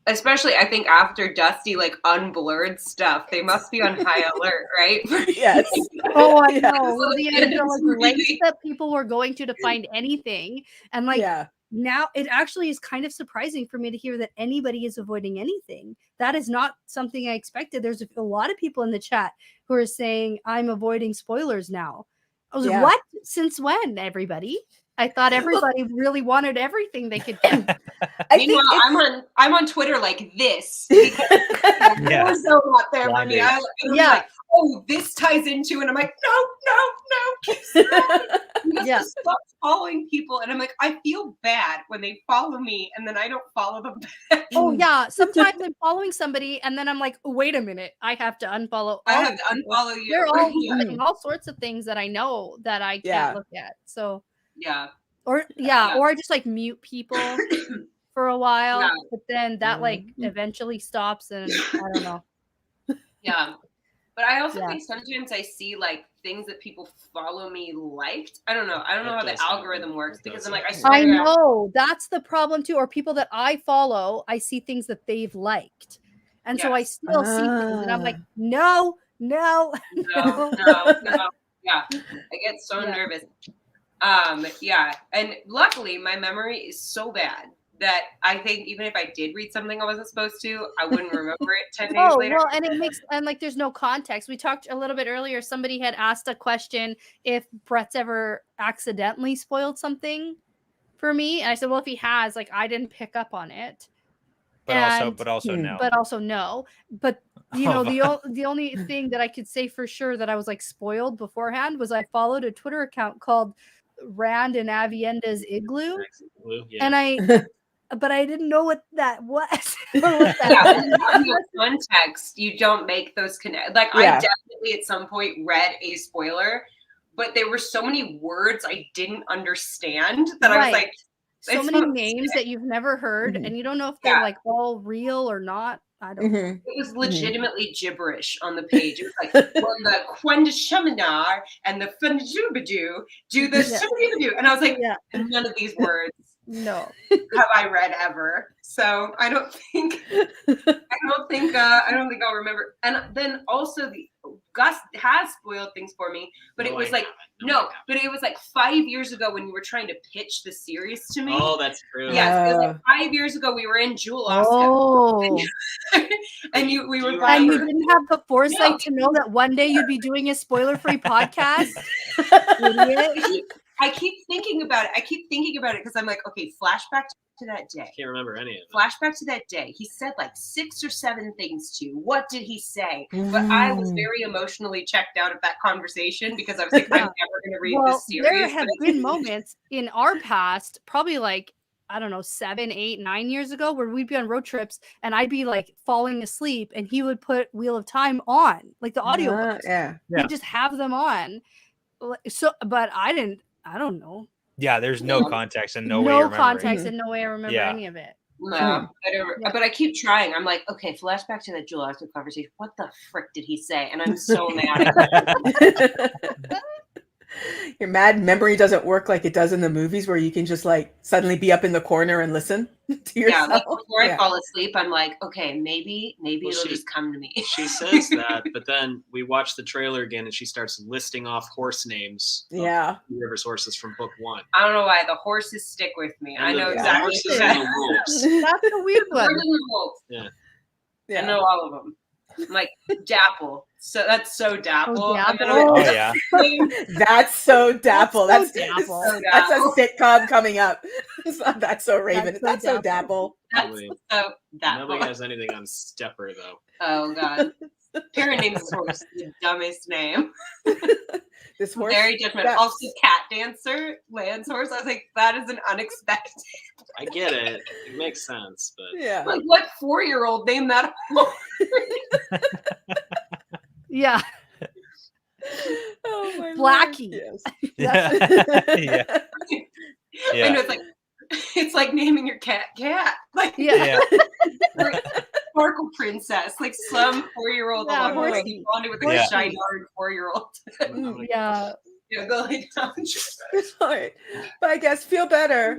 D: Especially I think after Dusty like unblurred stuff, they must be on high alert, right?
C: Yes.
A: Oh, I
C: Yeah.
A: know. Well, the
D: It's
A: like lengths
D: really-
A: that people were going to find anything, and like
C: Yeah.
A: now it actually is kind of surprising for me to hear that anybody is avoiding anything. That is not something I expected. There's a lot of people in the chat who are saying I'm avoiding spoilers now. I was like,
C: Yeah.
A: what? Since when, everybody? I thought everybody really wanted everything they could get.
C: I think
D: Meanwhile, I'm on Twitter like this because
B: Yeah.
D: there's no not there for me.
B: Blinders.
D: I'm
A: Yeah.
D: like, oh, this ties into, and I'm like, no. You must
A: Yeah.
D: stop following people, and I'm like, I feel bad when they follow me, and then I don't follow them back.
A: Oh yeah, sometimes I'm following somebody and then I'm like, wait a minute, I have to unfollow.
D: I
A: all
D: have
A: these
D: to
A: people.
D: unfollow you.
A: They're all
D: Yeah.
A: saying all sorts of things that I know that I can't
C: Yeah.
A: look at. So
D: Yeah.
A: or
D: Yeah.
A: or I just like mute people for a while,
D: Yeah.
A: but then that like eventually stops and I don't know.
D: Yeah. But I also
A: Yeah.
D: think sometimes I see like things that people follow me liked. I don't know. I don't know
E: That
D: how the
E: does happen.
D: algorithm works
E: That
D: because
E: does
D: I'm like, I
E: happen.
D: swear
A: I
D: to God,
A: know that's the problem too. Or people that I follow, I see things that they've liked, and so I
D: Yes.
A: still see things, and I'm like,
C: Ah.
A: no.
D: No. Yeah. I get so
A: Yeah.
D: nervous. Yeah. And luckily my memory is so bad that I think even if I did read something I wasn't supposed to, I wouldn't remember it 10 days
A: Oh,
D: later.
A: well, and it makes and like there's no context. We talked a little bit earlier. Somebody had asked a question if Brett's ever accidentally spoiled something for me. And I said, well, if he has, like I didn't pick up on it.
B: But also no.
A: But also no. But you know,
B: Oh,
A: the only thing that I could say for sure that I was like spoiled beforehand was I followed a Twitter account called Rand and Avienda's Igloo.
E: Yeah.
A: And but I didn't know what that was. Or what that
D: Yeah,
A: was.
D: when you have no context, you don't make those connect. Like I
C: Yeah.
D: definitely at some point read a spoiler, but there were so many words I didn't understand that I was
A: Right.
D: like,
A: So
D: it's
A: many
D: not-
A: names that you've never heard,
C: Mhm.
A: and you don't know if they're
D: Yeah.
A: like all real or not. I don't know.
C: Mhm.
D: it was legitimately gibberish on the page. It was like, when the Quendashaminar and the Funjubadu do the
A: Yeah.
D: Shubidoo. And I was like,
A: Yeah.
D: none of these words
A: No.
D: have I read ever. So I don't think I'll remember. And then also Gus has spoiled things for me, but it
E: No,
D: was
E: I
D: like
E: haven't.
D: but it was like 5 years ago when you were trying to pitch the series to me.
E: Oh, that's true.
D: Yes, it was like 5 years ago. We were in Jewel Oscar,
A: Oh.
D: and we were
E: And
A: And you
D: buying.
A: didn't have the foresight
D: No.
A: to know that one day you'd be doing a spoiler-free podcast? Idiot.
D: I keep thinking about it because I'm like, okay, flashback to that day.
E: Can't remember any of it.
D: Flashback to that day. He said like 6 or 7 things to you. What did he say? But I was very emotionally checked out of that conversation because I was like, I'm never going to read
A: Well,
D: this series.
A: there have been moments in our past, probably like, I don't know, 7, 8, 9 years ago, where we'd be on road trips and I'd be like falling asleep and he would put Wheel of Time on, like the audiobooks.
C: Yeah.
A: He'd just have them on. So, but I don't know.
B: yeah, there's no context and no way you're remembering.
A: Context and no way I remember
B: Yeah.
A: any of it.
D: No, I don't,
A: Yeah.
D: but I keep trying. I'm like, okay, flashback to that Jewel Oscar conversation. What the frick did he say? And I'm so mad.
C: Your mad memory doesn't work like it does in the movies where you can just like suddenly be up in the corner and listen to yourself.
D: Yeah, like before I fall asleep, I'm like, okay, maybe it'll just come to me.
E: She says that, but then we watch the trailer again and she starts listing off horse names.
C: Yeah.
E: Rivers horses from book 1.
D: I don't know why the horses stick with me.
E: And
D: I
E: the
D: know
C: Yeah.
D: exactly
E: horses
D: that.
E: and the wolves.
A: That's a weird one.
D: Horses and wolves.
E: Yeah.
D: I know all of them. I'm like Dapple. So that's so Dapple.
A: Oh,
D: I'm
A: Dapple.
D: gonna-
B: Oh yeah.
C: That's so Dapple.
A: That's
C: That's,
A: so Dapple.
D: So
C: that's a
D: Dapple.
C: sitcom coming up. It's not That's So Raven.
A: That's So
C: That's so Dapple.
D: That's
E: Nobody,
D: so Dapple.
E: nobody has anything on Stepper though.
D: Oh god. Karen names his horse the dumbest name.
C: This horse.
D: Very different.
C: That's-
D: Also, cat dancer, Lance horse. I was like, that is an unexpected.
E: I get it. It makes sense, but
C: Yeah.
D: Like, what 4-year-old named that horse?
A: Yeah.
C: Oh, my
A: Blackie.
C: Lord.
B: Yeah.
C: Yes.
B: Yeah.
D: I know it's like naming your cat. Like
A: Yeah.
B: Yeah.
D: Sparkle Princess, like some 4-year-old
A: Yeah,
D: alone
A: horsey.
D: he bonded with
B: Yeah.
D: a shy 4-year-old.
A: Yeah.
D: Yeah, go lay down.
C: All right. Bye, guys. Feel better.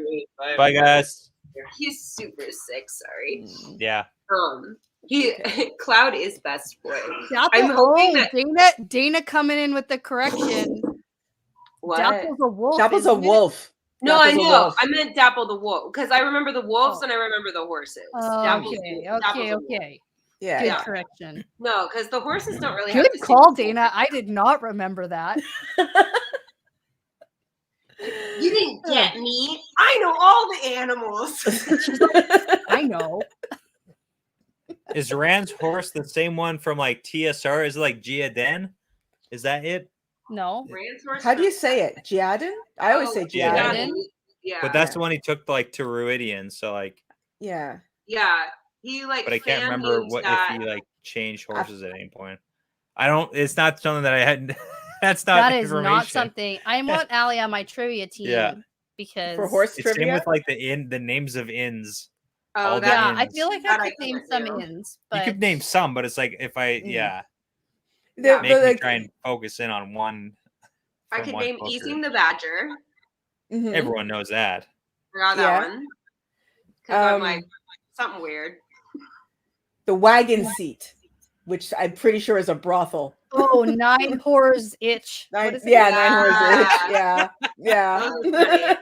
B: Bye
E: guys.
B: guys.
D: He's super sick. Sorry.
B: Yeah.
D: Cloud is best boy.
A: Dapple,
D: I'm hoping that
A: Dana coming in with the correction.
D: what?
A: Dapple's a wolf.
C: Dapple's a
A: isn't it?
C: wolf.
D: No, I
C: Dapple's a
D: know.
C: wolf.
D: I meant Dapple the wolf because I remember the wolves
A: Oh.
D: and I remember the horses.
A: Oh,
D: Dapple's-
A: okay.
D: Dapple's a wolf.
A: Okay.
C: Yeah.
A: Good
C: Yeah.
A: correction.
D: No, because the horses don't really have
A: Good
D: to
A: call,
D: say-
A: Dana. I did not remember that.
D: You didn't get me. I know all the animals.
A: I know.
B: Is Rand's horse the same one from like TSR? Is it like Giaden? Is that it?
A: No.
D: Rand's horse
C: How do you
D: from-
C: say it? Giaden? I always say
B: Giaden.
C: Giaden.
D: Yeah.
B: But that's
C: Yeah.
B: the one he took like to Ruidian. So like,
C: Yeah.
D: Yeah. He like
B: but I can't
D: fan
B: remember
D: names
B: what
D: that.
B: if he like changed horses at any point. I don't. It's not something that I had. That's not
A: That is
B: information.
A: not something. I want Allie on my trivia team
B: Yeah.
A: because
C: For horse
B: It's same
C: trivia?
B: with like the names of inns.
D: Oh,
B: all the
A: yeah, I
B: inns.
A: feel like I
D: That I
A: could name
D: can't
A: some
D: do.
A: inns,
B: You
A: but
B: could name some, but it's like if I
C: The-
D: Yeah.
B: make
C: but,
B: me
C: like,
B: try and focus in on one.
D: I
B: from
D: could
B: one
D: name
B: poker.
D: Easing the Badger.
C: mhm.
B: Everyone knows that.
D: Forgot
C: Yeah.
D: that one. Because I'm
C: Um,
D: like something weird.
C: The wagon seat, which I'm pretty sure is a brothel.
A: oh, Nine Whores Itch. What
C: Nine,
A: is it?
C: yeah, 9 horses.
D: Yeah.
C: Yeah,
D: Those are
C: yeah.
D: funny.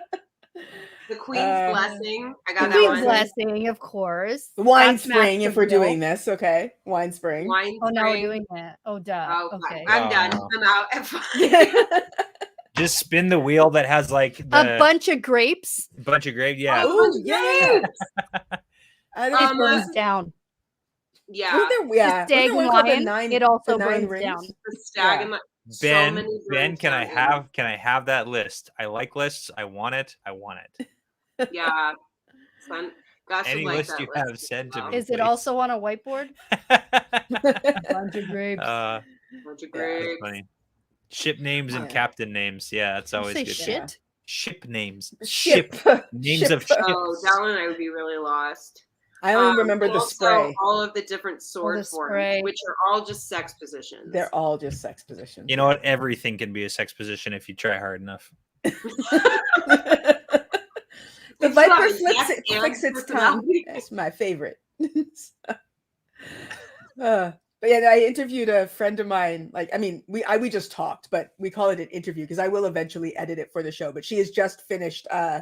D: The Queen's Blessing. I got that
A: Queen's
D: one.
A: Blessing, of course.
C: The wine
A: That's
C: spring,
A: Master
C: if we're
A: Bill.
C: doing this, okay. Wine spring.
D: Wine
A: Oh, now we're
D: Spring.
A: doing that. Oh, duh.
D: Oh,
A: Okay.
D: I'm done.
B: Oh.
D: I'm out.
B: Just spin the wheel that has like
A: A
B: the
A: bunch of grapes.
B: bunch of grapes. Yeah.
D: Oh,
C: Ooh, yeah. I
A: It
C: don't
A: burns down.
D: Yeah.
C: Wasn't there, yeah.
A: The stag
C: Wasn't there
A: and
C: one called the
A: lion,
C: nine,
A: it also
C: the nine
A: burns
C: rings?
A: down.
D: The stag
C: Yeah.
D: and the
B: Ben,
D: many
B: Ben,
D: burns
B: can I
D: down.
B: have that list? I like lists. I want it. I want it.
D: Yeah. Son, gosh,
B: Any
D: like
B: list
D: that
B: you
D: list
B: have,
D: as
B: send to
D: well.
B: me.
A: Is it
B: please.
A: also on a whiteboard? Bunch of grapes.
B: That's
D: Bunch of
C: Yeah,
D: grapes.
B: funny. Ship names and
C: Yeah.
B: captain names. Yeah, that's
A: You
B: always
A: say
B: good.
A: shit?
B: Ship names.
C: Ship.
B: Names of ships.
D: Oh, that one I would be really lost.
C: I only remember
D: and
C: the
D: also
C: spray.
D: all of the different sword
A: the
D: forms,
A: spray.
D: which are all just sex positions.
C: They're all just sex positions.
B: You know what? Everything can be a sex position if you try hard enough.
C: The
D: It's
C: viper
D: not a
C: flicks,
D: yes and
C: flicks its tongue.
D: personality.
C: That's my favorite. But yeah, I interviewed a friend of mine. Like, I mean, we just talked, but we call it an interview because I will eventually edit it for the show. But she has just finished Eye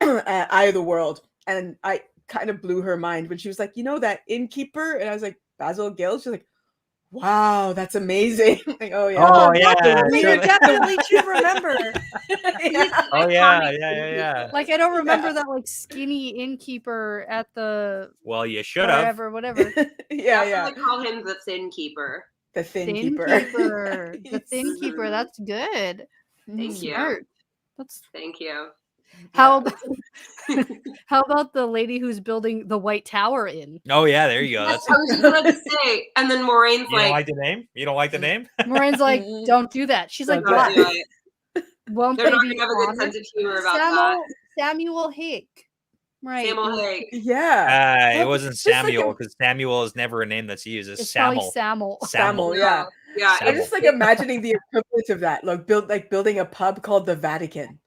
C: of the World, and I kind of blew her mind when she was like, you know, that innkeeper, and I was like, Basil Gill. She's like, wow, that's amazing. Like, oh yeah.
B: Oh,
A: that's
B: yeah,
A: something you
B: totally.
A: definitely should remember.
C: Yeah.
B: Oh yeah, yeah.
A: Like I don't remember that like skinny innkeeper at the
B: Well, you should have.
A: wherever, whatever.
C: Yeah,
D: That's
C: yeah.
D: what they call him, the Thin Keeper.
C: The thin
A: Thin
C: keeper.
A: keeper. The thin
D: Mhm.
A: keeper. That's good.
D: Thank you.
A: Smart. That's
D: Thank you.
A: how. How about the lady who's building the White Tower in?
B: Oh yeah, there you go. That's
D: I was just about to say, and then Maureen's
B: you don't
D: like,
B: like the name? You don't like the name?
A: Maureen's like,
C: Mm.
A: don't do that. She's like,
C: Don't
D: "Don't
A: what?
D: do it."
A: Won't
D: They're
A: they
D: not
A: be
D: gonna have a good
A: honored?
D: sense of humor about that.
A: Samuel Hake. Right.
D: Samuel Hake.
C: Yeah.
B: It
C: Well,
B: wasn't
C: just like
B: Samuel
C: a-
B: because Samuel is never a name that's used. It's
A: It's probably
B: Samuel.
A: Samuel.
C: Samuel, yeah.
D: Yeah.
C: I'm just like imagining the equivalent of that, like building a pub called the Vatican.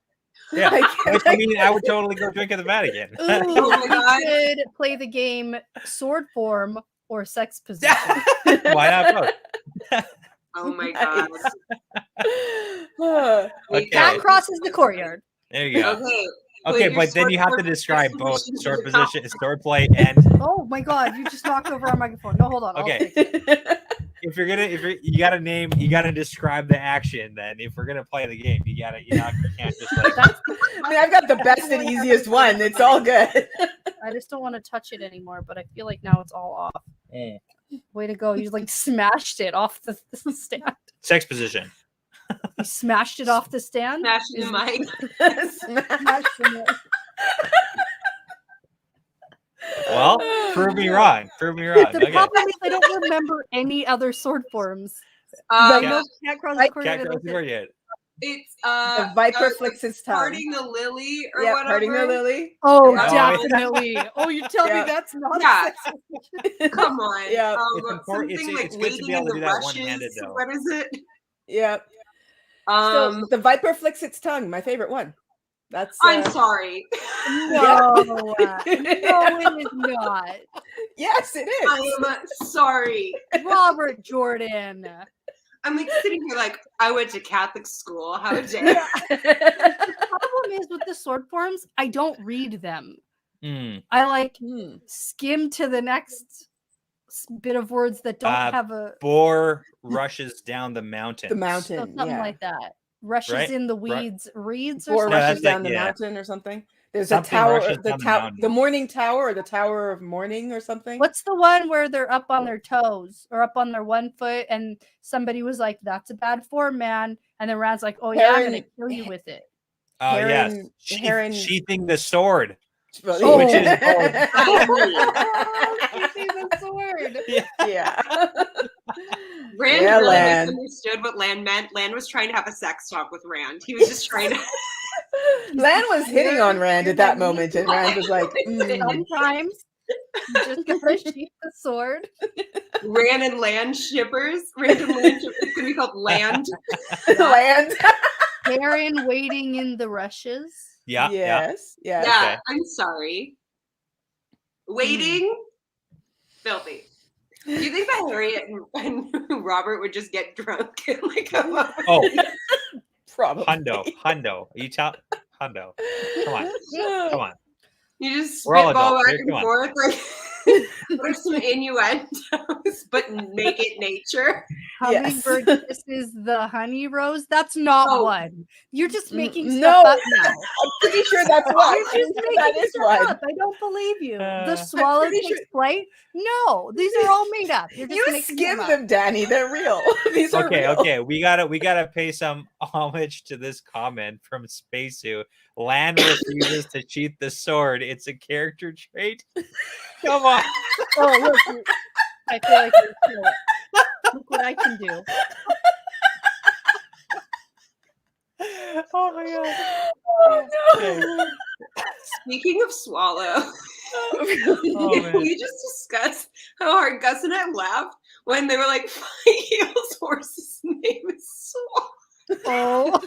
B: Yeah.
C: Like-
B: I mean, I would totally go drink at the Vatican.
A: Ooh,
D: Oh my God.
A: we could play the game sword form or sex position.
B: Why not both?
D: Oh my
C: Nice.
D: god.
B: Okay.
A: Cat crosses the courtyard.
B: There you go.
D: Okay.
B: Okay,
D: your
B: but then you have to
D: sword
B: describe
D: position
B: both
D: to the
B: sword
D: top.
B: position, sword play, and
A: Oh my god, you just knocked over our microphone. No, hold on. I'll
B: Okay.
A: fix it.
B: you gotta name, you gotta describe the action. Then if we're gonna play the game, you can't just like.
C: I mean, I've got the best and easiest one. It's all good.
A: I just don't want to touch it anymore, but I feel like now it's all off.
B: Mm.
A: Way to go. You like smashed it off the stand.
B: Sex position.
A: You smashed it off the stand.
D: Smashing the mic.
C: Smash.
B: Well, prove me wrong. Prove me wrong.
A: The
B: Okay.
A: problem is I don't remember any other sword forms.
C: Right.
A: I know cat crosses the
B: Cat
A: courtyard.
B: cross
A: and
B: the
A: that's it.
B: courtyard.
D: It's
C: The viper
D: like
C: flicks its tongue.
D: parting the lily or
C: Yeah,
D: whatever.
C: parting the lily.
A: Oh,
C: Yeah.
A: definitely. Oh, you tell
C: Yeah.
A: me that's not
D: Yeah.
A: a sex position.
D: Come on.
C: Yeah.
B: It's important-
D: Something
B: it's
D: like
B: good to be
D: waiting
B: able
D: in
B: to
D: the
B: do that
D: rushes.
B: one-handed, though.
D: What is it?
C: Yeah.
D: Um,
C: So the viper flicks its tongue. My favorite one. That's.
D: I'm sorry.
A: No, no, it is not.
C: Yes, it is.
D: I am sorry.
A: Robert Jordan.
D: I'm like sitting here like I went to Catholic school. How dare?
A: The problem is with the sword forms, I don't read them.
B: Mm.
A: I like
C: Hmm.
A: skim to the next bit of words that don't have a
B: Boar rushes down the mountain.
C: The
A: so
C: mountain.
A: something
C: Yeah.
A: like that. rushes
B: Right?
A: in the weeds, reeds or
C: Before
A: something.
B: No,
C: rushes
B: that's
C: down the
B: yeah.
C: mountain or something. There's
B: Something
C: a tower,
B: rushes down the mountain.
C: the morning tower or the tower of morning or something.
A: What's the one where they're up on their toes or up on their 1 foot and somebody was like, "That's a bad form, man," and then Rand's like, "Oh yeah, I'm gonna kill you with it."
B: Oh yes,
C: Heron-
B: sheathing the sword.
C: Oh.
B: Which is
A: Sheathing the sword.
C: Yeah.
D: Rand
C: Yeah,
D: really
C: Lan.
D: misunderstood what Lan meant. Lan was trying to have a sex talk with Rand. He was just trying to.
C: Lan was hitting on Rand at that moment, and Rand was like,
A: Sometimes you just gotta sheath the sword.
D: Rand and Lan shippers. Rand and Lan shippers. It's gonna be called Land.
C: Land.
A: Heron waiting in the rushes.
B: Yeah.
C: Yes. Yes.
D: Yeah,
B: Okay.
D: I'm sorry. Waiting. Filthy. Do you think that Harriet and Robert would just get drunk and like come up?
B: Oh,
C: Probably.
B: Hundo. Are you tell Hundo? Come on.
D: You just
B: We're all
D: spitball
B: adults
D: back
B: here,
D: and
B: come on.
D: forth like there's some innuendos, but make it nature.
C: Yes.
A: Hummingbird kisses the honey rose. That's not
D: Oh.
A: one. You're just making
C: No.
A: stuff up now.
C: I'm pretty sure that's one.
A: You're just
C: That
A: making
C: is
A: stuff
C: one.
A: up. I don't believe you. The
B: I'm
A: swallow
C: pretty
A: takes
C: sure-
A: flight. No, these are all made up. You're just
C: You
A: making
C: skimmed
A: up.
C: them, Danny. They're real. These are real.
B: Okay. We gotta pay some homage to this comment from Spacesu. Land refuses to sheath the sword. It's a character trait. Come on.
A: Oh, look. I feel like you feel it. Look what I can do.
B: Oh my god.
C: Oh,
B: Okay.
D: Speaking of swallow,
B: Oh,
D: can
B: man.
D: we just discuss how hard Gus and I laughed when they were like, Heel's horse's name is Swallow.
A: Oh.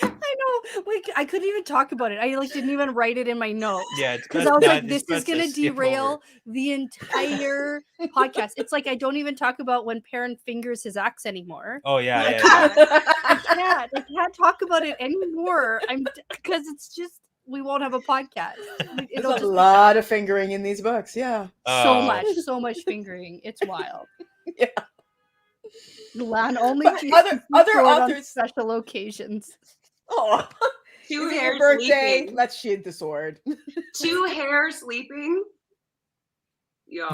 A: I know. Like I couldn't even talk about it. I like didn't even write it in my notes.
B: Yeah, it's
A: Because
B: best
A: I was
B: not-
A: like,
B: it's
A: this is
B: best to
A: gonna
B: skip over
A: derail
B: it.
A: the entire podcast. It's like I don't even talk about when Perrin fingers his axe anymore.
B: Oh yeah.
A: I can't talk about it anymore. Because it's just we won't have a podcast.
C: There's
A: It'll
C: a
A: just be
C: lot of fingering in these books. Yeah.
A: so
B: Oh.
A: so much fingering. It's wild.
C: Yeah.
A: Lan only
C: But
A: chooses
C: other
A: to throw it on
C: authors.
A: special occasions.
C: Oh,
D: Two
C: is it your
D: hares
C: birthday?
D: leaping.
C: Let's sheathe the sword.
D: Two hares sleeping. Yo.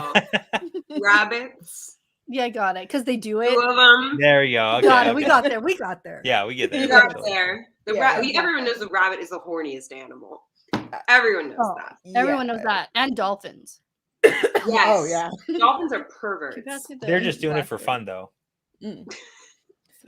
D: Rabbits.
A: Yeah, I got it. Because they do
D: Two
A: it.
D: of them.
B: There you go.
A: Got
B: Okay,
A: it. We
B: okay.
A: got there. We got there.
B: Yeah, we get there.
C: You
D: Got
B: eventually.
D: there. The
C: Yeah,
D: rabbit.
C: yeah.
D: Everyone knows the rabbit is the horniest animal. Everyone knows
A: Oh,
D: that.
A: everyone knows that. And dolphins.
D: Yes.
C: Oh yeah.
D: Dolphins are perverts.
B: They're just doing it for fun, though.
C: Mm.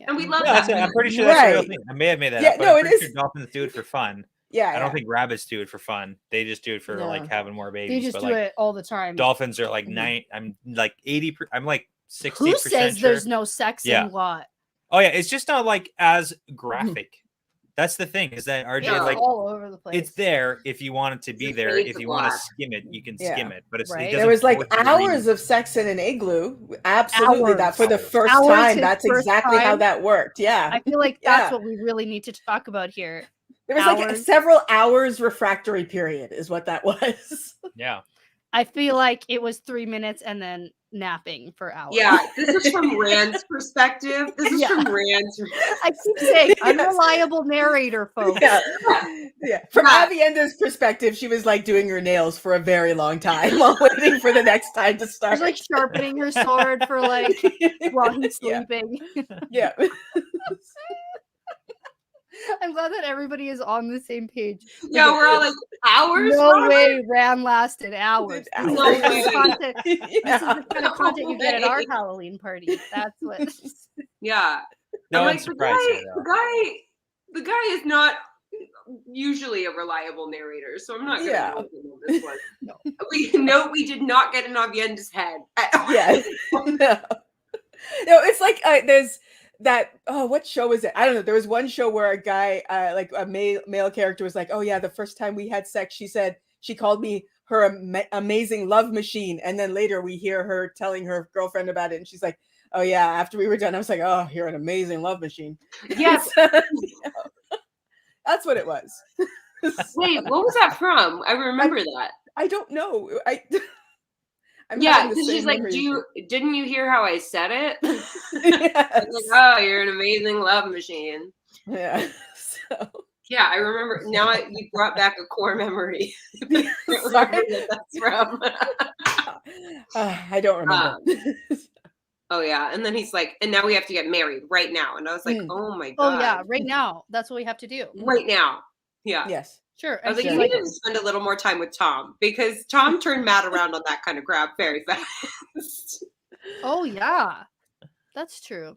D: And we love
B: No,
D: that.
B: I'm pretty sure that's a real
C: Right.
B: thing. I may have made that
C: Yeah,
B: up. But
C: no,
B: I'm
C: it
B: pretty
C: is.
B: sure dolphins do it for fun.
C: Yeah.
B: I don't think rabbits do it for fun. They just do it for
C: No.
B: like having more babies.
A: They just
B: but
A: do
B: like
A: it all the time.
B: dolphins are like
C: Mhm.
B: I'm like 80. I'm like 60%.
A: Who says
B: sure.
A: there's no sex
B: Yeah.
A: in what?
B: Oh yeah, it's just not like as graphic. That's the thing is that RJ
D: Yeah.
B: like
A: all over the place.
B: it's there if you want it to be
D: Just
B: there.
D: fade
B: If
D: to
B: you want to
D: black.
B: skim it, you can
C: Yeah.
B: skim it. But it's
A: Right.
B: it
C: There
B: doesn't
C: was like
B: force you to read
C: hours
B: it.
C: of sex in an igloo. Absolutely, that for the
B: Hours.
C: first
A: Hours
C: time.
A: his
C: That's
A: first
C: exactly how
A: time.
C: that worked. Yeah.
A: I feel like that's
C: Yeah.
A: what we really need to talk about here.
C: There was like
A: hours.
C: several hours refractory period, is what that was.
B: Yeah.
A: I feel like it was 3 minutes and then napping for hours.
D: Yeah, this is from Rand's perspective. This is
A: Yeah.
D: from Rand's.
A: I keep saying
C: Yes.
A: unreliable narrator, folks.
C: Yeah. Yeah. From
D: Yeah.
C: Avienda's perspective, she was like doing her nails for a very long time while waiting for the next time to start.
A: She's like sharpening her sword for like while he's
C: Yeah.
A: sleeping.
C: Yeah.
A: I'm glad that everybody is on the same page.
D: Yeah, we're all like hours.
A: No
D: Robert?
A: way Ran lasted hours.
C: Hours.
D: No
A: This is
D: way.
A: the content- This is
C: Yeah.
A: the kind of content you get at our
D: way.
A: Halloween party. That's what.
D: Yeah.
B: No
D: I'm
B: one's
D: like,
B: surprised here, though.
D: the guy is not usually a reliable narrator, so I'm not gonna
C: Yeah.
D: know him on this one. We did not get in Avienda's head.
C: Yes. No, it's like there's that. Oh, what show is it? I don't know. There was one show where a guy, like a male character, was like, "Oh yeah, the first time we had sex, she said she called me her amazing love machine," and then later we hear her telling her girlfriend about it, and she's like, "Oh yeah, after we were done, I was like, oh, you're an amazing love machine."
D: Yes.
C: That's what it was.
D: Wait, what was that from? I remember that.
C: I don't know. I'm
D: Yeah,
C: having the
D: because she's
C: same
D: like,
C: memory
D: didn't you hear how I said it? I
C: Yes.
D: was like, oh, you're an amazing love machine.
C: Yeah. So
D: Yeah, I remember. Now you brought back a core memory. I don't
C: Sorry?
D: remember what that's from.
C: I don't remember.
D: Oh yeah, and then he's like, and now we have to get married right now. And I was like, oh my god.
A: Oh yeah, right now. That's what we have to do.
D: Right now. Yeah.
C: Yes.
A: Sure.
D: I was like,
A: she's
D: you need to spend a little more time with Tom because Tom turned Matt around on that kind of crap very fast.
A: oh yeah, that's true.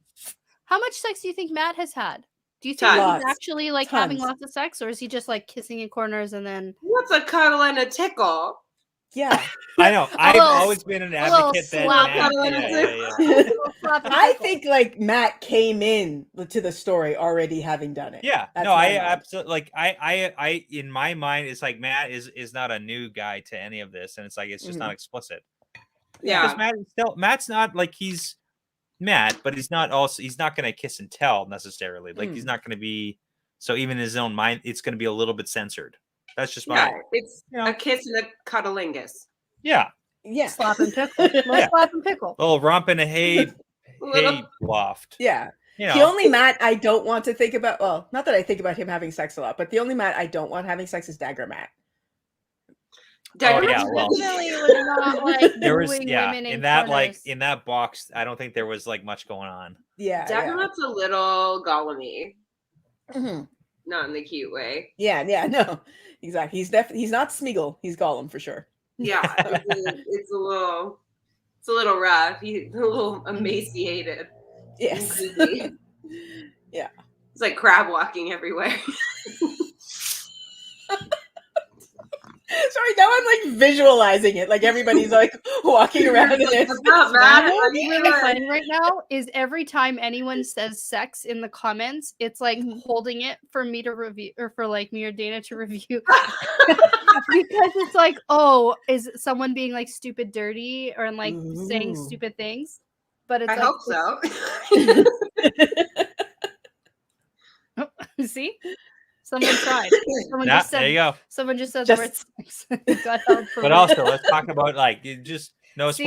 A: How much sex do you think Matt has had? Do you think
D: Tons.
A: he's
C: Lots.
A: actually like having
C: Tons.
A: lots of sex, or is he just like kissing in corners and then?
D: What's a cuddle and a tickle?
C: Yeah.
B: I know. I've
A: little-
B: always been an
A: little
B: advocate that
A: slap
B: Matt,
D: on the
C: I think like Matt came in to the story already having done it.
B: Yeah,
C: That's
B: no,
C: my
B: I
C: mind.
B: absolutely like. I in my mind, it's like Matt is not a new guy to any of this, and it's like it's just not explicit.
D: Yeah.
B: Because Matt's not like he's Matt, but he's not going to kiss and tell necessarily. Like he's not going to be. So even in his own mind, it's going to be a little bit censored. That's just my.
D: Yeah, it's a kiss and a cuddlingus.
B: Yeah.
C: Yeah.
A: slap and pickle. Little slap and pickle.
B: Little romp in a hay loft.
C: Yeah.
B: You
C: The
B: know.
C: only Matt I don't want to think about, well, not that I think about him having sex a lot, but the only Matt I don't want having sex is Dagger Matt.
B: Oh, yeah, well.
A: Definitely was not like
B: There was
A: wooing
B: yeah
A: women
B: in that like
A: corners.
B: in that box. I don't think there was like much going on.
C: Yeah.
D: Daggermat's a little Gollum-y.
C: Mhm.
D: Not in the cute way.
C: Yeah, no. Exactly. He's not Smeagol. He's Gollum for sure.
D: Yeah, it's a little rough. He's a little emaciated.
C: Yes. Yeah.
D: It's like crab walking everywhere.
C: Sorry, now I'm like visualizing it. Like everybody's like walking around in it.
D: What's up, man?
A: What's really funny right now is every time anyone says sex in the comments, it's like holding it for me to review or for like me or Dana to review because it's like, oh, is someone being like stupid dirty or like saying stupid things? But it's
D: I
A: like,
D: hope so.
A: See? Someone tried. Someone
B: Yeah,
A: just said
B: there you go.
A: Someone just said
C: Just-
A: the word sex. Got held for
B: But
A: real.
B: also, let's talk about like you just no
A: See?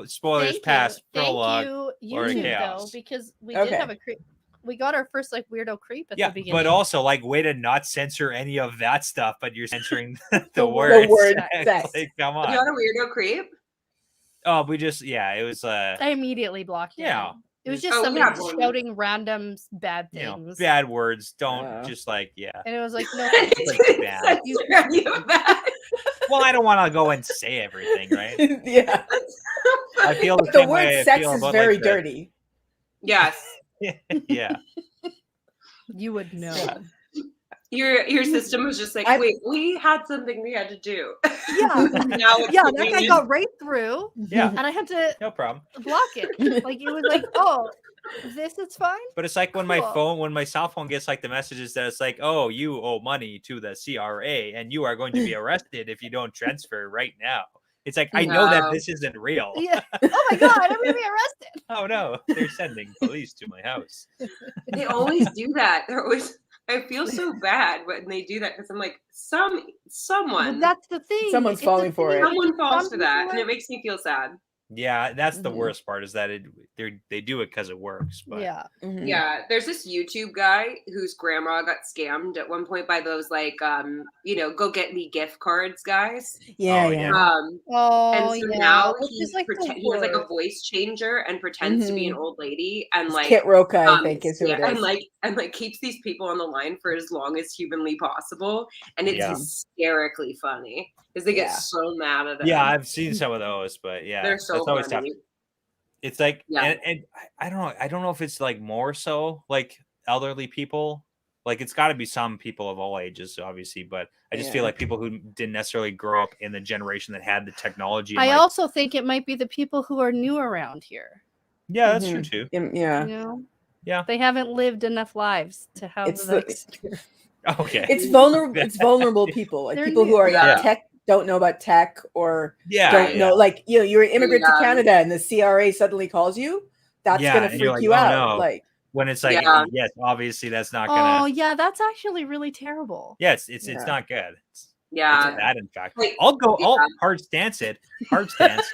B: spoilers
A: Thank
B: past
A: you.
B: Prologue.
A: Thank
B: or
A: you, YouTube,
B: Chaos.
A: though, because we
C: Okay.
A: did have a creep. We got our first like weirdo creep at
B: Yeah,
A: the beginning.
B: but also like way to not censor any of that stuff, but you're censoring the
C: The
B: word
C: word
B: sex.
C: sex.
B: Like, come
D: You
B: on.
D: got a weirdo creep?
B: Oh, we just it was
A: I immediately blocked him.
B: yeah.
A: It was just
D: Oh, we
A: somebody
D: have one.
A: shouting random bad
B: you know
A: things.
B: bad words. Don't
C: Oh.
B: just like
A: And it was like, no,
B: like bad.
D: Censor you back.
B: Well, I don't want to go and say everything, right?
C: Yeah.
B: I feel the
C: But the
B: same
C: word
B: way I
C: sex
B: feel
C: is
B: about,
C: very
B: like, the-
C: dirty.
D: Yes.
B: yeah.
A: you would know.
D: Your system was just like, wait, we had something we had to do.
A: Yeah.
D: Now it's
A: Yeah, that
D: going
A: guy
D: in.
A: got right through,
B: Yeah.
A: and I had to
B: No problem.
A: block it. Like it was like, oh, this is fine.
B: But it's like when
A: Cool.
B: my cell phone gets like the messages that it's like, oh, you owe money to the CRA and you are going to be arrested if you don't transfer right now. It's like, I know that
D: No.
B: this isn't real.
A: Yeah. Oh my god, I'm gonna be arrested.
B: Oh no, they're sending police to my house.
D: They always do that. They're always. I feel so bad when they do that because I'm like,
A: But
D: someone
A: that's the thing.
C: Someone's
A: It's the
C: falling for
A: thing
C: it.
A: that
D: someone falls
A: some
D: for that,
A: people
D: and
A: are-
D: it makes me feel sad.
B: Yeah, that's the
C: Mhm.
B: worst part is that they do it because it works. But
A: Yeah.
C: Mhm.
D: Yeah, there's this YouTube guy whose grandma got scammed at one point by those like go get me gift cards guys.
C: Yeah,
B: Oh,
C: yeah.
B: yeah.
A: Oh,
D: And so
A: yeah.
D: now
A: Which
D: he
A: is like the
D: he has like a
A: worst.
D: voice changer and pretends to be an old lady and
C: It's
D: like
C: Kit Roca, I think, is who
D: yeah,
C: it is.
D: and like keeps these people on the line for as long as humanly possible, and it's
B: Yeah.
D: hysterically funny because they get
C: Yeah.
D: so mad at him.
B: yeah, I've seen some of those, but yeah,
D: they're so
B: that's always tough.
D: funny.
B: It's like,
D: Yeah.
B: and I don't know. I don't know if it's like more so like elderly people. Like it's got to be some people of all ages, obviously. But I just feel
C: Yeah.
B: like people who didn't necessarily grow up in the generation that had the technology. And
A: I
B: like,
A: also think it might be the people who are new around here.
B: yeah, that's true
C: Mhm.
B: too.
C: Yeah.
A: You know?
B: Yeah.
A: They haven't lived enough lives to have
C: It's
A: the
C: the-
A: experience.
B: Okay.
C: It's vulnerable. It's vulnerable people, like
A: They're
C: people who
A: new.
C: are
B: Yeah.
C: tech, don't know about tech, or
B: yeah.
C: don't know. Like you're an immigrant to
D: Yeah.
C: Canada, and the CRA suddenly calls you. That's
B: Yeah,
C: gonna
B: and
C: freak
B: you're like,
C: you
B: "Oh,
C: out.
B: no."
C: Like,
B: When it's like,
D: Yeah.
B: yes, obviously that's not
A: Oh,
B: gonna.
A: yeah, that's actually really terrible.
B: Yeah, it's
C: Yeah.
B: not good. It's
D: Yeah.
B: bad. In fact,
D: Like,
B: I'll
D: yeah.
B: hard stance it. Hard stance.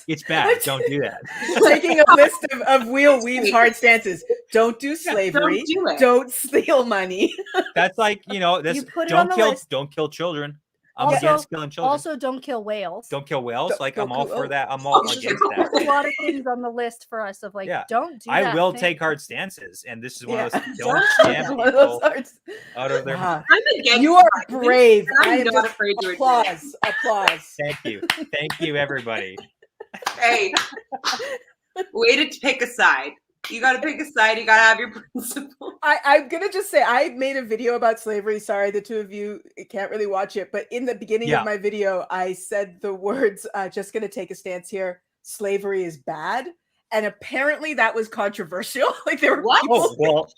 B: It's bad. Don't do that.
C: taking a list of Wheel Weave's hard stances. Don't do slavery.
D: do it.
C: Don't steal money.
B: That's like, this
A: You put it on the list.
B: don't kill children. I'm
A: Also-
B: against killing children.
A: Also, don't kill whales.
B: Don't kill whales.
C: Don't-
B: Like,
C: don't
B: I'm all
C: kill-
B: for
C: oh.
B: that. I'm all against that.
A: There's a lot of things on the list for us of like,
B: Yeah.
A: don't do
B: I
A: that
B: will
A: thing.
B: take hard stances, and this is one of
C: Yeah.
B: those don't scam
C: One of those
B: people
C: arts.
B: out of their.
C: Wow.
D: I'm against
C: You are
D: violence,
C: brave.
D: and
C: I
D: I'm
C: am
D: not
C: just
D: afraid to admit it.
C: applause.
B: Thank you, everybody.
D: Hey, way to pick a side. You got to pick a side. You got to have your principle.
C: I'm gonna just say I made a video about slavery. Sorry, the two of you can't really watch it, but in the beginning
B: Yeah.
C: of my video, I said the words, just gonna take a stance here, slavery is bad. And apparently that was controversial. Like there were
D: What?
C: people
B: Oh well.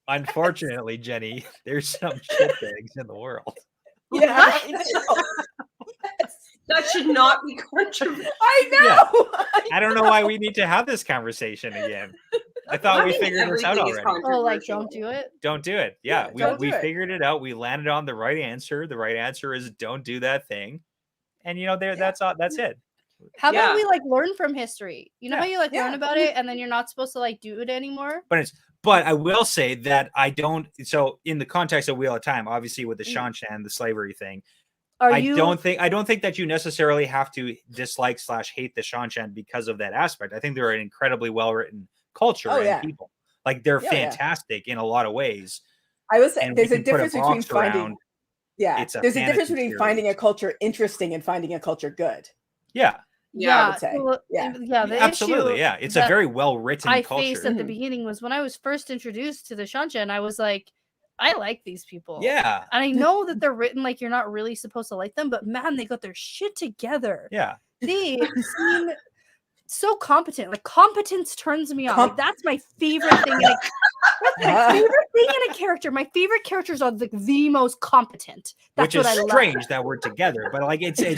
B: Unfortunately, Jenny, there's some shitbags in the world.
C: Yeah, I know.
D: That should not be controversial.
C: I know.
B: I don't know why we need to have this conversation again. I thought we figured this out
D: Everything is
B: already.
A: Oh, like
D: controversial.
A: don't do it.
B: Don't do it. Yeah,
C: Yeah, don't
B: we
C: do it.
B: figured it out. We landed on the right answer. The right answer is don't do that thing. And that's all. That's it.
A: How
D: Yeah.
A: about we like learn from history? You know how you like learn
C: Yeah.
A: about it and then you're not supposed to like do it anymore?
B: But I will say that I don't. So in the context of Wheel of Time, obviously with the Shanshan, the slavery thing, I don't think that you necessarily have to dislike / hate the Shanshan because of that aspect. I think they're an incredibly well written culture
C: Oh,
B: and
C: yeah.
B: people. Like they're
C: Yeah, yeah.
B: fantastic in a lot of ways.
C: I was
B: And
C: there's
B: we
C: a
B: can put
C: difference between
B: box
C: finding
B: around,
C: yeah,
B: it's a
C: there's a difference
B: fantasy
C: between finding a
B: series.
C: culture interesting and finding a culture good.
B: Yeah,
C: I would say.
A: so,
C: Yeah.
A: The
B: absolutely.
A: issue
B: Yeah, it's a
A: that
B: very well written
A: I
B: culture.
A: faced at the
C: Mhm.
A: beginning was when I was first introduced to the Shanshan, I was like, I like these people.
B: Yeah,
A: And I know that they're written like you're not really supposed to like them, but man, they got their shit together.
B: yeah.
A: They seem so competent. Like competence turns me on. Like that's my favorite thing. That's my favorite thing in a character. My favorite characters are the most competent. That's
B: Which
A: what
B: is
A: I love.
B: strange that we're together, but like it's it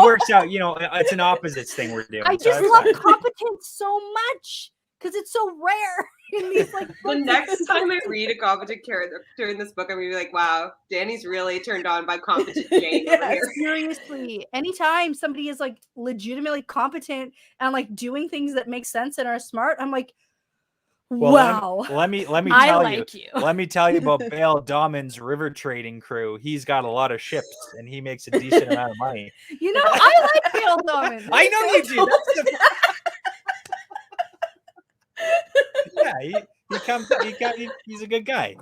B: works out. It's an opposites thing we're doing.
A: I
B: so
A: just
B: it's
A: love
B: fine.
A: competence so much because it's so rare in these like
D: The
A: books.
D: next time I read a competent character in this book, I'm gonna be like, "Wow, Danny's really turned on by competent Jane over
C: Yes.
D: here."
A: Seriously, anytime somebody is like legitimately competent and like doing things that make sense and are smart, I'm like,
B: Well,
A: wow,
B: let me
A: I
B: tell
A: like you.
B: Let me tell you about Bale Dahman's river trading crew. He's got a lot of ships and he makes a decent amount of money.
A: You know, I like Bale Dahman.
B: I know you do. He's a good guy.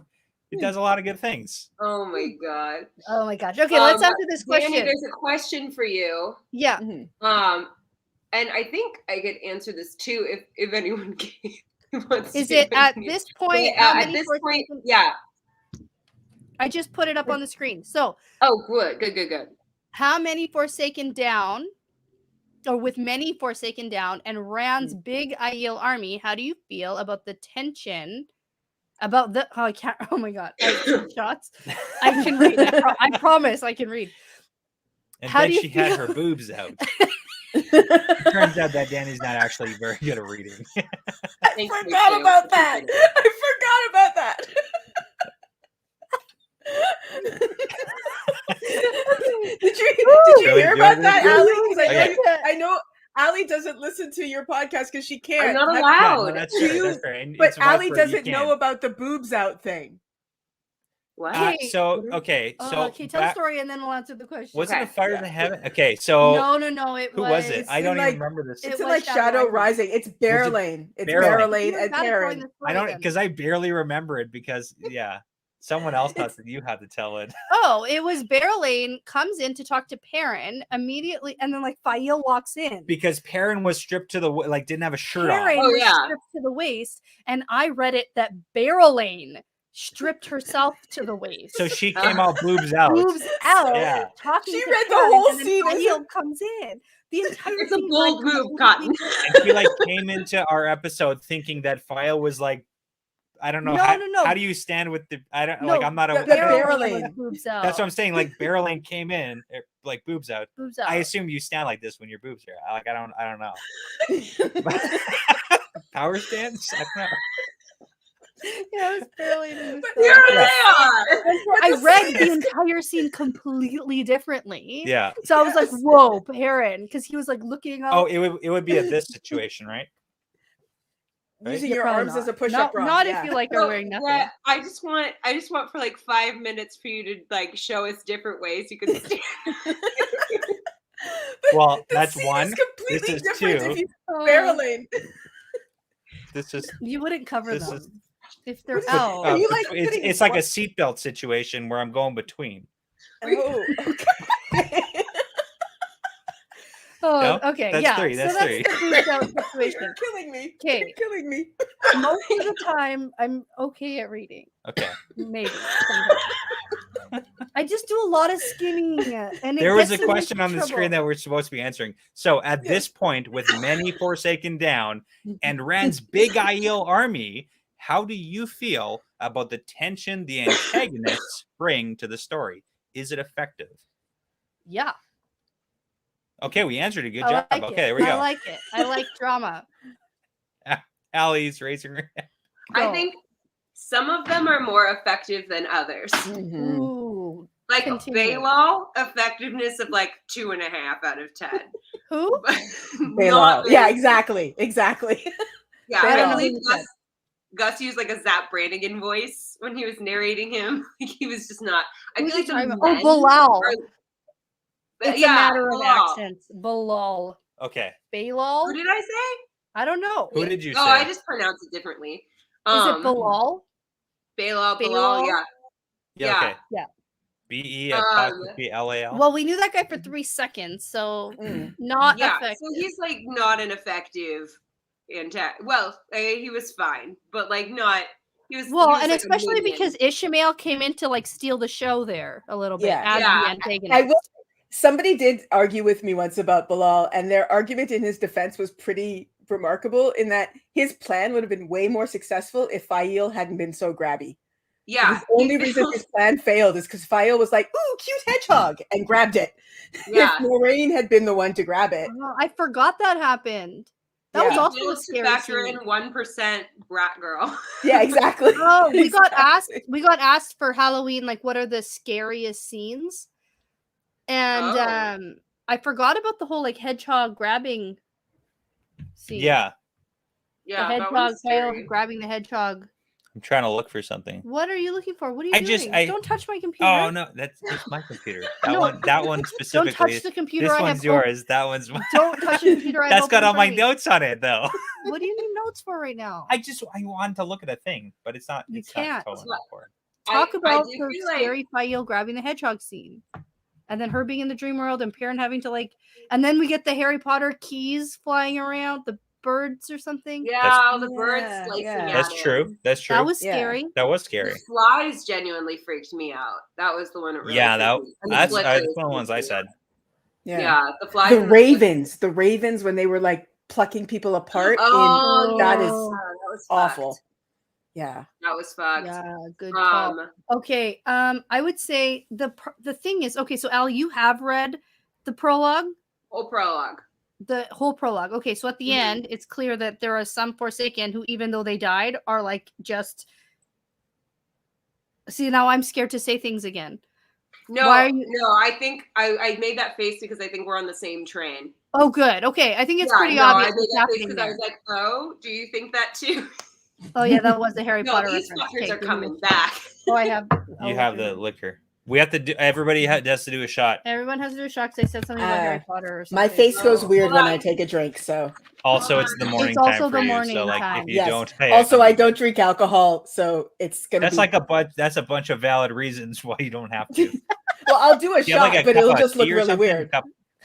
B: He does a lot of good things.
D: Oh my god.
A: Oh my gosh. Okay, let's answer this
D: Danny,
A: question.
D: there's a question for you.
A: Yeah.
C: Mhm.
D: And I think I could answer this too if anyone wants to.
A: Is it at
D: Okay,
A: this point? How
D: at
A: many
D: this
A: Forsaken-
D: point, yeah.
A: I just put it up on the screen. So,
D: Oh, good.
A: how many Forsaken down, or with many Forsaken down, and Rand's big Aiel army? How do you feel about the tension? About the I can't. Oh my god! I have 2 shots. I can read. I promise I can read.
B: And
A: How
B: then
A: do you
B: she had
A: feel-
B: her boobs out. It turns out that Danny's not actually very good at reading.
C: I forgot about that. Did you
B: Really
C: hear
B: good
C: about
B: at
C: that,
B: it?
C: Ali? 'Cause
B: Okay.
C: I know Ali doesn't listen to your podcast because she can't.
D: I'm not
C: Have-
D: allowed.
B: Yeah, no, that's
C: Do
B: fair.
C: you-
B: That's fair. And
C: But
B: it's right
C: Ali
B: for you
C: doesn't know
B: can.
C: about the boobs out thing.
D: What?
A: Okay.
B: Okay, so
A: okay, tell the story and then we'll answer the question.
B: wasn't
D: Okay,
B: it Fire
C: yeah.
B: to Heaven? Okay, so
A: No. It
B: who
A: was.
B: was it? I
C: in
B: don't
C: like-
B: even remember this.
A: It
C: It's in
A: was
C: like
A: Shadow
C: Shadow
A: Rising.
C: Rising. It's Barrelane. It's
B: Barrelane?
C: Barrelane
A: You're
C: and
A: bad at telling
C: Perrin.
A: the
B: I
A: story
B: don't
A: then.
B: because I barely remember it because someone else you had to tell it.
A: Oh, it was Barrelane comes in to talk to Perrin immediately, and then like Fael walks in.
B: Because Perrin was stripped to the didn't have a shirt
A: Perrin
B: on.
D: Oh,
A: was
D: yeah.
A: stripped to the waist, and I read it that Barrelane stripped herself to the waist.
B: So she came out boobs out.
A: Moves out,
B: Yeah.
A: talking
C: She
A: to
C: read the
A: Perrin,
C: whole
A: and then
C: scene as
A: Fael comes in. The entire
D: It's a
A: scene
D: bold
A: read
D: move,
A: completely
D: Cotton.
B: And she like came into our episode thinking that File was like, I don't know.
A: No.
B: How do you stand with the? I don't
A: No,
B: like. I'm not a.
C: the Barrelane.
A: was boobs out.
B: That's what I'm saying. Like Barrelane came in, like boobs out.
A: Boobs out.
B: I assume you stand like this when your boobs are out. Like I don't know. Power stance? I don't know.
A: Yeah, it was Barrelane.
C: But
D: Here
C: Yeah.
D: they are.
A: I
C: the
A: read
C: scene
A: the
C: is-
A: entire scene completely differently.
B: Yeah.
A: So I was like,
C: Yes.
A: "Whoa, Perrin," because he was like looking up.
B: Oh, it would be at this situation, right?
C: using
A: You're
C: your
A: probably
C: arms as a
A: not.
C: push-up bra.
A: Not
C: yeah.
A: if you like are
D: So,
A: wearing nothing.
D: Brett, I just want for like 5 minutes for you to like show us different ways you can stand.
B: Well,
C: The
B: that's
C: scene
B: one.
C: is completely
B: This is
C: different
B: two.
C: if you
A: Oh,
C: barreling.
B: This is
A: you wouldn't cover
B: this
A: them
B: is-
A: if they're
C: What is-
A: out.
C: Are you, like,
B: it's
C: putting
B: it's like a
C: what-
B: seatbelt situation where I'm going between.
C: Oh, okay.
A: Oh,
B: No?
A: okay,
B: That's
A: yeah.
B: three,
A: So
B: that's
A: that's
B: three.
A: the boot out situation.
C: You're killing me.
A: Okay.
C: You're killing me.
A: Most of the time, I'm okay at reading.
B: Okay.
A: Maybe. Sometimes. I just do a lot of skimming, and
B: There
A: it
B: was
A: gets
B: a
A: me into
B: question on the screen
A: trouble.
B: that we're supposed to be answering. So at this point, with many Forsaken down and Rand's big Aiel army, how do you feel about the tension the antagonists bring to the story? Is it effective?
A: Yeah,
B: Okay, we answered it. Good
A: I
B: job.
A: like
B: Okay,
A: it.
B: there we
A: I
B: go.
A: like it. I like drama.
B: Allie's raising her hand.
D: I
A: Go.
D: think some of them are more effective than others.
C: Mhm.
A: Ooh,
D: Like
A: Continue.
D: Baylal, effectiveness of like 2.5 out of 10.
A: who?
C: Baylor. Yeah,
D: very-
C: exactly. Exactly.
D: Yeah,
C: Baylal.
D: I
A: I
D: believe
A: don't know who you
D: Gus used like a Zap Brannigan voice when he was narrating him. Like he was just not. I
A: Who's
D: feel
A: he
D: like the
A: talking about?
D: men
A: Oh, Bilal.
D: are-
A: It's
D: yeah,
A: a matter of
D: Bilal.
A: accents. Bilal.
B: Okay.
A: Balal?
D: Who did I say?
A: I don't know.
B: Who did you
D: Oh,
B: say?
D: I just pronounced it differently.
A: Is it Bilal?
D: Bilal,
A: Bilal?
D: yeah.
B: Yeah, okay.
A: Yeah.
B: BE apostrophe LAL.
A: Well, we knew that guy for 3 seconds, so
C: Mm.
A: not
D: Yeah,
A: effective.
D: so he's like not an effective well, he was fine, but like not he was
A: Well,
D: he was
A: and
D: like a
A: especially
D: minion.
A: because Ishmael came in to like steal the show there a little bit
C: Yeah.
A: as
D: Yeah.
A: the
C: I
A: antagonist.
C: will. Somebody did argue with me once about Bilal, and their argument in his defense was pretty remarkable in that his plan would have been way more successful if Fail hadn't been so grabby.
D: Yeah,
C: The only reason his plan failed is because Fail was like, "Ooh, cute hedgehog," and grabbed it.
D: yeah.
C: If Moraine had been the one to grab it,
A: Oh, I forgot that happened. That was
C: Yeah.
A: also a
D: Failed to
A: scary
D: factor
A: scene.
D: in 1% brat girl.
C: yeah, exactly.
A: Oh, we got asked.
C: Exactly.
A: We got asked for Halloween, like, what are the scariest scenes? And
D: Oh.
A: I forgot about the whole like hedgehog grabbing scene.
B: Yeah.
D: Yeah,
A: the
D: that
A: hedgehog
D: was
A: tail
D: scary.
A: grabbing the hedgehog.
B: I'm trying to look for something.
A: What are you looking for? What are you
B: I
A: doing?
B: just- I-
A: Don't touch my computer.
B: Oh no, that's my computer. That
A: No.
B: one
A: Don't
B: specifically.
A: touch the computer.
B: This
A: I
B: one's
A: have op-
B: yours. That one's mine.
A: Don't touch the computer. I have
B: That's got
A: open
B: all my
A: in front of me.
B: notes on it though.
A: What do you need notes for right now?
B: I wanted to look at a thing, but it's not.
A: You
B: It's
A: can't.
B: not totally important.
A: Talk
D: I
A: about
D: do
A: the
D: feel like-
A: scary Fael grabbing the hedgehog scene. And then her being in the dream world and Perrin having to like, and then we get the Harry Potter keys flying around, the birds or something.
D: Yeah, all the
C: Yeah,
D: birds slicing
C: yeah.
D: at
B: That's
D: him.
B: true. That's true.
A: That was
C: Yeah.
A: scary.
B: That was
D: The
B: scary.
D: flies genuinely freaked me out. That was the one that really
B: Yeah,
D: freaked me. And the
B: that's
D: flickers
B: one of the ones I
D: freaked me
B: said.
D: out. Yeah, the flies.
C: The
D: and
C: Ravens when they were like plucking people apart.
D: Oh,
C: that
D: yeah,
C: is
D: that was
C: awful.
D: fucked.
C: Yeah.
D: That was fucked.
A: Yeah, good call. Okay, I would say the thing is, okay, so Al, you have read the prologue,
D: Whole prologue.
A: the whole prologue. Okay, so at the
D: Mhm.
A: end, it's clear that there are some Forsaken who, even though they died, are like just. See, now I'm scared to say things again.
D: No,
A: Why are you-
D: no, I think I made that face because I think we're on the same train.
A: Oh, good. Okay, I think it's
D: Yeah,
A: pretty
D: no,
A: obvious
D: I made
A: what's
D: that face
A: happening
D: because I
A: there.
D: was like, oh, do you think that too?
A: Oh yeah, that was the Harry
D: No,
A: Potter
D: these
A: reference.
D: fuckers
A: Okay,
D: are
A: give me
D: coming
A: one.
D: back.
A: Oh, I have.
B: You have the liquor. We have to do. Everybody has to do a shot.
A: Everyone has to do a shot because I said something about Harry Potter or something.
C: My face goes
D: Oh,
C: weird
D: hold
C: when
D: on.
C: I take a drink. So
B: Also, it's the morning
A: It's also
B: time for
A: the
B: you.
A: morning
B: So, like,
A: time.
B: if you
C: yes.
B: don't,
C: Also, I don't drink alcohol, so it's gonna.
B: That's
C: be...
B: like that's a bunch of valid reasons why you don't have to.
C: Well, I'll do a
B: Do you have
C: shot,
B: like a
C: but
B: cup
C: it'll
B: of
C: just look
B: tea or
C: really
B: something?
C: weird.
B: Cup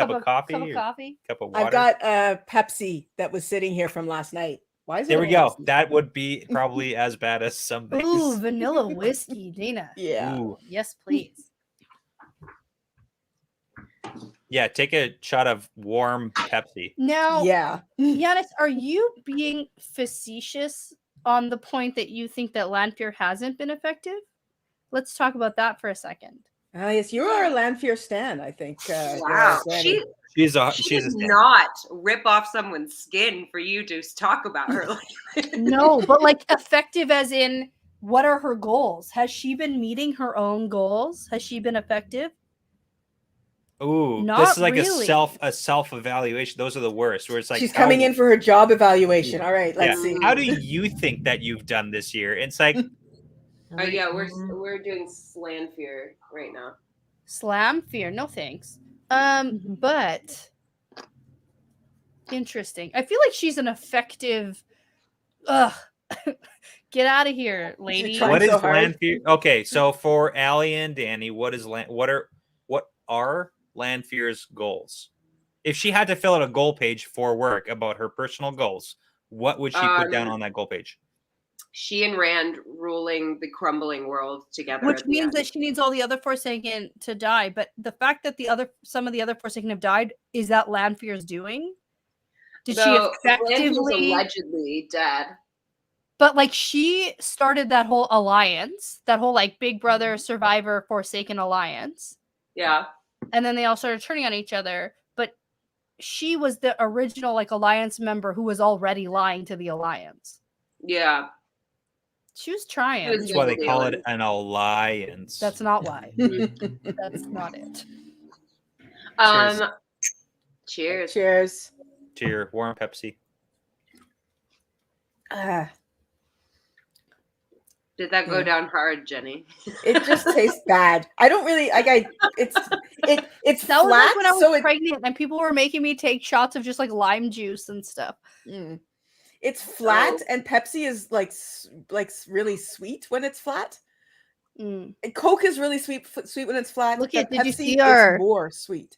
B: of coffee.
A: Cup of
B: or
A: coffee.
B: Cup of water.
C: I've got Pepsi that was sitting here from last night. Why is it?
B: There
C: a
B: we go.
C: Pepsi?
B: That would be probably as bad as some things.
A: Ooh, vanilla whiskey, Dana.
C: Yeah.
B: Ooh.
A: Yes, please.
B: Yeah, take a shot of warm Pepsi.
A: Now,
C: Yeah.
A: Giannis, are you being facetious on the point that you think that Landfier hasn't been effective? Let's talk about that for a second.
C: Yes, you are a Landfier stan, I think.
D: Wow,
C: Danny.
B: She's a
D: she
B: she's
D: did
B: a stan.
D: not rip off someone's skin for you to talk about her.
A: No, but like effective as in what are her goals? Has she been meeting her own goals? Has she been effective?
B: Ooh,
A: Not
B: this is like
A: really.
B: a self evaluation. Those are the worst. Where it's like
C: She's coming in for her job evaluation. All right, let's
B: Yeah.
C: see.
B: How do you think that you've done this year? It's like
D: Yeah, we're doing Landfier right now.
A: Slam fear, no thanks. But interesting. I feel like she's an effective. Ugh, get out of here, lady.
C: trying
B: what is
C: so hard.
B: Landfear? Okay, so for Allie and Danny, what are Landfear's goals? If she had to fill out a goal page for work about her personal goals, what would she put down on that goal page?
D: She and Rand ruling the crumbling world together.
A: Which means that she needs all the other Forsaken to die. But the fact that some of the other Forsaken have died, is that Landfear's doing? Did she effectively
D: allegedly dead?
A: But like she started that whole alliance, that whole like Big Brother Survivor Forsaken alliance.
D: Yeah.
A: And then they all started turning on each other. But she was the original like alliance member who was already lying to the alliance.
D: Yeah.
A: She was trying.
B: That's why they call it an alliance.
A: That's not why. That's not it.
D: Cheers.
C: Cheers.
B: Cheers. Warm Pepsi.
D: Did that go down hard, Jenny?
C: It just tastes bad. I don't really like. It's
A: that
C: flat.
A: Was like when I was
C: so
A: pregnant and people were making me take shots of just like lime juice and stuff.
C: It's flat, and Pepsi is like really sweet when it's flat. And Coke is really sweet when it's flat.
A: Look at
C: Pepsi
A: you see her?
C: is more sweet.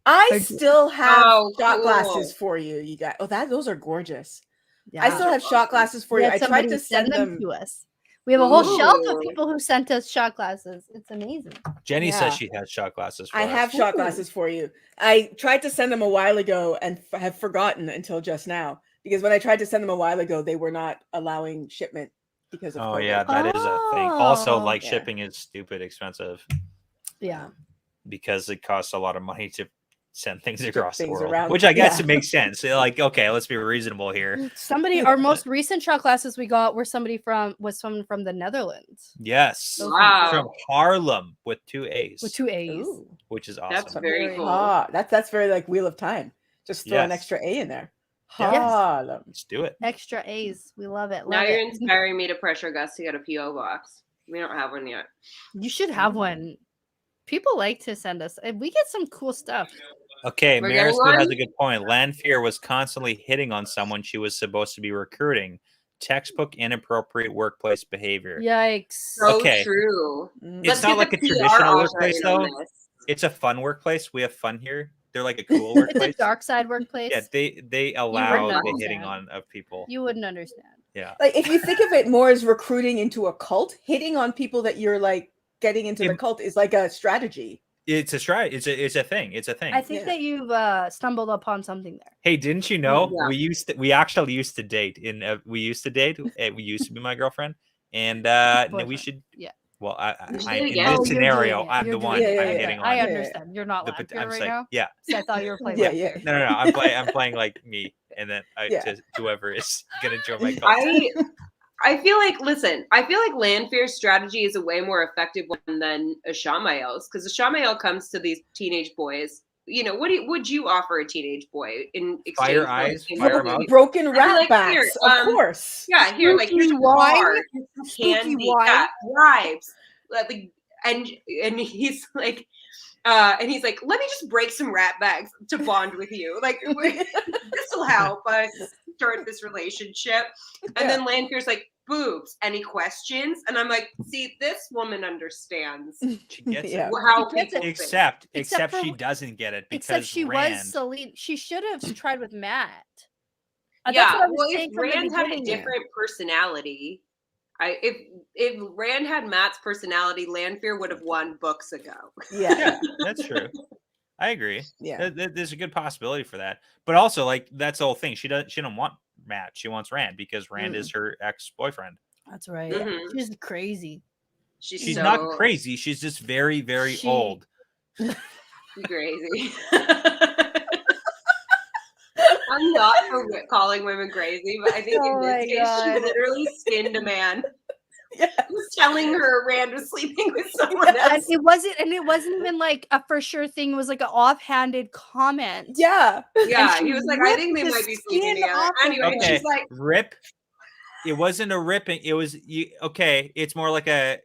C: I still have shot glasses for you. You got those are gorgeous. Yeah. I still have shot glasses for you. I tried to send them
A: to us. We have a whole shelf of people who sent us shot glasses. It's amazing.
B: Jenny says she has shot glasses for us.
C: I have shot glasses for you. I tried to send them a while ago and have forgotten until just now. Because when I tried to send them a while ago, they were not allowing shipment because of COVID.
B: Yeah, that is a thing. Also, like shipping is stupid expensive.
A: Yeah.
B: Because it costs a lot of money to send things across the world, which I guess it makes sense. Like, okay, let's be reasonable here.
A: Our most recent shot glasses we got were someone from the Netherlands.
B: Yes.
D: Wow.
B: From Haarlem with 2 A's.
A: With 2 A's.
C: Ooh.
B: Which is awesome.
D: That's very cool.
C: That's very like Wheel of Time. Just throw an extra A in there.
B: Haarlem. Let's do it.
A: Extra A's. We love it.
D: Now you're inspiring me to pressure Gus to get a P.O. box. We don't have one yet.
A: You should have one. People like to send us. We get some cool stuff.
B: Okay, Marisol has a good point. Landfear was constantly hitting on someone she was supposed to be recruiting. Textbook inappropriate workplace behavior.
A: Yikes.
D: So true.
B: It's not like a traditional workplace, though. It's a fun workplace. We have fun here. They're like a cool workplace.
A: It's a dark side workplace.
B: Yeah, they allow the hitting on of people.
A: You wouldn't understand.
B: Yeah.
C: Like if you think of it more as recruiting into a cult, hitting on people that you're like getting into the cult is like a strategy.
B: It's a strategy. It's a thing. It's a thing.
A: I think that you've stumbled upon something there.
B: Hey, didn't you know we actually used to date we used to be my girlfriend, and we should. Yeah. Well, in this scenario, I'm the one I'm hitting on.
A: I understand. You're not laughing right now.
B: Yeah.
A: So I thought you were playing.
C: Yeah.
B: No. I'm playing like me, and then to whoever is gonna join my cult.
D: I feel like Landfear's strategy is a way more effective one than Ishamael's, because Ishamael comes to these teenage boys. You know, what would you offer a teenage boy in exchange
B: fire eyes, fire mouth,
C: broken rat backs, of course.
D: Yeah, here, like here's wine, candy, vibes, and he's like. And he's like, let me just break some rat bags to bond with you. Like, this will help us start this relationship. And then Landfear's like, boobs, any questions? And I'm like, see, this woman understands.
B: She gets it.
D: How
A: she gets
D: people
A: it.
B: Except she doesn't get it because
A: except she
B: Rand.
A: was Celine. She should have tried with Matt.
D: Yeah, well, if Rand had a different personality, if Rand had Matt's personality, Landfear would have won books ago.
C: Yeah,
B: that's true. I agree.
C: Yeah,
B: there's a good possibility for that. But also, like that's the whole thing. She don't want Matt. She wants Rand because Rand is her ex-boyfriend.
A: That's right. She's crazy.
D: She's
B: not crazy. She's just very, very old.
D: Crazy. I'm not for calling women crazy, but I think in this case, she literally skinned a man
C: Yes.
D: was telling her Rand was sleeping with someone
A: And
D: else.
A: it wasn't even like a for sure thing. It was like an offhanded comment.
C: Yeah.
D: Yeah,
A: she
D: he was like, I
A: ripped
D: think they
A: the
D: might be sleeping
A: skin
D: together.
A: off of
D: Anyway,
A: him.
B: Okay,
D: she's like,
B: rip. It wasn't a ripping. It was okay. It's more like a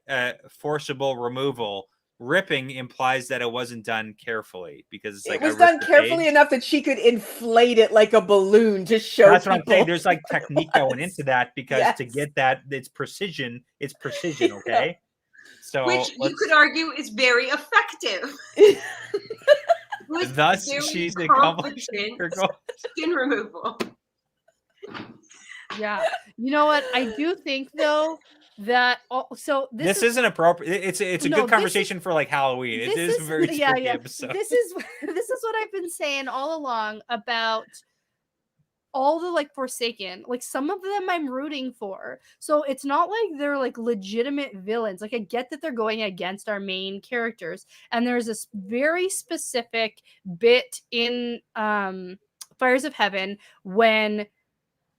B: forcible removal. Ripping implies that it wasn't done carefully because it's like
C: It was
B: I ripped
C: done
B: the
C: carefully
B: page.
C: enough that she could inflate it like a balloon to show
B: That's what I'm
C: people.
B: saying. There's like technique going
C: was.
B: into that because to
C: Yes.
B: get that, it's precision. It's precision. Okay. So
D: which you could argue is very effective. Was
B: thus
D: very
B: she's accomplished
D: competent
B: her goal.
D: skin removal.
A: Yeah. You know what? I do think though that so
B: This isn't appropriate. It's a
A: No,
B: good
A: this
B: conversation for like Halloween. It is a very spooky episode.
A: This is what I've been saying all along about all the like Forsaken. Like some of them I'm rooting for. So it's not like they're like legitimate villains. Like I get that they're going against our main characters. And there's this very specific bit in Fires of Heaven when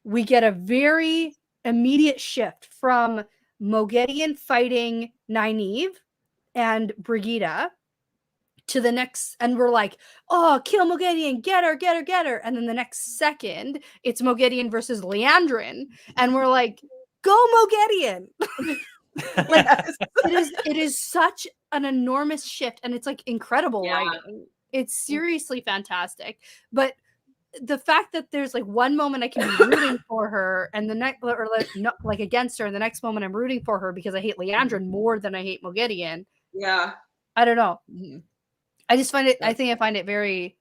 A: we get a very immediate shift from Moghedien fighting Nynaeve and Brigida to the next, and we're like, oh, kill Moghedien, get her, get her, get her. And then the next second, it's Moghedien versus Leandrin, and we're like, go Moghedien. Like it is such an enormous shift, and it's like incredible writing. It's seriously fantastic. But the fact that there's like one moment I can be rooting for her and the next, or like against her, and the next moment I'm rooting for her because I hate Leandrin more than I hate Moghedien.
D: Yeah.
A: I don't know.
C: Mm-hmm.
A: I just find it, I find it very,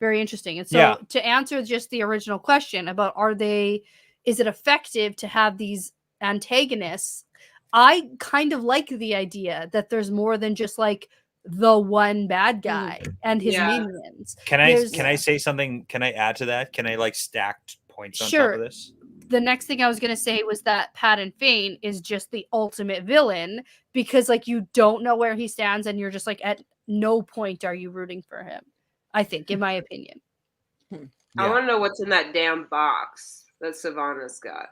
A: very interesting. And so to answer just the original question about is it effective to have these antagonists? I kind of like the idea that there's more than just like the one bad guy and his minions.
B: Can I say something? Can I add to that? Can I like stacked points on top of this?
A: The next thing I was going to say was that Padan Fain is just the ultimate villain because like you don't know where he stands and you're just like at no point are you rooting for him. I think, in my opinion.
D: I want to know what's in that damn box that Savannah's got.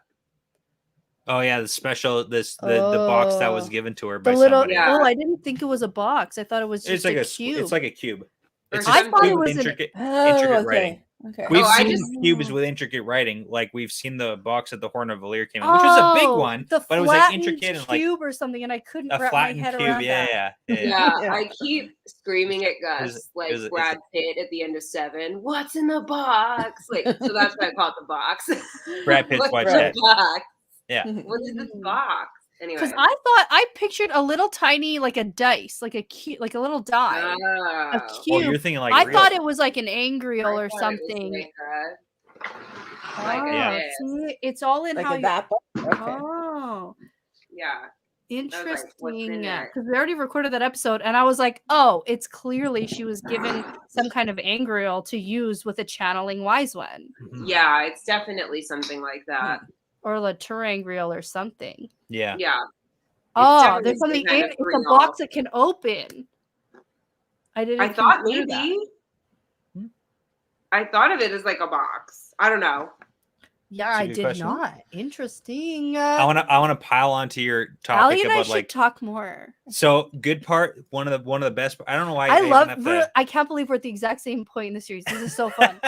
B: Oh yeah, the special the box that was given to her by
A: somebody.
B: somebody.
A: Oh, I didn't think it was a box. I thought it was just
B: like
A: a cube.
B: It's like a cube. It's
A: I thought it was
B: intricate
C: okay.
B: writing.
C: Okay.
B: We've seen cubes with intricate writing, like we've seen the box that the Horn of Valyr came in, which was a big one, but it was like intricate and like
A: cube or something, and I couldn't
B: a
A: wrap my
B: flattened
A: head
B: cube.
A: around that.
D: Yeah, I keep screaming at Gus like Brad Pitt at the end of Seven. What's in the box? Like, so that's why I call it the box.
B: Brad Pitt's
D: What's
B: watched that.
D: Box?
B: Yeah.
D: What is this box? Anyway,
A: because I pictured a little tiny like a dice, like a cube, like a little die, a cube.
B: Oh, you're thinking like
A: I
B: real.
A: thought it was like an angriel or something. See, it's all in
C: like
A: how
C: that. Okay.
A: Oh,
D: yeah.
A: Interesting. Because we already recorded that episode, and I was like, oh, it's clearly she was given some kind of angriel to use with a channeling wise one.
D: Yeah, it's definitely something like that.
A: Or La Turangriel or something.
B: Yeah.
D: Yeah.
A: Oh, there's something in it. It's a box that can open.
D: I thought maybe. I thought of it as like a box. I don't know.
A: Yeah, I did not. Interesting.
B: I want to pile onto your topic
A: Allie and
B: about
A: I should talk more.
B: So good part. One of the best. I don't know why.
A: I can't believe we're at the exact same point in the series. This is so fun.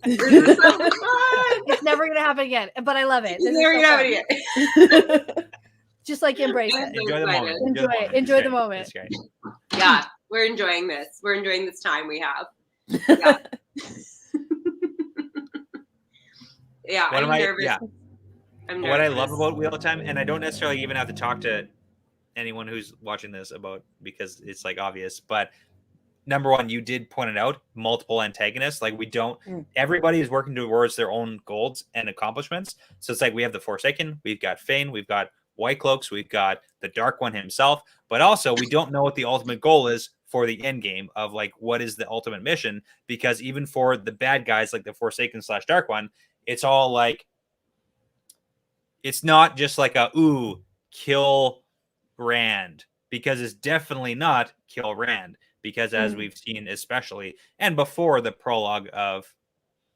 D: This is so fun.
A: It's never gonna happen again, but I love it.
D: It's never gonna happen again.
A: Just like embrace it.
B: Enjoy the moment.
A: Enjoy the moment.
D: Yeah, we're enjoying this. We're enjoying this time we have. Yeah. Yeah, I'm nervous.
B: Yeah.
D: I'm nervous.
B: What I love about Wheel of Time, and I don't necessarily even have to talk to anyone who's watching this about because it's like obvious, but number one, you did point it out, multiple antagonists. Like we don't, everybody is working towards their own goals and accomplishments. So it's like we have the Forsaken, we've got Fane, we've got White Cloaks, we've got the Dark One himself, but also we don't know what the ultimate goal is for the end game of like what is the ultimate mission, because even for the bad guys like the Forsaken / Dark One, it's all like, it's not just like kill Rand, because it's definitely not kill Rand, because as we've seen, especially, and before the prologue of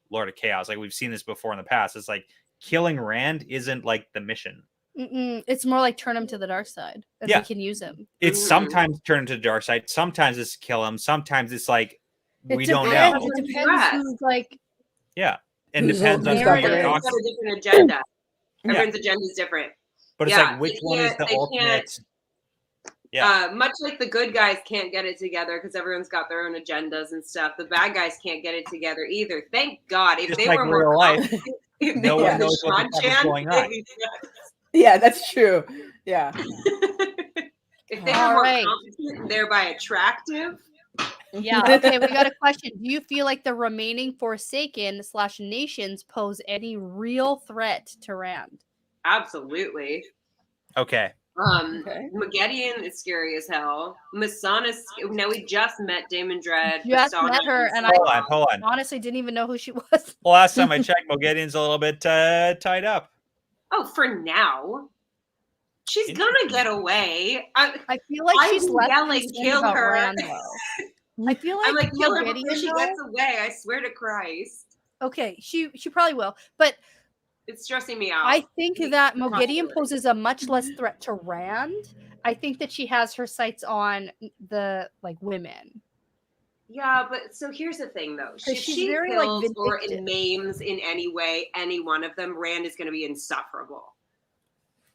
B: Lord of Chaos, like we've seen this before in the past, it's like killing Rand isn't like the mission.
A: It's more like turn him to the dark side, and
B: Yeah.
A: they can use him.
B: It's
D: Mhm.
B: sometimes turn to the dark side. Sometimes it's kill him. Sometimes it's like we don't
A: depends.
B: know.
A: It depends who's like.
B: Yeah, and
C: Who's
B: depends on
C: who's
B: who
C: got
B: you're
C: the
D: Everyone's
B: talking.
D: got a different agenda.
B: Yeah.
D: Everyone's agenda is different.
B: But it's
D: Yeah,
B: like which
D: they
B: one is
D: can't-
B: the
D: they
B: ultimate?
D: can't-
B: Yeah.
D: Much like the good guys can't get it together because everyone's got their own agendas and stuff. The bad guys can't get it together either. Thank God. If
B: Just
D: they
B: like
D: were more
B: real life,
D: competent, if
B: no
D: they
C: one
D: were
B: knows what the
D: Sean
B: fuck is
D: Chan,
B: going on.
C: Yeah, that's true. Yeah.
D: if they were
A: All
D: more
A: right.
D: competent and thereby attractive,
A: Yeah. Okay. We got a question. Do you feel like the remaining Forsaken / nations pose any real threat to Rand?
D: absolutely.
B: Okay.
C: Okay.
D: Magedian is scary as hell. Masana, now we just met Damon Dread.
A: Just
D: Masana
A: met her,
D: is-
A: and I
B: Hold on.
A: honestly didn't even know who she was.
B: Well, last time I checked, Mogedian's a little bit tied up.
D: Oh, for now. She's gonna
B: Interesting.
D: get away.
A: I feel like she's
D: I'm
A: less
D: yelling,
A: concerned
D: kill
A: about
D: her.
A: Rand, though. I feel like
D: I'm like, kill her before
A: Mogedian,
D: she
A: though-
D: gets away. I swear to Christ.
A: Okay, she probably will, but
D: It's stressing me out.
A: I think
D: The
A: that Mogedian
D: possibility.
A: poses a much less threat to Rand. I think that she has her sights on the women.
D: Yeah, but so here's the thing though. If
A: she's
D: she
A: very, like,
D: kills or
A: vindictive.
D: maims in any way any one of them, Rand is gonna be insufferable.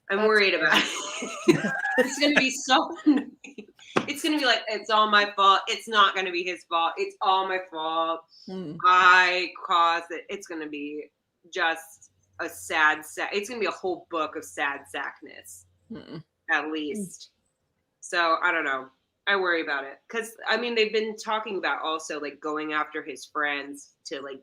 D: I'm
A: That's
D: worried about it. It's gonna be so annoying. It's gonna be like, it's all my fault. It's not gonna be his fault. It's all my fault. I caused it. It's gonna be just a sad it's gonna be a whole book of sad sackness. At least. So I don't know. I worry about it because I mean they've been talking about also like going after his friends to like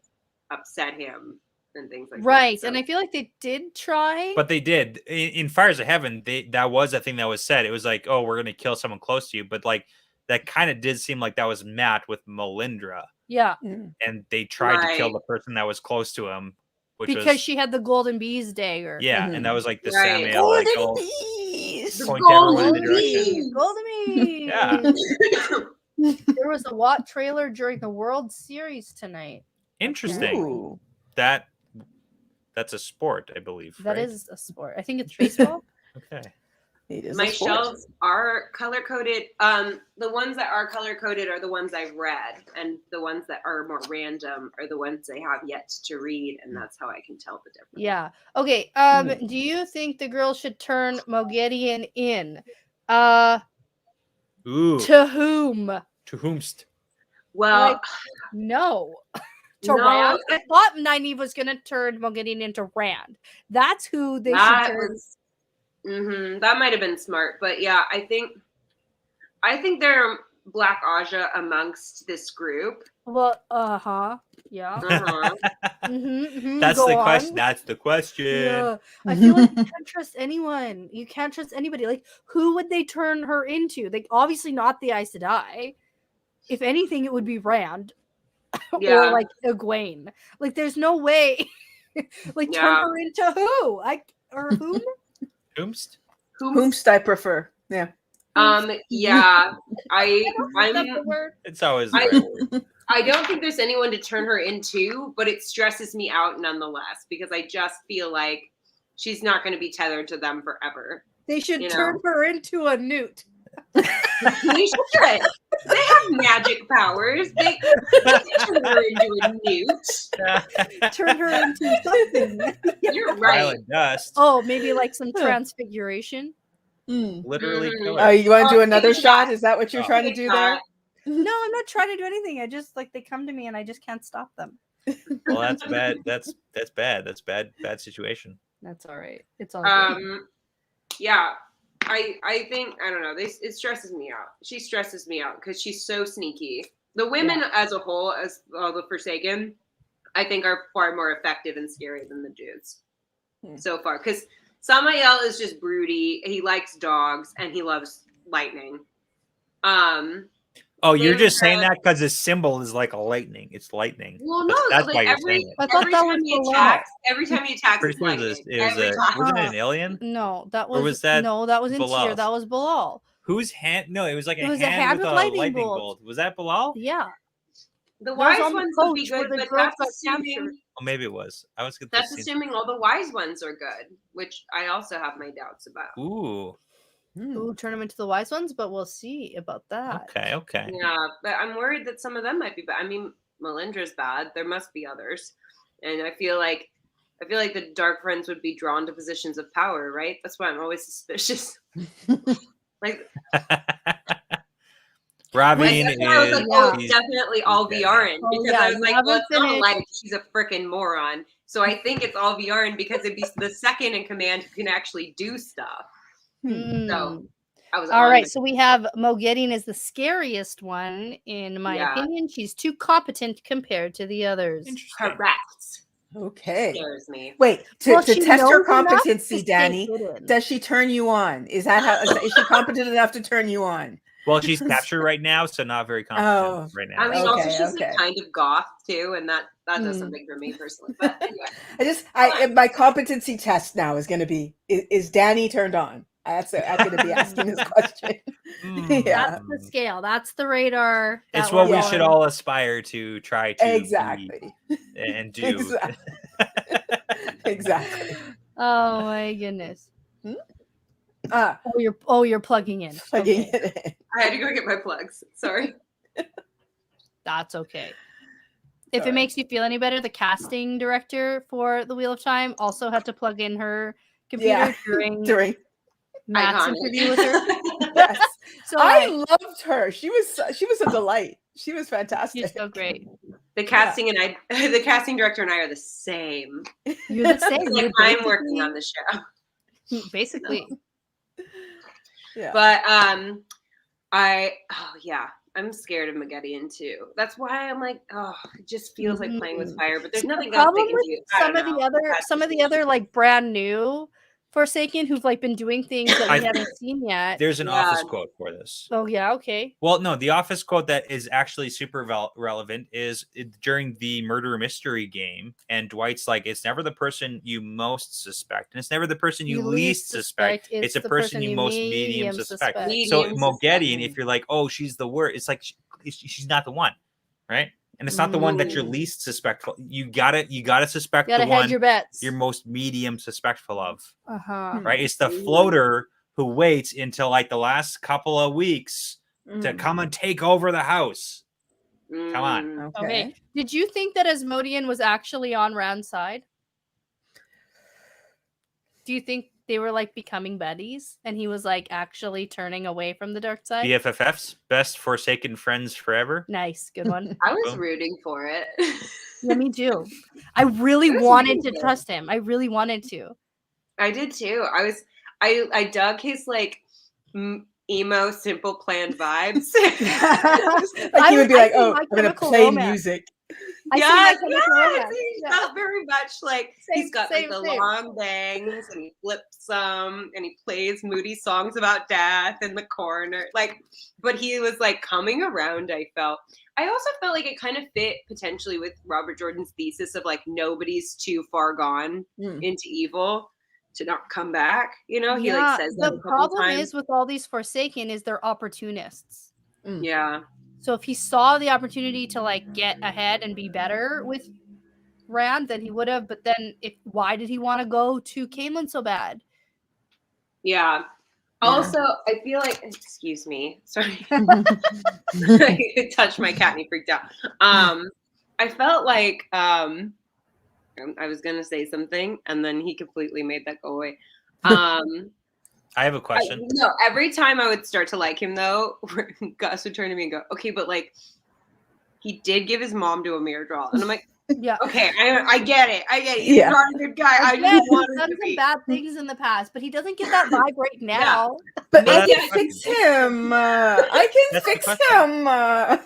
D: upset him and things like
A: Right,
D: that.
A: and I feel like they did try.
B: But they did in Fires of Heaven. That was a thing that was said. It was like, oh, we're gonna kill someone close to you, but like that kind of did seem like that was Matt with Melindra,
A: Yeah,
B: and they tried to kill
D: Right.
B: the person that was close to him, which
A: because
B: was
A: she had the golden bees dagger.
B: yeah, and that was like the
D: Right.
B: Samael like
C: Golden
B: oh,
C: bees.
D: The
B: point everyone in the
D: golden
B: direction.
D: bees.
A: Golden bees.
B: Yeah.
A: There was a Watt trailer during the World Series tonight.
B: Interesting.
C: Ooh.
B: That's a sport, I believe.
A: That
B: right?
A: is a sport. I think it's baseball.
B: Okay.
C: It is
D: My
C: a sport.
D: shelves are color coded. The ones that are color coded are the ones I've read, and the ones that are more random are the ones I have yet to read, and that's how I can tell the difference.
A: Yeah. Okay. Do you think the girl should turn Mogedian in?
B: Ooh.
A: To whom?
B: To whomst?
D: Well,
A: Like, no. To
D: No.
A: Rand? I thought Nynaeve was gonna turn Mogedian into Rand. That's who they should
D: that
A: turn.
D: was that might have been smart, but yeah, I think they're Black Aja amongst this group.
A: Well, yeah.
D: Uh-huh.
B: That's
A: Go
B: the
A: on.
B: question. That's the question.
A: Yeah, I feel like you can't trust anyone. You can't trust anybody. Like, who would they turn her into? Like, obviously not the Aes Sedai. If anything, it would be Rand
D: Yeah.
A: or like Egwene. Like, there's no way. Like, turn
D: Yeah.
A: her into who? Or whom?
B: Whomst?
C: Whomst I prefer. Yeah.
D: Yeah,
A: That's the
D: I'm
A: word.
B: It's always
D: I-
B: right.
D: I don't think there's anyone to turn her into, but it stresses me out nonetheless because I just feel like she's not going to be tethered to them forever.
A: They should
D: You know.
A: turn her into a newt.
D: They should. They have magic powers. They turn her into a newt.
A: Turn her into something.
D: You're right.
B: Island dust.
A: Oh, maybe like some transfiguration.
B: Literally
D: Mhm.
B: kill her.
C: You want to do
D: Oh,
C: another
D: think
C: shot?
D: that-
C: Is that what you're
B: Oh.
C: trying to do there?
A: No, I'm not trying to do anything. I just they come to me and I just can't stop them.
B: Well, that's bad. That's bad. That's bad situation.
A: That's all right. It's all good.
D: Yeah. I think I don't know. It stresses me out. She stresses me out because she's so sneaky. The women as a whole, as the Forsaken, I think are far more effective and scary than the dudes so far. Because Samael is just broody. He likes dogs and he loves lightning.
B: Oh, you're
D: David
B: just saying
D: Dread-
B: that because his symbol is like a lightning. It's lightning.
D: Well, no,
B: That's
D: like
B: why you're
D: every
B: saying it.
A: I thought
D: every
A: that
D: time
A: was
D: he
A: Bilal.
D: attacks, every time he attacks,
B: Pretty
D: it's
B: sure
D: lightning.
B: wasn't it an alien?
A: No, that was
B: was that
A: no, that was in Tyr.
B: Bilal's?
A: That was Bilal.
B: Whose hand? No, it was like
A: It
B: a
A: was a
B: hand
A: hand
B: with
A: with
B: a
A: lightning
B: lightning
A: bolt.
B: bolt. Was that Bilal?
A: Yeah.
D: The
A: Those
D: wise
A: on the
D: ones would be
A: coach where
D: good,
A: the
D: but
A: girls
D: that's
A: got captured.
D: assuming
B: Oh, maybe it was. I was
D: that's assuming all the wise ones are good, which I also have my doubts about.
B: Ooh.
A: Ooh, turn them into the wise ones, but we'll see about that.
B: Okay.
D: Yeah, but I'm worried that some of them might be bad. I mean, Melindra's bad. There must be others, and I feel like the dark friends would be drawn to positions of power, right? That's why I'm always suspicious. Like,
B: Ravine
D: that's why I was like,
B: is
D: oh,
A: Yeah.
D: it's definitely all
B: dead
D: VRN
A: Oh,
D: because
A: yeah,
D: I was
A: you
D: like,
A: haven't
D: well, it's not
A: finished.
D: like she's a freaking moron. So I think it's all VRN because it'd be the second in command who can actually do stuff. So I was
A: all
D: on
A: right.
D: the-
A: So we have Mo Gideon is the scariest one, in my
D: Yeah.
A: opinion. She's too competent compared to the others.
B: Interesting.
D: correct.
C: Okay.
D: Scares me.
C: Wait,
A: Well,
C: to
A: she
C: test her
A: knows enough
C: competency,
A: to stay
C: Danny,
A: hidden.
C: does she turn you on? Is that how is she competent enough to turn you on?
B: Well, she's captured right now, so not very competent right now.
D: I mean, also
C: Okay,
D: she's
C: okay.
D: like kind of goth too, and that does something for me personally. But anyway,
C: my competency test now is going to be: is Danny turned on? I'm going to be asking this question. Yeah,
A: That's the scale. That's the radar.
B: It's
A: that
B: what
A: we're
B: we
A: on.
B: should all aspire to try to
C: exactly.
B: be and do.
C: Exactly.
A: Oh my goodness.
C: Ah,
A: You're plugging in.
C: plugging
A: Okay.
C: it in.
D: I had to go get my plugs. Sorry.
A: That's okay. If
C: Sorry.
A: it makes you feel any better, the casting director for The Wheel of Time also had to plug in her computer during Matt's
D: Iconic.
A: interview with her.
C: Yes.
A: So
C: I loved her. She was a delight. She was fantastic.
A: she's so great.
D: The casting the casting director and I are the same.
A: You're the same.
D: It's like
A: You're
D: I'm working on the show.
A: basically.
C: Yeah.
D: But I'm scared of Maggedian too. That's why I'm like, oh, it just feels like playing with fire. But there's
A: See,
D: nothing
A: the
D: else
A: problem
D: they can
A: with
D: do.
A: some of the other like brand new Forsaken who've like been doing things that we haven't seen yet.
B: There's an
D: Yeah.
B: Office quote for this.
A: Oh yeah, okay.
B: Well, no, the Office quote that is actually super relevant is during the murder mystery game, and Dwight's like, "It's never the person you most suspect, and it's never the person you least suspect. It's the person you most medium suspect." So Moghedian, if you're like, "Oh, she's the worst," it's like she's not the one, right? And it's not the one that you're least suspectful. You gotta suspect
A: You gotta
B: the
A: hedge
B: one
A: your bets.
B: you're most medium suspectful of.
A: Uh-huh.
B: Right? It's the floater who waits until like the last couple of weeks to come and take over the house. Come on.
A: Okay. Did you think that Asmodean was actually on Rand's side? Do you think they were like becoming buddies and he was like actually turning away from the dark side?
B: BFFs, best Forsaken friends forever.
A: Nice, good one.
D: I was rooting for it.
A: Yeah, me too. I really wanted to trust him. I really wanted to.
D: I did too. I dug his like emo Simple Plan vibes.
C: Like he would be like, "Oh, I'm gonna play music."
D: Yes, he felt very much like he's got like the long bangs and he flips and he plays moody songs about death in the corner. Like, but he was like coming around, I felt. I also felt like it kind of fit potentially with Robert Jordan's thesis of like nobody's too far gone into evil to not come back. You know, he like says that
A: the
D: a couple
A: problem
D: times.
A: is with all these Forsaken is they're opportunists.
D: Yeah.
A: So if he saw the opportunity to like get ahead and be better with Rand, then he would have. But then, why did he want to go to Caemlyn so bad?
D: Yeah. Also, I feel like, excuse me, sorry, I touched my cat and he freaked out. I felt like I was gonna say something and then he completely made that go away.
B: I have a question.
D: No, every time I would start to like him though, Gus would turn to me and go, "Okay, but like, he did give his mom to a mirror draw," and I'm like,
A: "Yeah,
D: okay, I get it. He's not a good guy. I just want him
A: done
D: to
A: some
D: be."
A: bad things in the past, but he doesn't get that vibe right now.
C: But I
B: But
C: can fix him. I can fix him.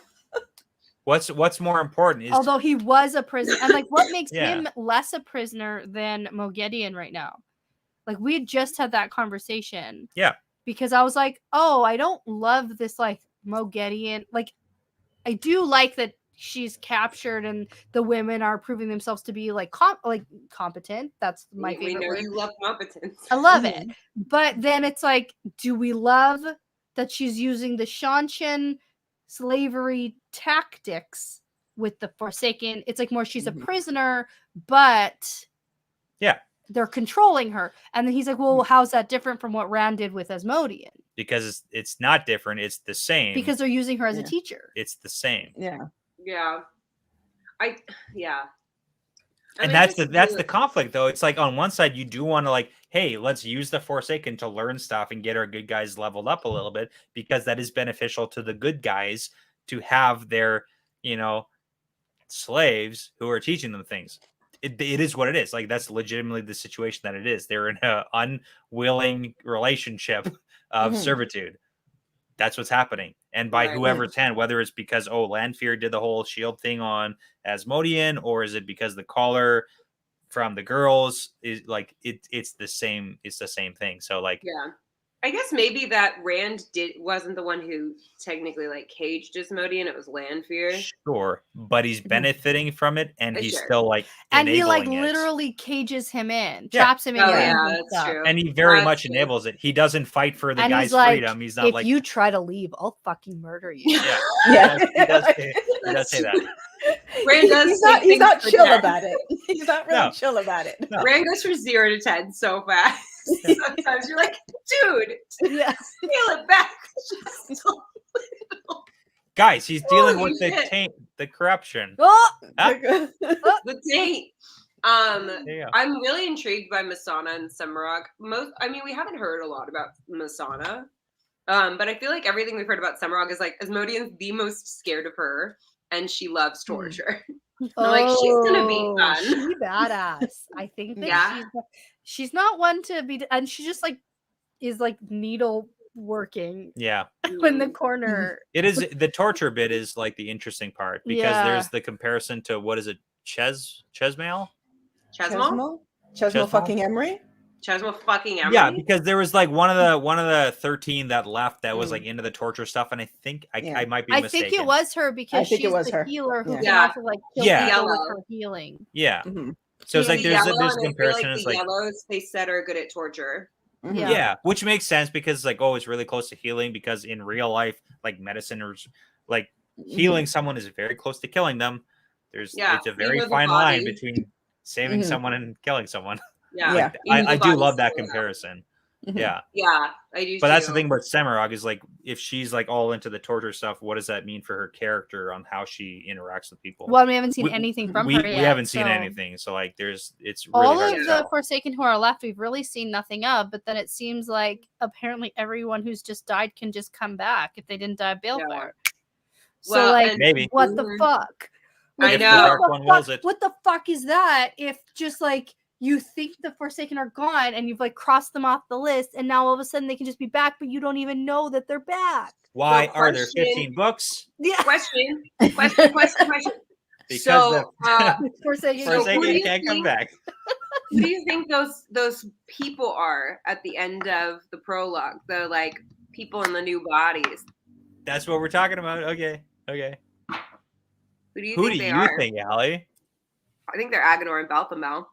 B: What's more important is
A: although he was a prisoner, and like what makes him less a prisoner than Moghedian right now? Like we had just had that conversation.
B: Yeah.
A: Because I was like, oh, I don't love this like Moghedian. Like I do like that she's captured and the women are proving themselves to be like competent. That's my favorite
D: We know
A: word.
D: you love competence.
A: I love it. But then it's like, do we love that she's using the Shanshan slavery tactics with the Forsaken. It's like more she's a
C: Mhm.
A: prisoner, but
B: Yeah.
A: they're controlling her. And then he's like, well, how's that different from what Rand did with Asmodean?
B: Because it's not different. It's the same.
A: Because they're using her as a
C: Yeah.
A: teacher.
B: it's the same.
C: Yeah.
D: Yeah. Yeah. I
B: And
D: mean,
B: that's
D: just
B: the
D: really-
B: conflict, though. It's like on one side you do want to like, hey, let's use the Forsaken to learn stuff and get our good guys leveled up a little bit, because that is beneficial to the good guys to have their, slaves who are teaching them things. It is what it is. Like, that's legitimately the situation that it is. They're in an unwilling relationship of
C: Mhm.
B: servitude. That's what's happening. And by
D: Right.
B: whoever's hand, whether it's because Landfear did the whole shield thing on Asmodean, or is it because the caller from the girls is like it's the same thing. So like,
D: Yeah. I guess maybe that Rand wasn't the one who technically like caged Asmodean. It was Landfear.
B: sure, but he's benefiting from it, and he's
D: Sure.
B: still like
A: And he like
B: enabling it.
A: literally cages him in,
B: Yeah.
A: traps him in
D: Oh
A: rooms
D: yeah,
A: and
D: that's
A: stuff.
D: true.
B: And he very
D: That's
B: much
D: true.
B: enables it. He doesn't fight for the
A: And
B: guy's
A: he's like,
B: freedom. He's not
A: if
B: like,
A: you try to leave, I'll fucking murder you.
B: yeah,
C: Yeah.
B: he does say that.
D: Rand does
C: he's
D: take
C: not. He's
D: things
C: not
D: for
C: chill
D: 10.
C: about it. He's not really
B: No.
C: chill about it.
B: No.
D: Rand goes from 0 to 10 so fast. Sometimes you're like, dude,
A: Yeah.
D: scale it back. Just a little.
B: Guys, he's dealing
D: Holy
B: with the
D: shit.
B: the corruption.
A: Oh,
B: Ah.
D: The date.
B: There you go.
D: I'm really intrigued by Masana and Semirog. We haven't heard a lot about Masana. But I feel like everything we've heard about Semirog is like Asmodean's the most scared of her, and she loves torture. I'm like, she's gonna be fun.
A: She badass. I think that
D: Yeah.
A: she's not one to be, and she just like is like needle working
B: Yeah.
A: in the corner.
B: It is the torture bit is like the interesting part, because
A: Yeah.
B: there's the comparison to what is it, Chesmail?
D: Chesmal?
C: Chesmal fucking Emery.
D: Chesmal fucking Emery?
B: Yeah, because there was like one of the 13 that left that was like into the torture stuff, and I think I might be
A: I
B: mistaken.
A: think it was her because
C: think it
A: she's
C: was
A: the
C: her.
A: healer who
C: Yeah.
A: can
D: Yeah.
A: also like kill
B: Yeah.
A: people with
D: Yellow.
A: her healing.
B: Yeah.
C: Mhm.
B: So it's
D: She's
B: like
D: the
B: there's
D: yellow,
B: this
D: and I feel
B: comparison.
D: like
B: It's
D: the
B: like,
D: yellows they said are good at torture.
C: Mhm.
A: Yeah.
B: yeah, which makes sense, because like, oh, it's really close to healing, because in real life, like medicine or like healing someone is very close to killing them.
D: Yeah,
B: It's a
D: you
B: very
D: know the
B: fine line
D: body.
B: between saving
C: Mhm.
B: someone and killing someone.
D: Yeah.
C: Yeah.
D: You know the
B: I do
D: body
B: love that
D: so well.
B: comparison.
C: Mhm.
B: Yeah.
D: Yeah, I do
B: But that's the
D: too.
B: thing about Semirog is like, if she's like all into the torture stuff, what does that mean for her character on how she interacts with people?
A: Well, we haven't seen
B: We-
A: anything from
B: we
A: her yet.
B: haven't seen
A: so
B: anything, so like it's really
A: all
B: hard
A: of
B: to
A: the
B: tell.
A: Forsaken who are left, we've really seen nothing of. But then it seems like apparently everyone who's just died can just come back if they didn't die of balefire. So
D: Well,
A: like,
D: and-
B: Maybe.
A: what the
D: Mhm.
A: fuck?
D: I
B: If the
D: know.
B: Dark One wills it.
A: What the fuck is that? If just like you think the Forsaken are gone and you've like crossed them off the list, and now all of a sudden they can just be back, but you don't even know that they're back.
B: Why
D: So
B: are there
D: question-
B: 15 books?
A: Yeah,
D: Question.
B: Because
D: So,
B: the
A: Forsaken.
D: So who do
B: Forsaken
D: you
B: can't come
D: think-
B: back.
D: who do you think those people are at the end of the prologue? The like people in the new bodies.
B: That's what we're talking about. Okay.
D: Who do you
B: Who
D: think
B: do
D: they
B: you
D: are?
B: think, Allie?
D: I think they're Agenor and Balthamel.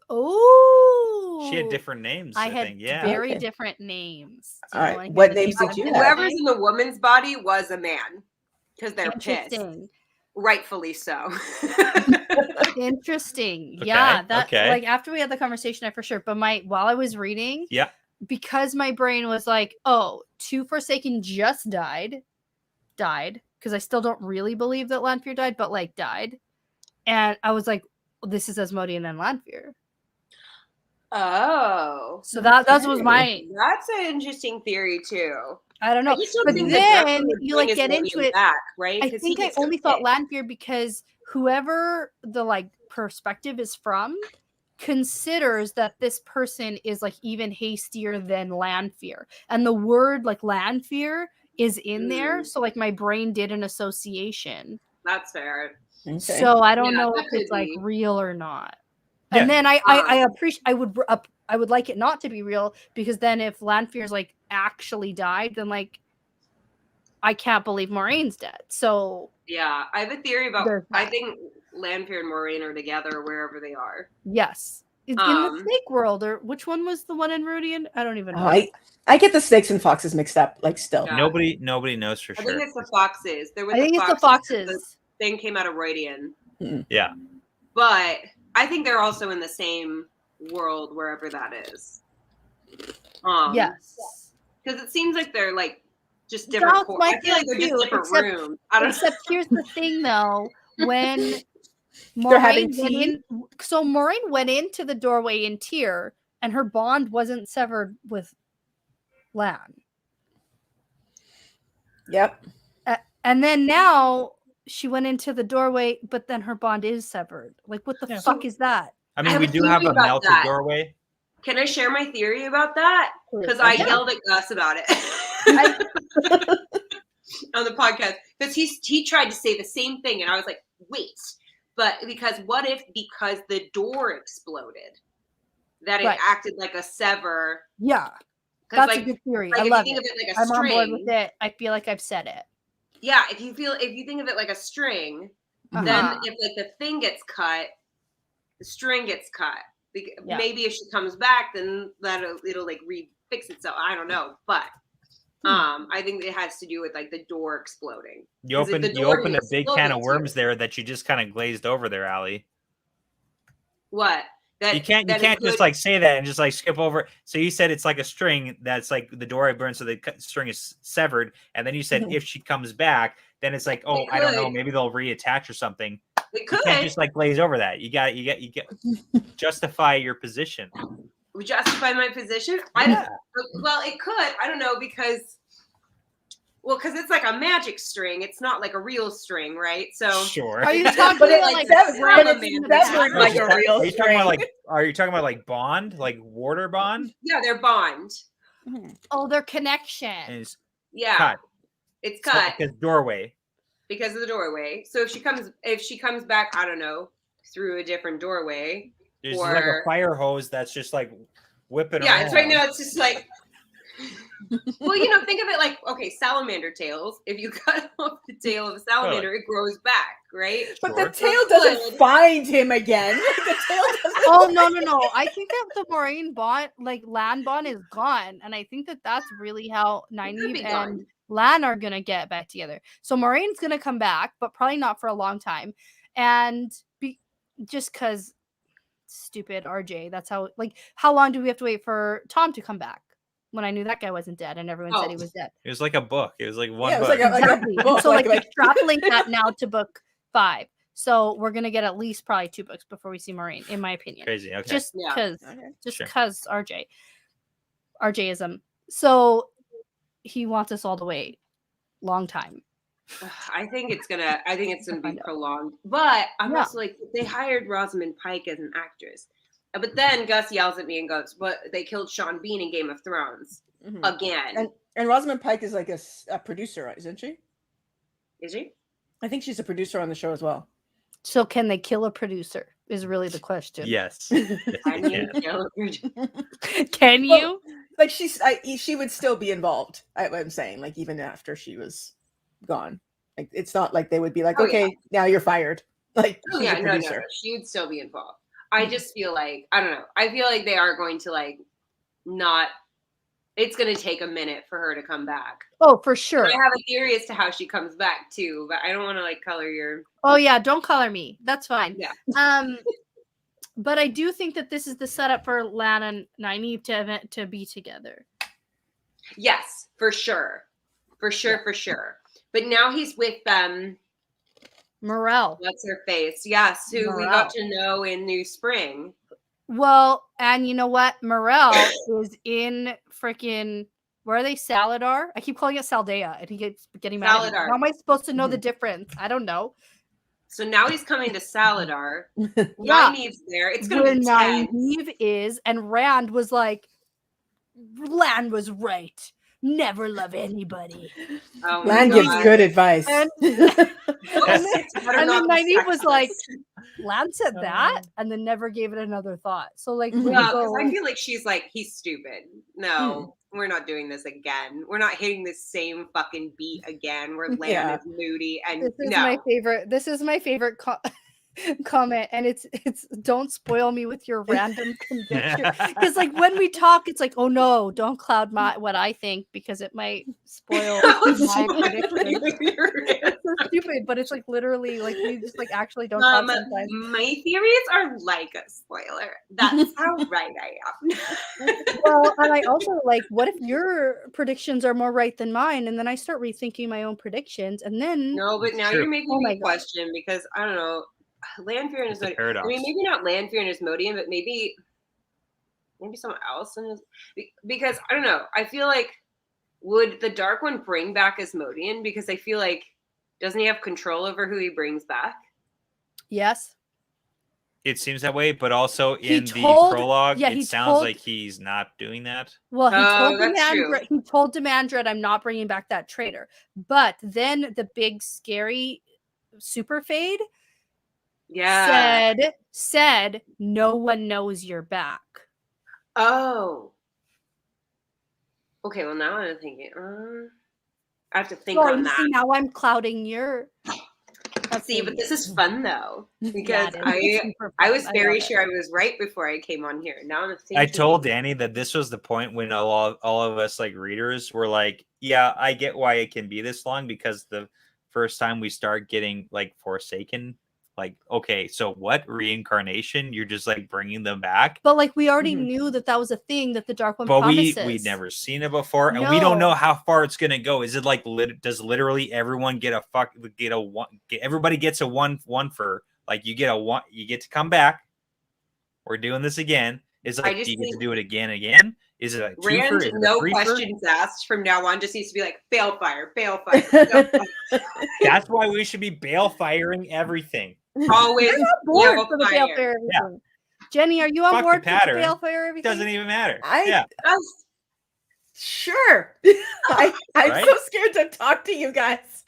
A: Oh,
B: She had different names,
A: I
B: I
A: had
B: think. Yeah.
A: very
C: Okay.
A: different names. Do
C: All
A: you
C: right,
A: wanna hear
C: what
A: the
C: names
A: names
C: did
A: of
C: you
A: the
C: have?
D: Whoever's in the woman's body was a man because they're pissed,
A: Interesting.
D: rightfully so.
A: Interesting.
B: Okay,
A: Yeah, that
B: okay.
A: like after we had the conversation, I for sure. But while I was reading,
B: Yeah.
A: because my brain was like, oh, 2 Forsaken just died, because I still don't really believe that Landfear died, but like died, and I was like, well, this is Asmodean and Landfear.
D: Oh,
A: So that was my,
D: that's an interesting theory too.
A: I don't
D: I
A: know,
D: just don't
A: but
D: think that
A: then
D: Dracula
A: you like
D: bring
A: get
D: Asmodean
A: into it.
D: back, right?
A: I
D: 'Cause
A: think
D: he
A: I
D: gets so
A: only thought
D: pissed.
A: Landfear because whoever the like perspective is from considers that this person is like even hastier than Landfear, and the word like Landfear is in there,
D: Mm.
A: so like my brain did an association.
D: That's fair.
C: Okay.
A: So I don't
D: Yeah,
A: know
D: that
A: if it's
D: could
A: like
D: be.
A: real or not.
B: Yeah.
A: And then I appreciate I would like it not to be real, because then if Landfear's like actually died, then like I can't believe Maureen's dead. So
D: Yeah, I have a theory about.
A: There's
D: I
A: that.
D: think Landfear and Moraine are together wherever they are.
A: yes. In the
D: Um,
A: snake world, or which one was the one in Rudian? I don't even know.
C: Oh, I get the snakes and foxes mixed up. Like still.
D: Yeah.
B: Nobody knows for
D: I think
B: sure.
D: it's the foxes. There was
A: I think it's the
D: foxes.
A: foxes.
D: thing came out of Roydian.
B: Yeah.
D: But I think they're also in the same world wherever that is.
A: Yes.
D: Because it seems like they're like just different.
A: That's my
D: I feel like they're just
A: theory,
D: different
A: except-
D: rooms. I don't know.
A: Except here's the thing, though. When
C: They're having
A: Moraine went
C: tea?
A: in, so Moraine went into the doorway in Tyr, and her bond wasn't severed with Lan.
C: Yep.
A: And then now she went into the doorway, but then her bond is severed. Like, what the
B: Yeah.
A: fuck is that?
B: I
D: I
B: mean,
D: have
B: we
D: a
B: do have
D: theory
B: a
D: about
B: melted
D: that.
B: doorway.
D: Can I share my theory about that? Because I
A: Yeah.
D: yelled at Gus about it on the podcast. Because he tried to say the same thing, and I was like, wait. But because the door exploded, that it
A: Right.
D: acted like a sever?
A: Yeah,
D: 'Cause,
A: that's a good theory.
D: Like
A: I
D: if
A: love
D: you think
A: it.
D: of it like a
A: I'm
D: string,
A: on board with it. I feel like I've said it.
D: yeah. If you think of it like a string, then
A: Uh-huh.
D: if like the thing gets cut, the string gets cut.
A: Yeah.
D: Maybe if she comes back, then it'll like refix itself. I don't know, but I think it has to do with like the door exploding.
B: You
D: 'Cause if
B: opened
D: the door
B: a
D: didn't
B: big
D: explode,
B: can of
D: it's
B: worms
D: here.
B: there that you just kind of glazed over there, Allie.
D: What?
B: You can't
D: that
B: just
D: include-
B: like say that and just like skip over. So you said it's like a string that's like the door burns, so the string is severed, and then you said if she comes back, then it's like, oh, I don't know,
D: could.
B: maybe they'll reattach or something.
D: It
B: You
D: could
B: can't just like glaze over that. You got justify your position.
D: justify my position.
B: Yeah.
D: Well, it could. I don't know because it's like a magic string. It's not like a real string, right? So
B: Sure.
A: Are you talking
C: But
A: about
C: it's
A: like
C: severed
B: No,
C: like
B: just
C: a real
B: are you talking about
C: string.
B: are you talking about like bond, like water bond?
D: yeah, they're bond.
A: Oh, their connection.
B: And it's
D: Yeah,
B: cut.
D: it's cut
B: Because doorway.
D: because of the doorway. So if she comes back, I don't know, through a different doorway.
B: There's just like a
D: Or-
B: fire hose that's just like whipping
D: Yeah,
B: around.
D: it's right now. It's just like. Well, think of it like, okay, salamander tails. If you cut off the tail of a salamander, it grows back, right?
C: But
B: Sure.
C: the tail doesn't
D: Good.
C: find him again. The tail doesn't.
A: Oh no! I think that the Moraine bond, like Lan bond, is gone, and I think that that's really how Nynaeve
D: be
A: and
D: gone.
A: Lan are gonna get back together. So Moraine's gonna come back, but probably not for a long time, and just because stupid RJ. That's how. Like, how long do we have to wait for Tom to come back? When I knew that guy wasn't dead, and everyone said he was dead.
B: It was like a book. It was like one
C: Yeah, it was
B: book.
C: like a
A: Exactly. And
C: book,
A: so like
C: like-
A: extrapolate that now to book 5. So we're gonna get at least probably 2 books before we see Moraine, in my opinion.
B: Crazy. Okay.
A: Just
D: Yeah.
A: because,
C: Okay.
B: Sure.
A: RJism. So he wants us all the way, long time.
D: I think it's gonna be
A: find out.
D: prolonged. But I'm
A: Yeah.
D: also like, they hired Rosamund Pike as an actress. But then Gus yells at me and goes, "But they killed Sean Bean in Game of Thrones again."
C: And Rosamund Pike is like a producer, isn't she?
D: Is she?
C: I think she's a producer on the show as well.
A: So can they kill a producer? Is really the question.
B: Yes. Yes,
D: I
B: they
D: mean,
B: can.
A: Can
C: Well,
A: you?
C: Like she would still be involved. I'm saying, like even after she was gone, like it's not like they would be like,
D: Oh,
C: okay, now you're fired. Like
D: Oh
C: she's
D: yeah,
C: a
D: no,
C: producer.
D: she would still be involved. I just feel like, I don't know. I feel like they are going to like not. It's going to take a minute for her to come back.
A: Oh, for sure.
D: I have a theory as to how she comes back too, but I don't want to like color your.
A: Oh yeah, don't color me. That's fine.
D: Yeah.
A: But I do think that this is the setup for Lan and Nynaeve to be together.
D: Yes, for sure. For sure. But now he's with
A: Morel.
D: what's her face? Yes, who we
A: Morel.
D: got to know in New Spring.
A: Well, and you know what? Morel is in freaking, where are they? Saladar? I keep calling it Saldea, and he gets getting mad at me.
D: Saladar.
A: How am I supposed to know the difference? I don't know.
D: So now he's coming to Saladar.
A: Yeah.
D: Nynaeve's there. It's gonna
A: Where
D: be tense.
A: Nynaeve is, and Rand was like, Lan was right. Never love anybody.
D: Oh my
C: Lan gives
D: God.
C: good advice.
A: And,
D: It's better
A: and
D: not
A: then
D: be
A: Nynaeve was like,
D: sexist.
A: Lan said that, and then never gave it another thought. So like, we
D: No,
A: go-
D: because I feel like she's like, he's stupid. No, we're not doing this again. We're not hitting the same fucking beat again. Where Lan
C: Yeah.
D: is moody and
A: this is
D: no.
A: my favorite. This is my favorite. comment, and it's don't spoil me with your random conviction, because like when we talk, it's like, oh no, don't cloud my what I think because it might spoil my prediction. It's so stupid, but it's like literally like we just like actually don't talk sometimes.
D: My theories are like a spoiler. That's how right I am.
A: Well, and I also like, what if your predictions are more right than mine, and then I start rethinking my own predictions, and then
D: No, but now
B: True.
D: you're making
A: Oh my
D: me
A: God.
D: question because I don't know. Landfier and
B: It's a
D: Asmodian. I
B: paradox.
D: mean, maybe not Landfier and Asmodian, but maybe someone else. Because I don't know. I feel like would the Dark One bring back Asmodian? Because I feel like doesn't he have control over who he brings back?
A: yes.
B: It seems that way, but also
A: He
B: in
A: told-
B: the prologue,
A: yeah,
B: it
A: he
B: sounds
A: told-
B: like he's not doing that.
A: Well, he
D: Oh,
A: told
D: that's true.
A: Demandred, he told Demandred, I'm not bringing back that traitor. But then the big scary super fade
D: Yeah.
A: said no one knows you're back.
D: Oh. Okay, well now I'm thinking. I have to think
A: Sorry,
D: on that.
A: see, now I'm clouding your.
D: See, but this is fun though because
A: Yeah, it is. It's super
D: I
A: fun.
D: was
A: I
D: very
A: love it.
D: sure I was right before I came on here. Now I'm thinking.
B: I told Danny that this was the point when all of us like readers were like, yeah, I get why it can be this long, because the first time we start getting like Forsaken, like, okay, so what reincarnation? You're just like bringing them back,
A: But like we already
C: Mhm.
A: knew that was a thing that the Dark One
B: but
A: promises.
B: we'd never seen it before, and we don't
A: No.
B: know how far it's gonna go. Is it like does literally everyone get everybody gets a one for like you get a one, you get to come back. We're doing this again. Is like, do you get to do it again and again? Is it a twofer?
D: Rand,
B: Is it
D: no
B: a threefer?
D: questions asked from now on. Just needs to be like balefire, balefire.
B: That's why we should be balefiring everything.
D: Always
A: board for the
D: balefire.
A: Balefire everything. Jenny, are you on
B: Fuck the
A: board for the
B: pattern.
A: Balefire everything?
B: Doesn't even matter.
C: I-
B: Yeah.
C: Sure. I'm
B: Right?
C: so scared to talk to you guys.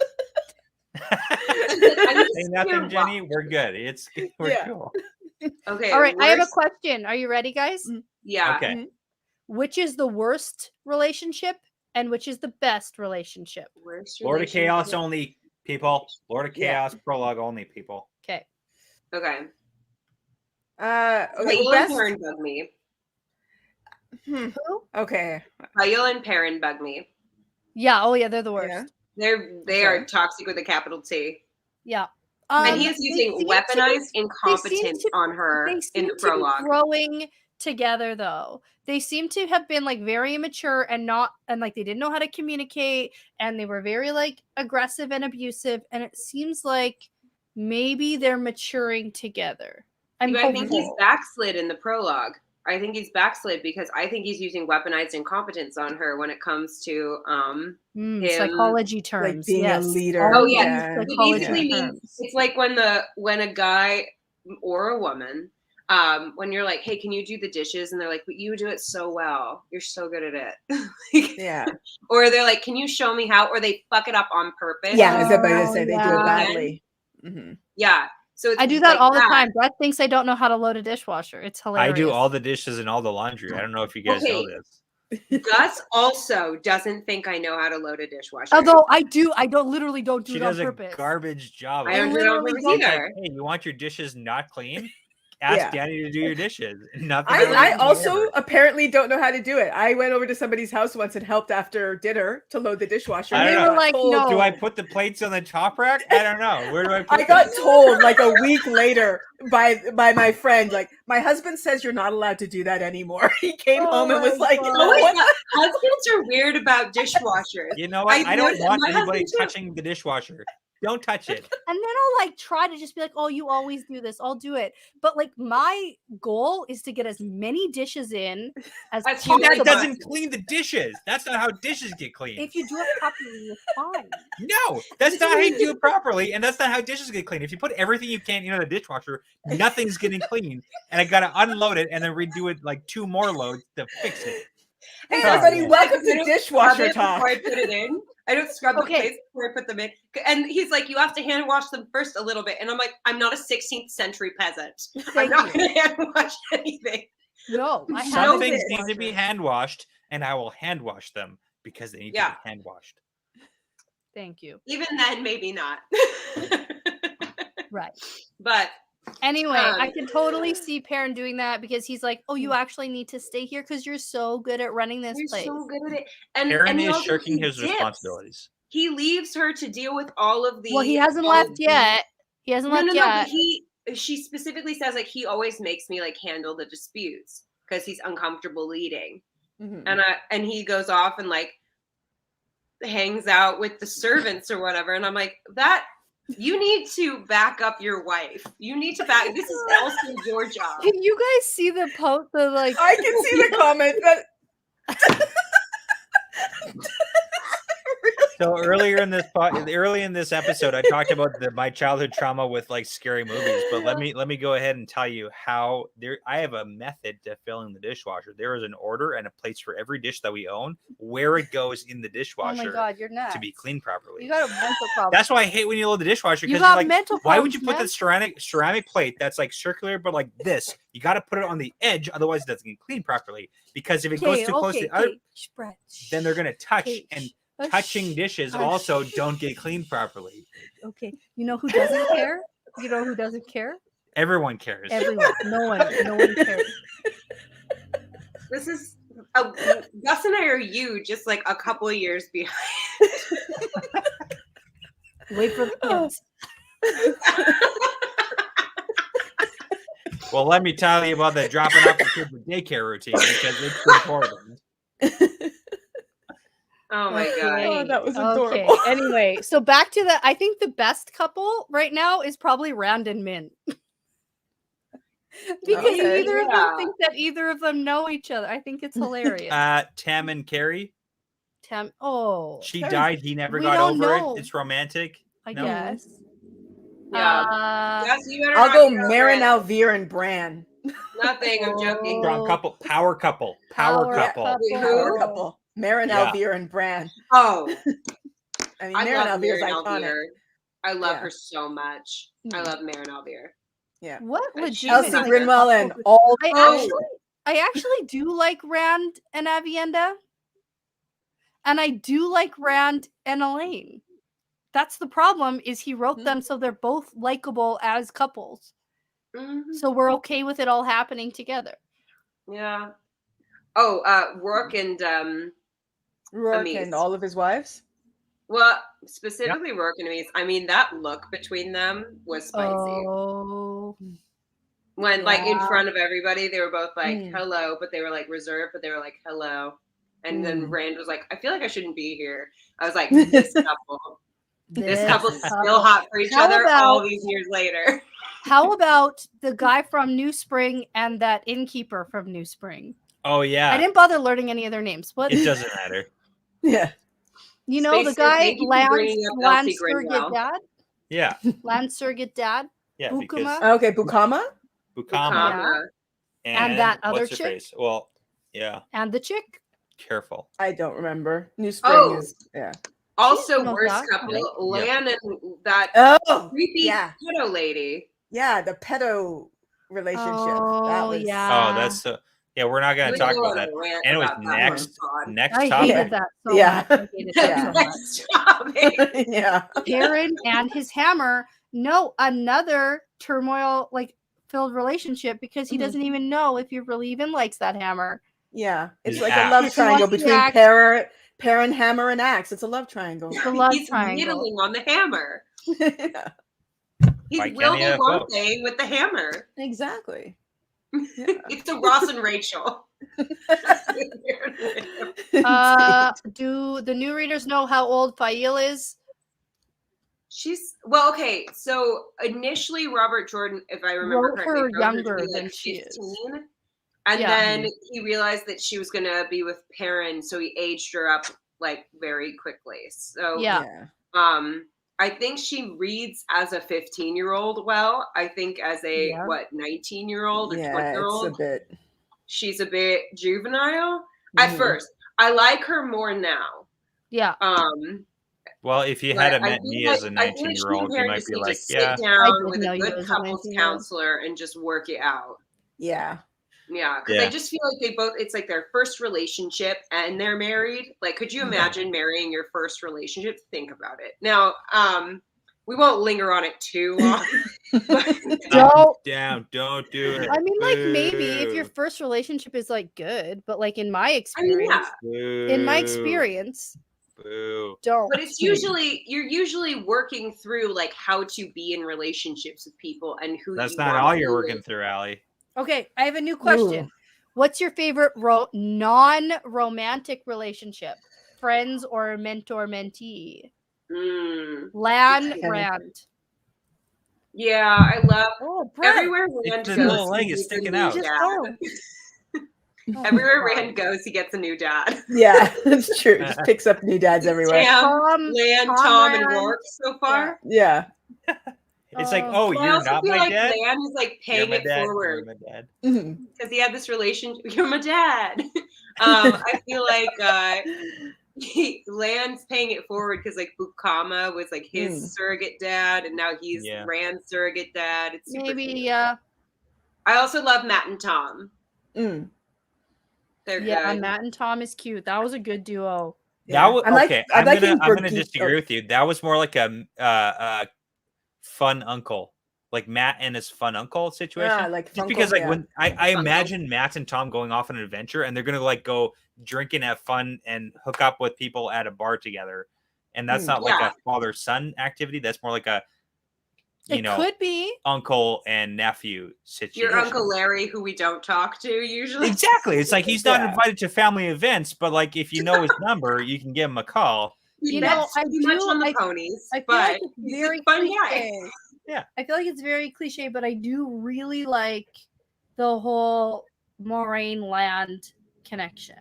B: Say nothing, Jenny. We're good. We're
C: Yeah.
B: cool.
D: Okay.
A: All right, I have a
D: worst-
A: question. Are you ready, guys?
D: Yeah.
B: Okay.
A: Which is the worst relationship and which is the best relationship?
D: Worst
B: Lord of Chaos
D: relationship.
B: only, people. Lord of
C: Yeah.
B: Chaos prologue only, people.
A: Okay.
D: Okay.
C: Okay.
D: Kyle
C: Best.
D: and Perrin bug me.
C: Hmm.
A: Who?
C: Okay.
D: Kyle and Perrin bug me.
A: Yeah. Oh, yeah. They're the worst.
C: Yeah.
D: They are
C: Okay.
D: toxic with a capital T.
A: Yeah.
D: And he is
A: they
D: using
A: seem to
D: weaponized
A: be-
D: incompetence on her
A: They
D: in
A: seem
D: the
A: to
D: prologue.
A: be growing together, though. They seem to have been like very immature and like they didn't know how to communicate, and they were very like aggressive and abusive. And it seems like maybe they're maturing together.
D: I think he's
A: hopeful.
D: backslid in the prologue. I think he's backslid because I think he's using weaponized incompetence on her when it comes to him.
A: Psychology terms,
C: being a
A: yes.
C: leader.
D: Oh
A: All
D: yeah,
A: these
C: Yeah.
D: it
A: psychology
D: basically
A: terms.
D: means it's like when a guy or a woman, when you're like, hey, can you do the dishes? And they're like, but you do it so well. You're so good at it.
C: Yeah.
D: Or they're like, can you show me how? Or they fuck it up on purpose.
C: Yeah. I was about to
A: Oh,
C: say they do
A: yeah.
C: it badly. Mm-hmm.
D: Yeah. So it's
A: I do that
D: like
A: all the time. Brett thinks I don't know how to load a dishwasher. It's hilarious.
B: I do all the dishes and all the laundry. I don't know if you guys know this.
D: Gus also doesn't think I know how to load a dishwasher.
A: Although I do, I literally don't do
B: She
A: it on
B: does a
A: purpose.
B: garbage job.
D: I don't do it on purpose
B: It's like,
D: either.
B: hey, you want your dishes not clean? Ask
C: Yeah.
B: Danny to do your dishes. Nothing.
C: I also apparently don't know how to do it. I went over to somebody's house once and helped after dinner to load the dishwasher.
B: I
A: And
B: don't
A: they
B: know.
A: were like, no.
B: Do I put the plates on the top rack? I don't know. Where do I put
C: I got
B: them?
C: told like a week later by my friend, like, my husband says you're not allowed to do that anymore. He came home and was like,
A: God.
D: Husbands are weird about dishwashers.
B: You know what? I don't
D: noticed-
B: want
D: my
B: anybody
D: husband too.
B: touching the dishwasher. Don't touch it.
A: And then I'll like try to just be like, oh, you always do this. I'll do it. But like my goal is to get as many dishes in as
D: That's
B: That
D: humanly
A: possible.
B: doesn't clean the dishes. That's not how dishes get cleaned.
A: If you do it properly, you're fine.
B: No, that's not how you do it properly, and that's not how dishes get cleaned. If you put everything you can into the dishwasher, nothing's getting clean, and I gotta unload it and then redo it like 2 more loads to fix it.
C: Hey
B: Oh,
C: everybody,
B: man.
C: welcome
D: I
C: to
D: don't
C: Dishwasher
D: scrub it
C: Talk.
D: Before I put it in. I don't scrub the
A: Okay.
D: plates before I put them in. And he's like, you have to hand wash them first a little bit. And I'm like, I'm not a 16th century peasant. I'm
A: Thank
D: not
A: you.
D: going to hand wash anything.
A: No, I
B: Some
A: have
D: No
B: things
A: a
B: need to be
A: dishwasher.
B: hand washed, and I will hand wash them because they need to
D: Yeah.
B: be hand washed.
A: Thank you.
D: Even then, maybe not.
A: Right.
D: But
A: Anyway, I can totally see Perrin doing that because he's like, "Oh, you actually need to stay here because you're so good at running this
D: You're
A: place."
D: so good at it. And
B: Aaron
D: he
B: is
D: also
B: shirking his
D: dips.
B: responsibilities.
D: He leaves her to deal with all of the.
A: Well, he hasn't
D: all
A: left
D: of the-
A: yet. He hasn't
D: No,
A: left
D: no, no.
A: yet.
D: But she specifically says like he always makes me like handle the disputes because he's uncomfortable leading.
C: Mhm.
D: And he goes off and like hangs out with the servants or whatever. And I'm like, that you need to back up your wife. You need to back. This is also your job.
A: Can you guys see the post? The like,
C: I can see the comment that
B: So early in this episode, I talked about my childhood trauma with like scary movies. But let me go ahead and tell you how I have a method to filling the dishwasher. There is an order and a place for every dish that we own where it goes in the
A: oh
B: dishwasher
A: my god, you're nuts.
B: to be cleaned properly.
A: You got a mental problem.
B: That's why I hate when you load the dishwasher
A: You
B: because
A: got
B: you're like,
A: mental
B: why would you
A: problems,
B: put
A: man.
B: the ceramic plate that's like circular but like this? You got to put it on the edge, otherwise it doesn't get cleaned properly. Because if it goes too close to the other, then they're gonna touch and. Touching dishes also don't get cleaned properly.
A: Okay, you know who doesn't care? You know who doesn't care?
B: Everyone cares.
A: Everyone. No one cares.
D: This is Gus and I are you just like a couple of years behind.
A: Wait for the kids.
B: Well, let me tell you about the dropping off the kids with daycare routine because it's important.
D: Oh my god.
C: Oh, that was
A: Okay.
C: adorable.
A: Anyway, so back to I think the best couple right now is probably Rand and Min. Because
C: Okay.
A: neither of them
D: Yeah.
A: think that either of them know each other. I think it's hilarious.
B: Tam and Carrie,
A: She
B: she died. He never
A: We
B: got
A: don't
B: over
A: know.
B: it. It's romantic.
A: I
B: No.
A: guess.
D: Yeah. Gus, you better
C: I'll
D: not
C: go
D: get over
C: Marin,
D: it.
C: Alvear, and Bran.
D: Nothing. I'm joking.
B: Strong couple, power couple, power
A: Power
B: couple.
A: couple.
D: Wait,
C: Power
D: who?
C: couple. Marin,
B: Yeah.
C: Alvear, and Bran.
D: Oh,
C: I mean,
D: I
C: Marin
D: love
C: Alvear is
D: Marin
C: iconic.
D: Alvear. I love
C: Yeah.
D: her so much. I
A: Mm.
D: love Marin Alvear.
C: Yeah.
A: What
D: She
A: legitimate?
C: Elsie
D: like
C: Grinwell and
A: couple-
C: all.
A: I actually do like Rand and Avienda. And I do like Rand and Elaine. That's the problem, is he wrote them so they're both likable as couples.
D: Mhm.
A: So we're okay with it all happening together.
D: Yeah. Oh, Rourke and
C: Rourke
D: Amis.
C: and all of his wives.
D: Well, specifically Rourke and Amis. I mean, that look between them was spicy.
A: Oh.
D: When like in
A: Yeah.
D: front of everybody, they were both like
C: Mm.
D: hello, but they were like reserved, but they were like hello. And then
C: Mm.
D: Rand was like, I feel like I shouldn't be here. I was like, this couple. This couple's still
A: couple.
D: hot for each
A: How
D: other
A: about-
D: all these years later.
A: How about the guy from New Spring and that innkeeper from New Spring?
B: Oh
A: I
B: yeah,
A: didn't bother learning any of their names, but
B: it doesn't matter.
C: Yeah.
A: you know the
D: Space,
A: guy
D: thank you for bringing up
A: Lance
D: Elsie
A: Surrogate
D: Grinwell.
A: Dad.
B: Yeah,
A: Lance Surrogate Dad.
B: yeah.
A: Bukama.
C: Okay, Bukama.
B: Bukama
A: Yeah. And that other
B: what's her
A: chick?
B: face? Well, yeah.
A: And the chick.
B: Careful.
C: I don't remember. New Spring
D: Oh.
C: is yeah.
D: Also,
A: knows
D: worst
A: that.
D: couple,
B: Yeah.
D: Lan and that
C: Oh,
D: creepy
C: yeah,
D: pedo lady.
C: yeah. The pedo relationship. that
A: Oh,
C: was
A: yeah.
B: Oh, that's yeah. We're not gonna
D: We
B: talk
D: go
B: about
D: on
B: that.
D: a rant
B: Anyways,
D: about that
B: next
D: one,
B: next
A: I
B: topic.
A: hated that so
C: Yeah.
A: much. I hated that
C: Yeah.
A: so much.
D: Next topic.
C: yeah.
A: Karen and his hammer. No, another turmoil like filled relationship because he
C: Mhm.
A: doesn't even know if he really even likes that hammer.
C: Yeah. It's
B: His
C: like
B: axe.
C: a love
A: He
C: triangle
A: wants the
C: between
A: axe.
C: Perrin, Hammer, and Axe. It's a love triangle.
A: The love
D: He's
A: triangle.
D: whittling on the hammer.
C: Yeah,
D: He's
B: Why can't he have both?
D: Wilde with the hammer.
C: exactly. Yeah.
D: It's a Ross and Rachel.
A: Do the new readers know how old Fail is?
D: She's well, okay. So initially, Robert Jordan, if I remember
A: Wrote
D: correctly,
A: her
D: wrote to
A: younger
D: be,
A: than she is.
D: 15. And
A: Yeah.
D: then he realized that she was going to be with Perrin, so he aged her up like very quickly. So
A: Yeah.
D: I think she reads as a 15-year-old. Well, I think as a
A: Yeah.
D: 19-year-old or
C: Yeah,
D: 20-year-old,
C: it's a bit.
D: she's a bit juvenile at
C: Mhm.
D: first. I like her more now.
A: Yeah.
B: Well, if you
D: But
B: had
D: I
B: met
D: feel
B: me
D: like-
B: as a
D: I feel like
B: 19-year-old, you
D: Perrin
B: might
D: just
B: be
D: need to
B: like,
D: sit
B: yeah.
A: I
D: down
A: didn't
D: with
A: know
D: a
A: you
D: good
A: as a
D: couples
A: 19-year-old.
D: counselor and just work it out.
C: Yeah.
D: Yeah, because
B: Yeah.
D: I just feel like they both, it's like their first relationship and they're married. Like, could you imagine marrying your first relationship? Think about it. Now, We won't linger on it too long.
A: Don't.
B: Don't do it.
A: I mean, like, maybe if your first relationship is like good, but like in my experience,
B: Boo.
A: don't.
D: But it's usually you're usually working through like how to be in relationships with people and who.
B: That's
D: you
B: not
D: want
B: all
D: to
B: you're
D: be
B: working
D: with.
B: through, Allie.
A: Okay, I have a new question.
C: Ooh.
A: What's your favorite non-romantic relationship? Friends or mentor-mentee? Lan
C: Okay.
A: Rand.
D: Yeah, I love
A: Oh, Brett.
D: everywhere Rand
B: The
D: goes.
B: little leg
D: he
B: is
D: gets a
B: sticking
D: new
B: out.
A: Just
D: dad.
A: go. Oh,
D: Everywhere
A: God.
D: Rand goes, he gets a new dad.
C: Yeah, that's true. Just picks up new dads everywhere.
D: Sam, Lan, Tom, and
A: Rand.
D: Rourke so far.
C: Yeah.
B: It's like,
A: Oh.
B: oh,
D: Well, I
B: you're
D: also
B: not
D: feel
B: my
D: like
B: dad?
D: Lan is like
B: You're
D: paying
B: my
D: it
B: dad. You're
D: forward
B: my dad.
C: Mhm.
D: because he had this relationship. You're my dad. I feel like Lan's paying it forward because like Bukama was like his surrogate dad, and now he's
B: Yeah.
D: Rand's surrogate dad. It's super
A: Maybe,
D: cute.
A: yeah.
D: I also love Matt and Tom.
C: Mm.
D: They're
A: Yeah,
D: good.
A: Matt and Tom is cute. That was a good duo.
B: That was okay. I'm
C: liking
B: gonna
C: Brigitte.
B: disagree with you. That was more like a fun uncle, like Matt and his fun uncle situation.
C: Like
B: Just
C: Funkle,
B: because, like,
C: yeah.
B: when I
D: Funkle.
B: imagine Matt and Tom going off on an adventure, and they're gonna like go drink and have fun and hook up with people at a bar together, and that's not like
D: Yeah.
B: a father-son activity. That's more like a
A: It could be.
B: uncle and nephew situation.
D: Your Uncle Larry, who we don't talk to usually.
B: Exactly. It's like he's not
C: Yeah.
B: invited to family events, but like if you know his number, you can give him a call.
D: He
A: You know,
D: bets
A: I
D: too much
A: do-
D: on the
A: I-
D: ponies,
A: I feel
D: but
A: like it's
D: he's
A: very
D: a fun guy.
A: cliche.
B: Yeah.
A: I feel like it's very cliche, but I do really like the whole Moraine Land connection.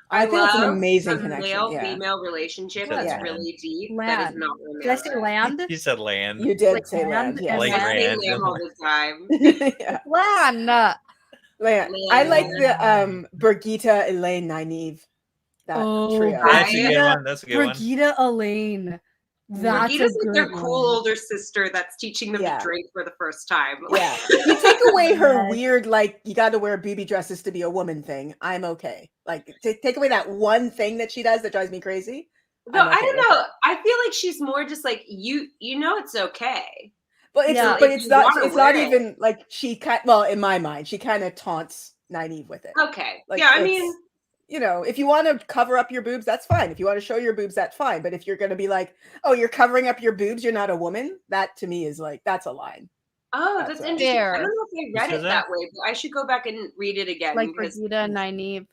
C: I think it's an
D: love
C: amazing
D: a
C: connection. Yeah.
D: male-female relationship
B: Said
D: that's
C: land.
D: really deep. That
A: Land.
D: is not
A: Did I say
D: romantic.
A: land?
B: You said land.
C: You did
A: Like
C: say land,
A: land
C: yes.
A: and
B: Like
D: I say
B: Rand.
D: lamb all the time.
C: Yeah.
A: Land.
C: Land. I like the Brigitte, Elaine, Nynaeve. That trio.
B: That's a good one. That's a good one.
A: Brigitte Elaine. That's
D: Brigitta's
A: a
D: like
A: good
D: their
A: one.
D: cool older sister that's teaching them
C: Yeah.
D: to drink for the first time.
C: Yeah. You take away her
A: Yes.
C: weird, like, you got to wear booby dresses to be a woman thing. I'm okay. Like, take away that one thing that she does that drives me crazy.
D: No,
C: I'm
D: I
C: okay
D: don't
C: with
D: know.
C: it.
D: I feel like she's more just like you know it's okay.
C: But it's
A: Yeah.
C: but
D: If
C: it's
D: you
C: not
D: wanna
C: it's not
D: wear it.
C: even like she well, in my mind, she kind of taunts Nynaeve with it.
D: Okay.
C: Like,
D: yeah, I
C: it's-
D: mean,
C: you know, if you want to cover up your boobs, that's fine. If you want to show your boobs, that's fine. But if you're going to be like, oh, you're covering up your boobs, you're not a woman, that to me is like, that's a line.
D: oh,
C: That's
D: that's
C: right.
D: interesting.
A: Fair.
D: I don't know if I read
B: says
D: it
B: that?
D: that way, but I should go back and read it again.
A: Like
D: because
A: Brigitte and Nynaeve.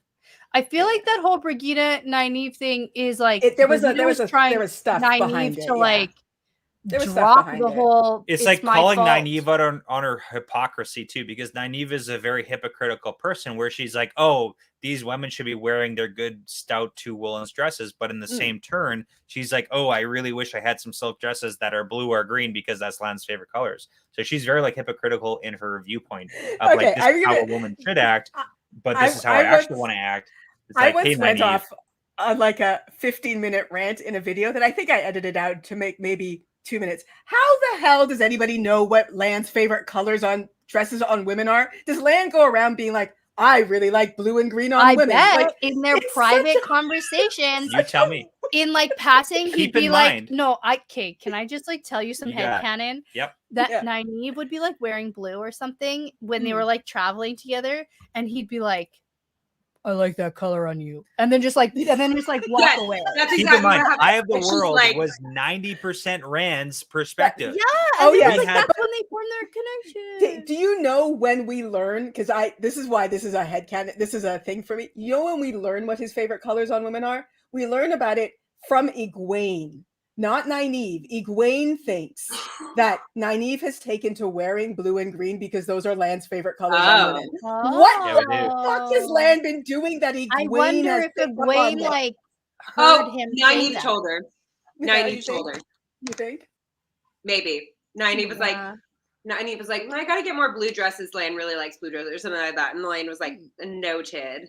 A: I feel like that whole Brigitte Nynaeve thing is like
C: There was
A: trying
C: stuff
A: Nynaeve
C: behind it.
A: to like
C: There was stuff
A: drop
C: behind
A: the
C: it.
A: whole.
B: It's like
A: my
B: calling
A: fault.
B: Nynaeve out on her hypocrisy too, because Nynaeve is a very hypocritical person where she's like, oh, these women should be wearing their good stout 2 woolen dresses, but in the same turn, she's like, oh, I really wish I had some silk dresses that are blue or green because that's Lan's favorite colors. So she's very like hypocritical in her viewpoint of
C: Okay,
B: like this is how a woman should act, but this is how I actually want to act. It's
C: I
B: like,
C: once
B: hey,
C: went
B: Nynaeve.
C: off on like a 15-minute rant in a video that I think I edited out to make maybe 2 minutes. How the hell does anybody know what Lan's favorite colors on dresses on women are? Does Lan go around being like, I really like blue and green on
A: I
C: women?
A: bet
C: Like,
A: in their
C: it's
A: private
C: such a-
A: conversations,
B: You tell me.
A: in like passing, he'd
B: Keep in
A: be like,
B: mind-
A: "No, can I just like tell you some
B: You got it.
A: headcanon?"
B: Yep.
A: That
C: Yeah.
A: Nynaeve would be like wearing blue or something when they were like traveling together, and he'd be like, "I like that color on you," and then just like walk
D: Yes,
A: away.
D: that's
B: Keep
D: exactly
B: in mind,
D: what happened.
B: Eye of the
D: And she's
B: World
D: like-
B: was 90% Rand's perspective.
A: Yeah.
C: Oh,
A: and
C: yeah.
A: then, like,
B: Had-
A: that's when they form their connection.
C: Do you know when we learn? Because this is why this is a headcanon. This is a thing for me. You know when we learn what his favorite colors on women are? We learn about it from Egwene, not Nynaeve. Egwene thinks that Nynaeve has taken to wearing blue and green because those are Lan's favorite colors on women. What
B: Yeah, we
C: the
B: do.
C: fuck has Lan been doing that Egwene
A: I wonder
C: has
A: if
C: picked up on
A: Egwene
C: this?
A: like heard
D: Oh,
A: him say
D: Nynaeve
A: that.
D: told her.
C: Yeah,
D: Nynaeve
C: you
D: told
C: think?
D: her.
C: You think?
D: Maybe. Nynaeve was like,
A: Yeah.
D: Nynaeve was like, I gotta get more blue dresses. Lan really likes blue dresses or something like that. And Lan was like, noted.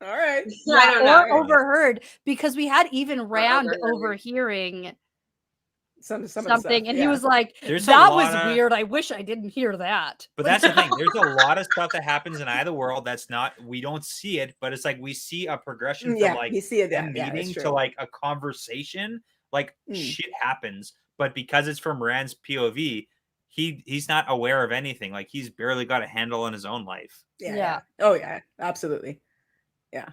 C: All right.
D: I don't know.
A: Or overheard, because we had even Rand
D: overheard.
A: overhearing
C: Some of the
A: something,
C: stuff,
A: and
C: yeah.
A: he was like,
B: There's a
A: "That was
B: lot of-
A: weird. I wish I didn't hear that."
B: But that's the thing. There's a lot of stuff that happens in Eye of the World that's not, we don't see it, but it's like we see a progression
C: Yeah,
B: from like
C: you see it,
B: them
C: yeah, it's
B: meeting
C: true.
B: to like a conversation. Like shit happens, but because it's from Rand's POV, he's not aware of anything. Like he's barely got a handle on his own life.
C: Yeah. Oh yeah, absolutely.
A: Yeah.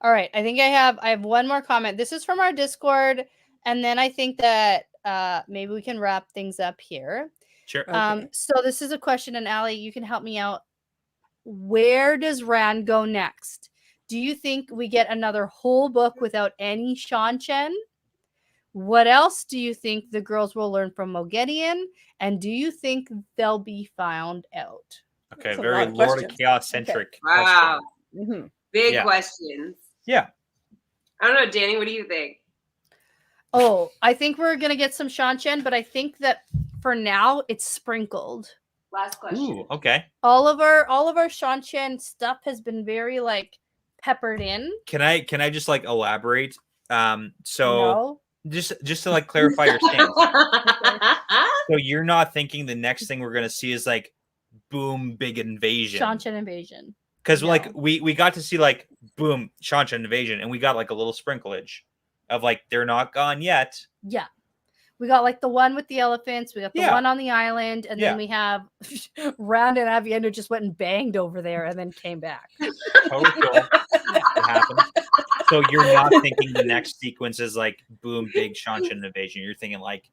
A: All right. I think I have one more comment. This is from our Discord, and then I think that maybe we can wrap things up here.
B: Sure.
C: Okay.
A: So this is a question, and Allie, you can help me out. Where does Rand go next? Do you think we get another whole book without any Sean Chen? What else do you think the girls will learn from Moghedian? And do you think they'll be found out?
B: Okay,
C: That's a
B: very
C: lot of
B: Lord of
C: questions.
B: Chaos centric
D: Wow.
B: question.
C: Mhm.
D: Big
B: Yeah.
D: questions.
B: Yeah.
D: I don't know, Danny. What do you think?
A: Oh, I think we're gonna get some Sean Chen, but I think that for now it's sprinkled.
D: Last question.
B: Ooh, okay.
A: All of our Sean Chen stuff has been very like peppered in.
B: Can I just like elaborate? So
A: No.
B: just to like clarify your stance. So you're not thinking the next thing we're gonna see is like boom, big invasion.
A: Sean Chen invasion.
B: Because
C: No.
B: like we got to see like boom, Sean Chen invasion, and we got like a little sprinklage of like they're not gone yet.
A: Yeah. We got like the one with the elephants, we got the
B: Yeah.
A: one on the island, and
B: Yeah.
A: then we have Rand and Avienda just went and banged over there and then came back.
B: Totally cool. It happened. So you're not thinking the next sequence is like boom, big Sean Chen invasion. You're thinking like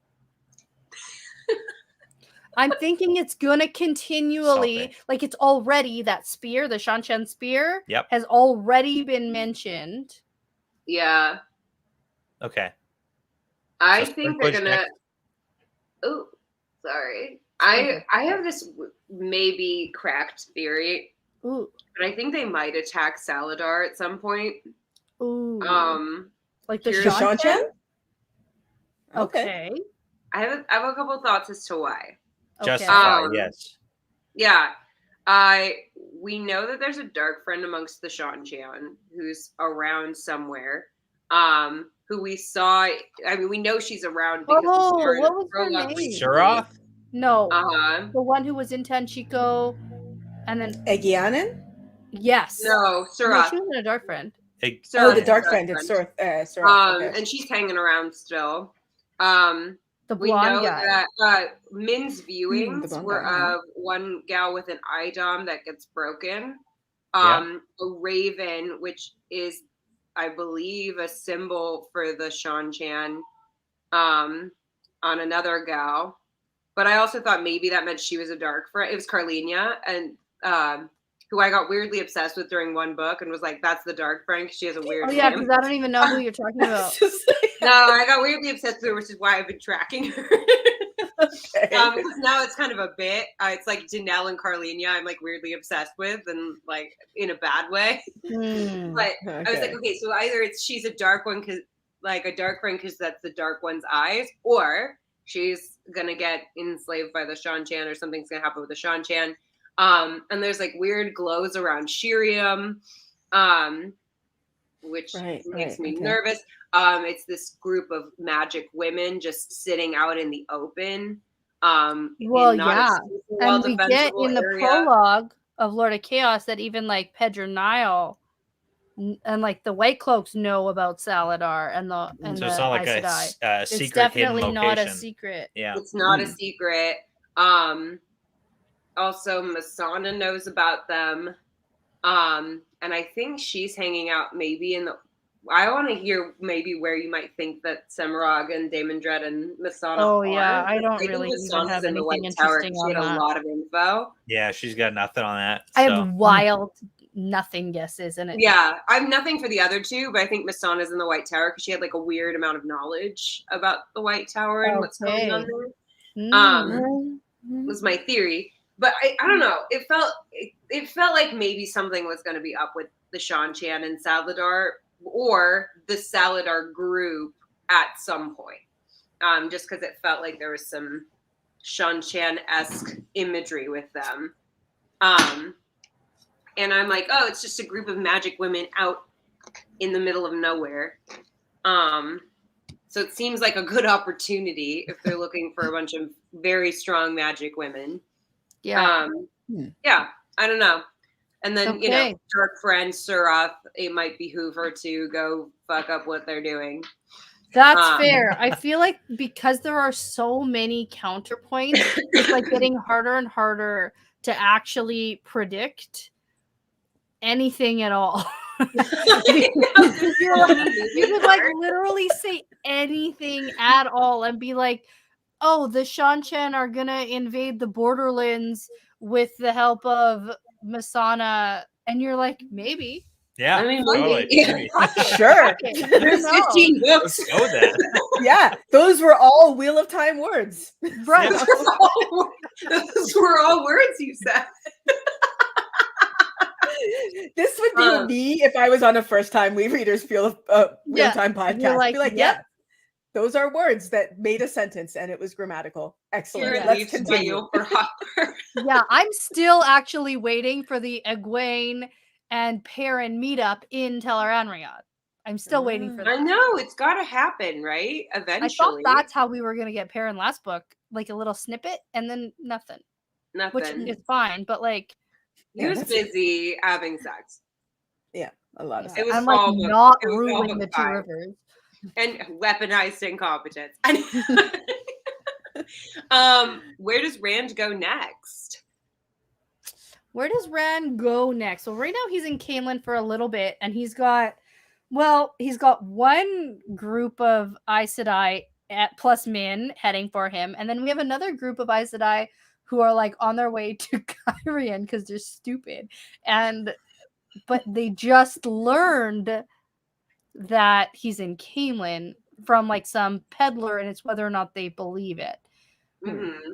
A: I'm thinking it's gonna continually,
B: Something.
A: like it's already that spear, the Sean Chen spear,
B: Yep.
A: has already been mentioned.
D: Yeah,
B: okay.
D: I
B: So
D: think they're
B: sprinklage
D: gonna.
B: next.
D: Oh, sorry.
A: Okay.
D: I have this maybe cracked theory,
A: Ooh.
D: but I think they might attack Saladar at some point.
A: Ooh. Like the
D: here's-
C: The
A: Sean
C: Sean
A: Chen?
C: Chen?
A: Okay.
D: I have a couple thoughts as to why.
B: Justify,
D: Um,
B: yes.
D: Yeah. We know that there's a dark friend amongst the Sean Chan who's around somewhere. Who we saw. I mean, we know she's around because we saw her in
A: what
D: a
A: was her
D: Prologue
A: name?
D: recently.
B: Suroth?
A: No.
D: Uh-huh.
A: The one who was in Tanchico, and then
C: Egianin?
A: yes.
D: No,
A: No,
D: Surat.
A: she wasn't a dark friend.
C: Oh, the
D: Surat,
C: dark
D: dark
C: friend. It's Sorth. Okay.
D: and she's hanging around still.
A: The
D: We
A: blonde
D: know
A: guy.
D: that Min's
C: the
D: viewings
C: blonde
D: were
C: guy, yeah.
D: of one gal with an eye dom that gets broken.
B: Yeah.
D: A raven, which is, I believe, a symbol for the Sean Chan, on another gal. But I also thought maybe that meant she was a dark friend. It was Carlenia, and who I got weirdly obsessed with during one book and was like, that's the dark friend 'cause she has a weird
A: Oh yeah,
D: name.
A: because I don't even know who you're talking about.
D: No, I got weirdly obsessed with her, which is why I've been tracking her.
C: Okay.
D: Because now it's kind of a bit. It's like Janelle and Carlenia I'm like weirdly obsessed with, and like in a bad way.
A: Hmm.
D: But I was like, okay, so either she's a dark one because like a dark friend because that's the dark one's eyes, or she's gonna get enslaved by the Sean Chan, or something's gonna happen with the Sean Chan. And there's like weird glows around Shiriam, which makes me nervous. It's this group of magic women just sitting out in the open.
A: Well, yeah. And we get in the
D: area.
A: prologue of Lord of Chaos that even like Pedro Nile and like the White Cloaks know about Saladar and the
B: So it's not like
A: Aes Sedai.
B: a
A: It's
B: secret hidden
A: definitely
B: location.
A: not a secret.
B: Yeah.
D: It's not a secret. Also, Masana knows about them. And I think she's hanging out maybe in the. I want to hear maybe where you might think that Semirog and Damon Dread and Masana
A: Oh
D: are.
A: yeah, I don't
D: think
A: really even
D: Masana's
A: have
D: in the
A: anything
D: White Tower.
A: interesting
D: She
A: on
D: had a
A: that.
D: lot of info.
B: Yeah, she's got nothing on that.
A: I
B: so.
A: have wild nothing guesses in it.
D: Yeah, I have nothing for the other two, but I think Masana's in the White Tower because she had like a weird amount of knowledge about the White Tower and what's going on there. Was my theory, but I don't know. It felt like maybe something was going to be up with the Sean Chan and Saladar, or the Saladar group at some point. Just because it felt like there was some Sean Chan-esque imagery with them. And I'm like, oh, it's just a group of magic women out in the middle of nowhere. So it seems like a good opportunity if they're looking for a bunch of very strong magic women.
A: Yeah.
D: Yeah, I don't know. And then,
A: Okay.
D: dark friend Suroth, it might behoove her to go fuck up what they're doing.
A: That's fair. I feel like because there are so many counterpoints, it's like getting harder and harder to actually predict anything at all. You could like literally say anything at all and be like, oh, the Shan-Chen are gonna invade the Borderlands with the help of Masana, and you're like, maybe.
B: Yeah,
D: I mean,
B: totally.
D: maybe.
C: Sure.
D: There's 15 books.
B: Let's go then.
C: Yeah, those were all Wheel of Time words.
A: Right.
D: Those were all words you said.
C: This would be me if I was on a first time We Readers Wheel of Time podcast.
A: Like,
C: Be like, yeah, those are words that made a sentence and it was grammatical. Excellent.
D: Here,
C: Let's continue.
A: Yeah, I'm still actually waiting for the Egwene and Perrin meetup in Tel'aran'rhiod. I'm still waiting for
D: I
A: that.
D: know it's got to happen, right? Eventually.
A: I thought that's how we were gonna get Perrin last book, like a little snippet, and then nothing. Which is fine, but like
D: he was busy having sex.
C: Yeah, a lot of sex.
D: It was
A: I'm like
D: all
A: not
D: it was all
A: ruling
D: book
A: the Two
D: 5.
A: Rivers.
D: And weaponized incompetence. Where does Rand go next?
A: Where does Rand go next? Well, right now he's in Caemlyn for a little bit, and he's got one group of Aes Sedai plus Min heading for him, and then we have another group of Aes Sedai who are like on their way to Cairhien because they're stupid, but they just learned that he's in Caemlyn from like some peddler, and it's whether or not they believe it.
D: Mm-hmm.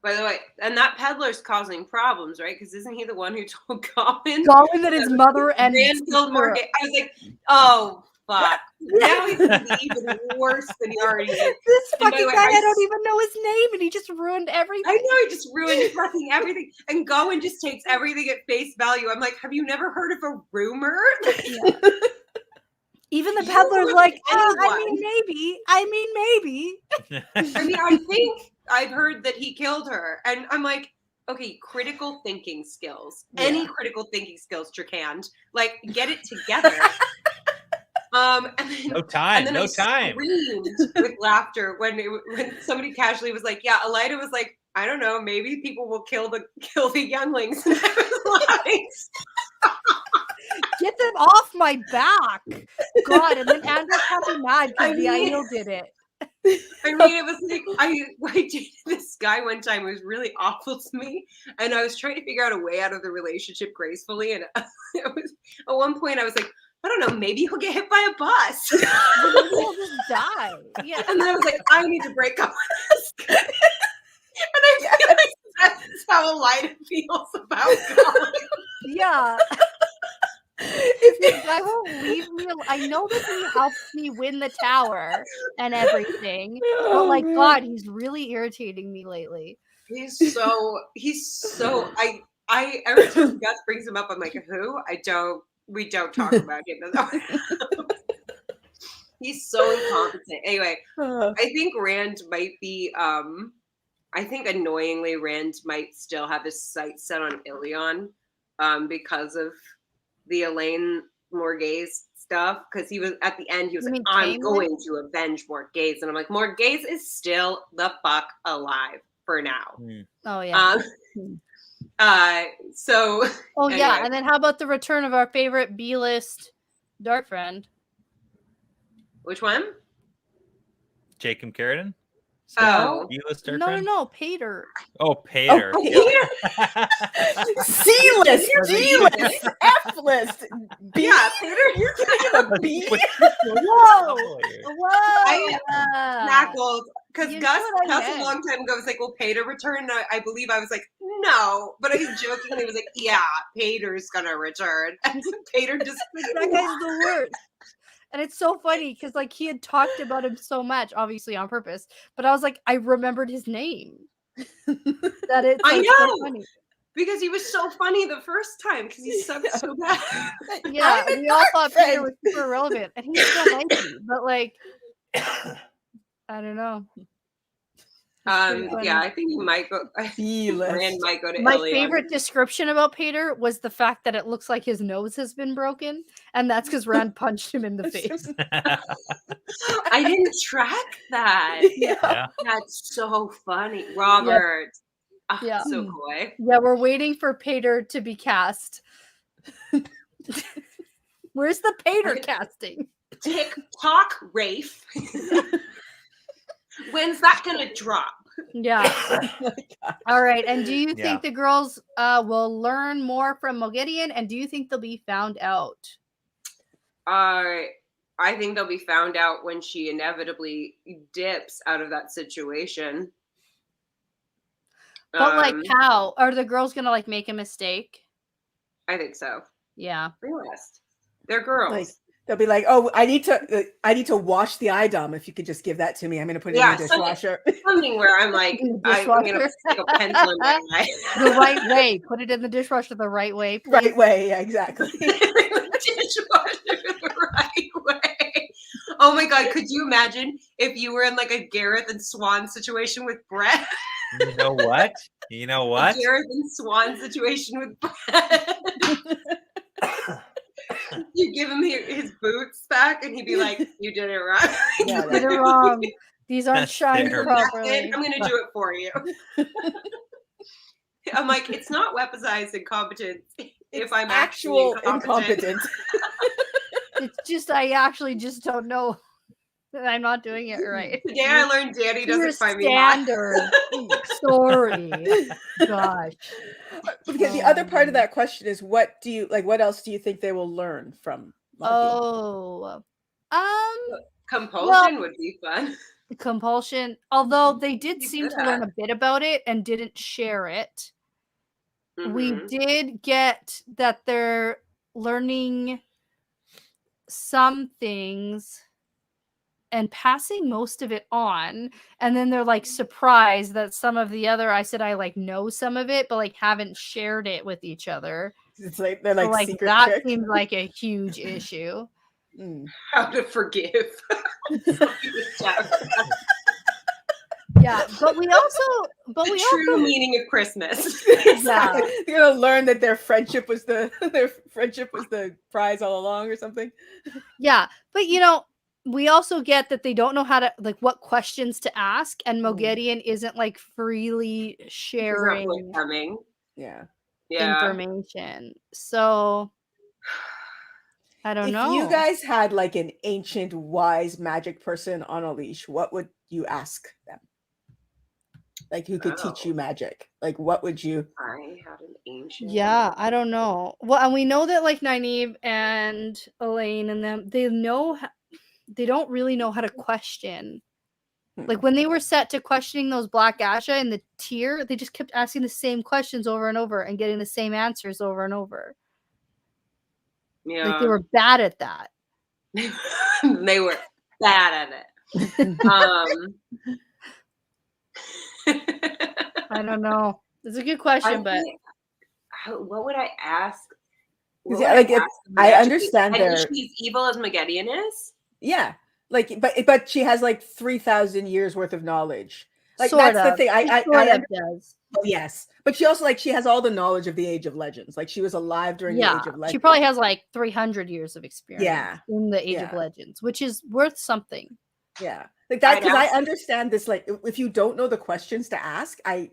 D: By the way, and that peddler's causing problems, right? Because isn't he the one who told Gawain
A: that his mother and
D: Rand killed Morgan? I was like, oh fuck! Now he's gonna be even worse than he already is.
A: This fucking guy, I don't even know his name, and he just ruined everything.
D: I know, he just ruined fucking everything. And Gawain just takes everything at face value. I'm like, have you never heard of a rumor?
A: Even the peddler's like, I mean, maybe.
D: I mean, I think I've heard that he killed her. And I'm like, okay, critical thinking skills. Yeah. Any critical thinking skills, Tricand. Like, get it together. And then,
B: no time.
D: I screamed with laughter when somebody casually was like, yeah, Elida was like, I don't know, maybe people will kill the younglings. And I was like,
A: get them off my back. God, and then Andrew can't be mad because the Aiel did it.
D: I mean, it was like I dated this guy one time who was really awful to me, and I was trying to figure out a way out of the relationship gracefully. And it was at one point I was like, I don't know, maybe he'll get hit by a bus.
A: Maybe he'll just die. Yeah.
D: And then I was like, I need to break up with this guy. And I feel like that's how Elida feels about God.
A: Yeah. This guy won't leave me alone. I know that he helped me win the tower and everything, but like, God, he's really irritating me lately.
D: He's so I every time Gus brings him up, I'm like, who? We don't talk about him. He's so incompetent. Anyway, I think Rand might be I think annoyingly Rand might still have his sights set on Ilion because of the Elaine Morghese stuff, because he was at the end, he was like, I'm going to avenge Morghese. And I'm like, Morghese is still the fuck alive for now.
A: Oh yeah.
D: So
A: anyway. Yeah, and then how about the return of our favorite B-list dark friend?
D: Which one?
B: Jacob Carradine?
D: Oh,
A: no, Pater.
B: Oh, Pater.
C: C-list, D-list, F-list. B?
D: Yeah, Pater, you're
C: talking a B?
A: Whoa!
D: I tackled because Gus a long time ago was like, "Well, Pater returned." I believe I was like, "No," but I jokingly was like, "Yeah, Pater's gonna return." And Pater just
A: that guy's the worst. And it's so funny because like he had talked about him so much, obviously on purpose. But I was like, I remembered his name. That it's
D: I know
A: so funny.
D: because he was so funny the first time because he sucked so bad.
A: Yeah, we all thought Peter was super irrelevant, and he's so nice, but like, I don't know. pretty funny.
D: Yeah, I think he might go.
C: B-list.
D: Rand might go to
A: My
D: Ilion.
A: favorite description about Pater was the fact that it looks like his nose has been broken, and that's because Rand punched him in the face.
D: I didn't track that.
B: Yeah.
D: That's so funny, Robert. Ah,
A: Yeah.
D: so coy.
A: Yeah, we're waiting for Pater to be cast. Where's the Pater casting?
D: TikTok, Rafe. When's that gonna drop?
A: Yeah.
C: Oh my God.
A: All right. And do you
B: Yeah.
A: think the girls will learn more from Moghedien? And do you think they'll be found out?
D: I think they'll be found out when she inevitably dips out of that situation.
A: But like, how are the girls gonna like make a mistake?
D: I think so.
A: Yeah.
D: Realist. They're girls.
C: Like, they'll be like, "Oh, I need to wash the iDom. If you could just give that to me, I'm gonna put it in the dishwasher."
D: Something where I'm like,
A: In the
D: I'm gonna
A: dishwasher.
D: stick a pencil in my eye.
A: The right way. Put it in the dishwasher the right way. Please.
C: Right way, yeah, exactly.
D: Dishwasher the right way. Oh my God, could you imagine if you were in like a Gareth and Swan situation with Brett?
B: You know what? You know what?
D: A Gareth and Swan situation with Brett. You give him his boots back and he'd be like, you did it wrong.
C: Yeah,
A: You did it wrong. These aren't
B: That's
A: shined
B: terrible.
A: properly.
D: I'm gonna do it for you. I'm like, it's not weaponized incompetence if I'm actually
C: Actual incompetent.
A: It's just I actually just don't know that I'm not doing it right.
D: Today I learned Danny
A: Your
D: doesn't find me hot.
A: standard. Sorry. Gosh.
C: Because the other part of that question is, what else do you think they will learn from Moghedien?
A: Oh.
D: Compulsion would be fun.
A: Compulsion. Although they did
D: Be
A: seem
D: good
A: to learn
D: at.
A: a bit about it and didn't share it. We
D: Mhm.
A: did get that they're learning some things and passing most of it on, and then they're like surprised that some of the other I like know some of it but like haven't shared it with each other.
C: It's like they're like,
A: So, like
C: secret
A: that
C: trick.
A: seems like a huge issue.
D: How to forgive.
A: Yeah, but we also
D: True meaning of Christmas.
A: Yeah.
C: They're gonna learn that their friendship was the prize all along or something.
A: Yeah, but we also get that they don't know how to like what questions to ask, and Moghedien isn't like freely sharing
D: Coming.
C: Yeah.
A: information. So I don't know.
C: If you guys had like an ancient wise magic person on a leash, what would you ask them? Like, who could teach you magic? Like, what would you?
D: I had an ancient.
A: Yeah, I don't know. Well, and we know that like Nynaeve and Elaine and them, they don't really know how to question. Like when they were set to questioning those Black Asha in the tier, they just kept asking the same questions over and over and getting the same answers over and over.
D: Yeah.
A: Like they were bad at that.
D: They were bad at it.
A: I don't know. It's a good question, but
D: what would I ask?
C: I understand
D: that she's evil as Moghedien is.
C: Yeah, like, but she has like 3,000 years worth of knowledge. Like
A: sort
C: that's
A: of.
C: the thing. I
A: does.
C: Oh, yes, but she also she has all the knowledge of the Age of Legends. Like she was alive during the Age of Legends.
A: She probably has like 300 years of experience in the Age of Legends, which is worth something.
C: Yeah, like that, because I understand this. Like, if you don't know the questions to ask, I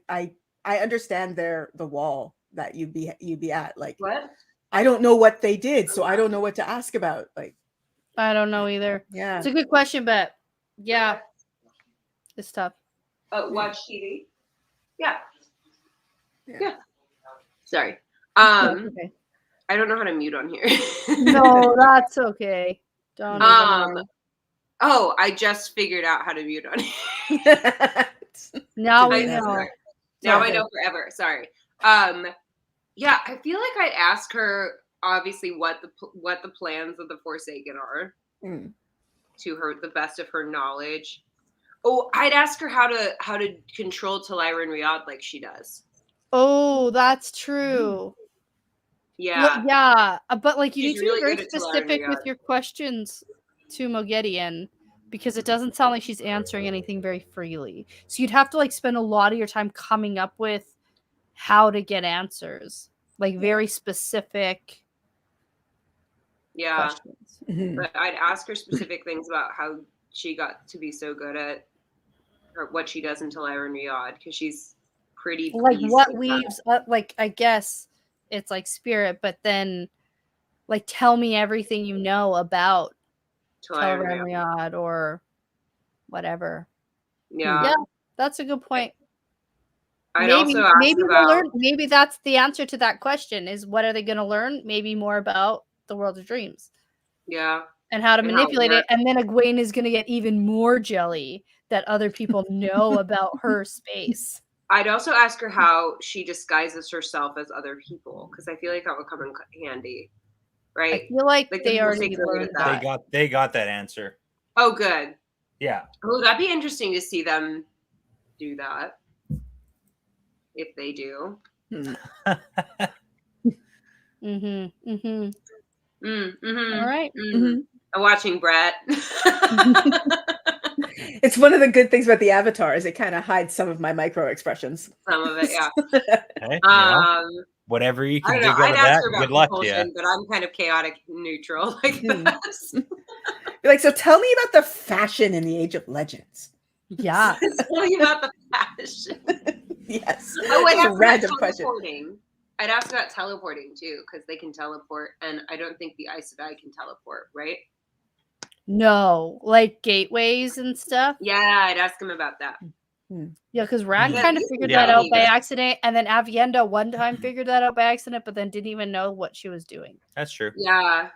C: understand the wall that you'd be at. Like,
D: what?
C: I don't know what they did, so I don't know what to ask about. Like,
A: I don't know either.
C: Yeah,
A: it's a good question, but yeah, it's tough.
D: Watch TV. Yeah. Sorry.
A: Okay.
D: I don't know how to mute on here.
A: No, that's okay. Don't.
D: Oh, I just figured out how to mute on here.
A: Now we know.
D: Now I know forever. Sorry. Yeah, I feel like I'd ask her obviously what the plans of the Forsaken are to her, the best of her knowledge. Oh, I'd ask her how to control Talira and Riyadh like she does.
A: Oh, that's true.
D: Yeah.
A: Well, yeah, but like you need to
D: really
A: be very specific with your questions to Moghedien, because it doesn't sound like she's answering anything very freely. So you'd have to like spend a lot of your time coming up with how to get answers, like very specific
D: Yeah.
A: questions.
C: Mhm.
D: But I'd ask her specific things about how she got to be so good at or what she does until Iron Riyadh, because she's pretty
A: Like
D: pleased
A: what
D: with
A: weaves up, like I guess it's like spirit, but then like tell me everything you know about
D: till Iron
A: Telegram
D: Riyadh.
A: Riyadh or whatever.
D: Yeah.
A: Yeah, that's a good point.
D: I'd
A: maybe
D: also ask
A: maybe
D: about
A: they'll learn. Maybe that's the answer to that question: is what are they going to learn? Maybe more about the world of dreams
D: yeah.
A: and how to
D: And how it
A: manipulate it.
D: works.
A: And then Egwene is going to get even more jelly that other people know about her space.
D: I'd also ask her how she disguises herself as other people, because I feel like that would come in handy,
A: I
D: right?
A: feel like
D: Like
A: they
D: the
A: already
D: music's really
A: learned
D: good at
A: that.
B: They got that answer.
D: Oh, good.
B: Yeah.
D: Oh, that'd be interesting to see them do that. If they do.
A: Mm-hmm. Mm-hmm.
D: Mm-hmm.
A: All right.
C: Mhm.
D: I'm watching Brett.
C: It's one of the good things about the avatar is it kind of hides some of my micro expressions.
D: Some of it, yeah.
B: Hey, you know,
D: Um,
B: whatever you
D: I
B: can
D: don't know.
B: dig out
D: I'd
B: of
D: ask
B: that,
D: her about
B: good luck to
D: compulsion,
B: you.
D: but I'm kind of chaotic neutral like
C: Hmm.
D: that.
C: You're like, so tell me about the fashion in the Age of Legends.
A: Yeah.
D: Tell me about the fashion.
C: Yes.
D: Oh, I'd
C: It's a
D: ask
C: random
D: about
C: question.
D: teleporting. I'd ask about teleporting too, because they can teleport, and I don't think the Aes Sedai can teleport, right?
A: No, like gateways and stuff.
D: Yeah, I'd ask him about that.
A: Yeah, because Rand
B: Hmm.
A: kind of
D: Yeah,
A: figured
B: yeah.
A: that out by
D: maybe.
A: accident, and then Avienda one time figured that out by accident, but then didn't even know what she was doing.
B: That's true.
D: Yeah,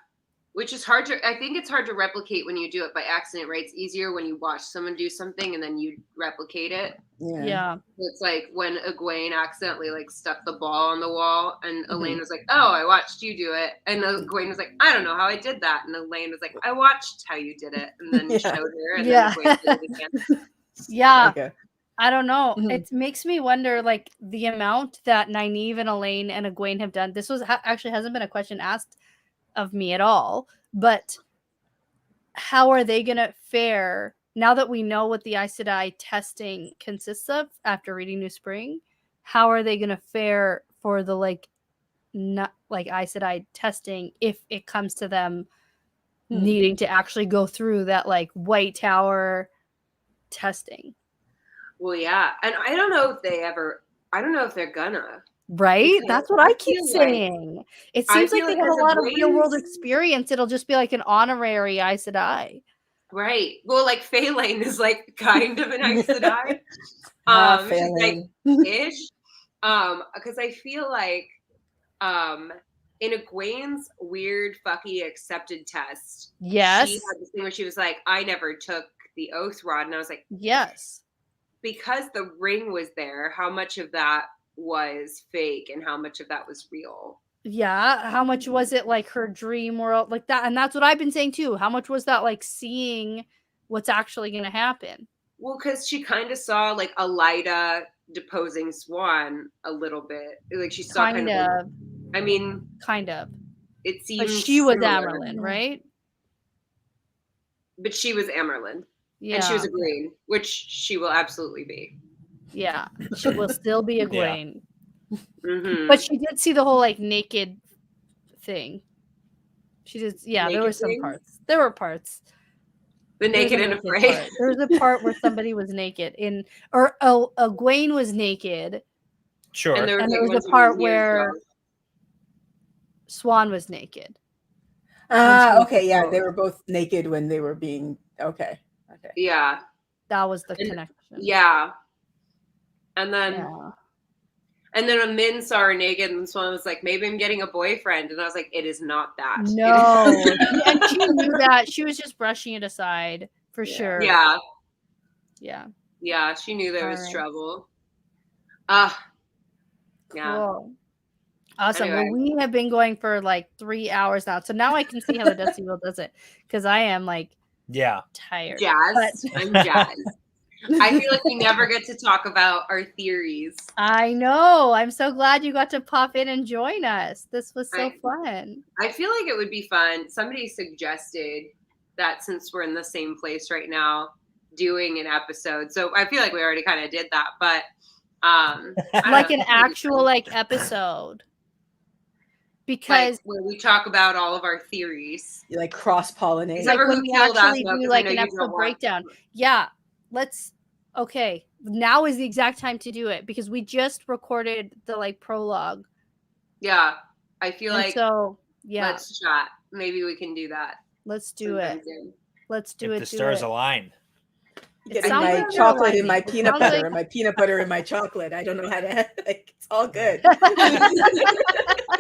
D: which is hard to. I think it's hard to replicate when you do it by accident, right? It's easier when you watch someone do something and then you replicate it.
A: Yeah.
D: It's like when Egwene accidentally like stuck the ball on the wall, and
C: Mhm.
D: Elaine was like, "Oh, I watched you do it," and Egwene was like, "I don't know how I did that," and Elaine was like, "I watched how you did it," and then
C: Yeah.
D: showed her, and
A: Yeah.
D: then Egwene did it again.
A: Yeah.
C: Okay.
A: I don't know.
C: Mhm.
A: It makes me wonder, like, the amount that Nynaeve and Elaine and Egwene have done. This was actually hasn't been a question asked of me at all, but how are they going to fare now that we know what the Aes Sedai testing consists of after reading New Spring? How are they going to fare for the, like, not like Aes Sedai testing if it comes to them needing to actually go through that, like, White Tower testing?
D: Well, yeah, and I don't know if they ever. I don't know if they're gonna.
A: Right?
D: Because
A: That's what
D: I
A: I keep
D: feel like-
A: saying. It
D: I
A: seems like
D: feel
A: they
D: like
A: have a
D: as
A: lot of real world
D: Egwene's-
A: experience. It'll just be like an honorary Aes Sedai.
D: Right. Well, like Faelane is like kind of an Aes Sedai. She's like
C: Failing.
D: ish. Because I feel like in Egwene's weird fucky accepted test,
A: Yes.
D: she had this thing where she was like, I never took the oath rod. And I was like,
A: Yes.
D: because the ring was there, how much of that was fake and how much of that was real?
A: Yeah. How much was it like her dream world? Like that. And that's what I've been saying too. How much was that like seeing what's actually going to happen?
D: Well, because she kind of saw like Elida deposing Swan a little bit. Like she saw
A: Kind of.
D: I mean,
A: Kind of.
D: it
A: But
D: seems
A: she was
D: similar.
A: Amerlin, right?
D: But she was Amerlin.
A: Yeah.
D: And she was a green, which she will absolutely be.
A: Yeah. She will still be a
B: Yeah.
A: Gwaine.
D: Mm-hmm.
A: But she did see the whole like naked thing. She did, yeah. There
D: Naked
A: were some
D: thing?
A: parts. There were parts.
D: The
A: There was
D: naked
A: a
D: and
A: naked
D: afraid.
A: part. There was a part where somebody was naked or Egwene was naked,
B: Sure.
D: And there was,
A: and there
D: like,
A: was
D: one
A: a part
D: somebody's ears
A: where
D: gone.
A: Swan was naked.
C: Okay, yeah, they were both naked when they were being okay.
D: Yeah.
A: That was the
D: And-
A: connection.
D: Yeah. And then
A: Yeah.
D: and then a Min saw her naked and Swan was like, maybe I'm getting a boyfriend. And I was like, it is not that.
A: No. And she knew that. She was just brushing it aside for
C: Yeah.
A: sure.
D: Yeah.
A: Yeah.
D: Yeah. She knew there was
A: Alright.
D: trouble.
A: Cool.
D: Yeah.
A: Awesome.
D: Anyway.
A: Well, we have been going for like 3 hours now. So now I can see how the Dusty Wheel does it. Because I am like
B: Yeah.
A: tired.
D: Jazz. I'm jazzed. I feel like we never get to talk about our theories.
A: I know. I'm so glad you got to pop in and join us. This was so fun.
D: I feel like it would be fun. Somebody suggested that since we're in the same place right now doing an episode. So I feel like we already kind of did that, but I don't
A: Like
D: know.
A: an actual like episode. Because
D: Like where we talk about all of our theories.
C: You like cross-pollinate.
D: Except
A: like
D: for
A: when
D: who
A: we
D: killed
A: actually
D: Asma,
A: do
D: 'cause I
A: like
D: know
A: an
D: you don't
A: episode
D: want
A: breakdown.
D: to.
A: Yeah, okay. Now is the exact time to do it because we just recorded the like prologue.
D: Yeah. I feel
A: And
D: like
A: so yeah,
D: let's chat. Maybe we can do that.
A: let's do
D: sometime
A: it.
D: soon.
A: Let's do
B: If
A: it.
B: the
A: do
B: stars
A: it.
B: align.
C: Getting
A: sounds
C: my
A: like they're
C: chocolate in my
A: aligning. It
C: peanut
A: sounds
C: butter,
A: like-
C: and my peanut butter in my chocolate. I don't know how to like. It's all good.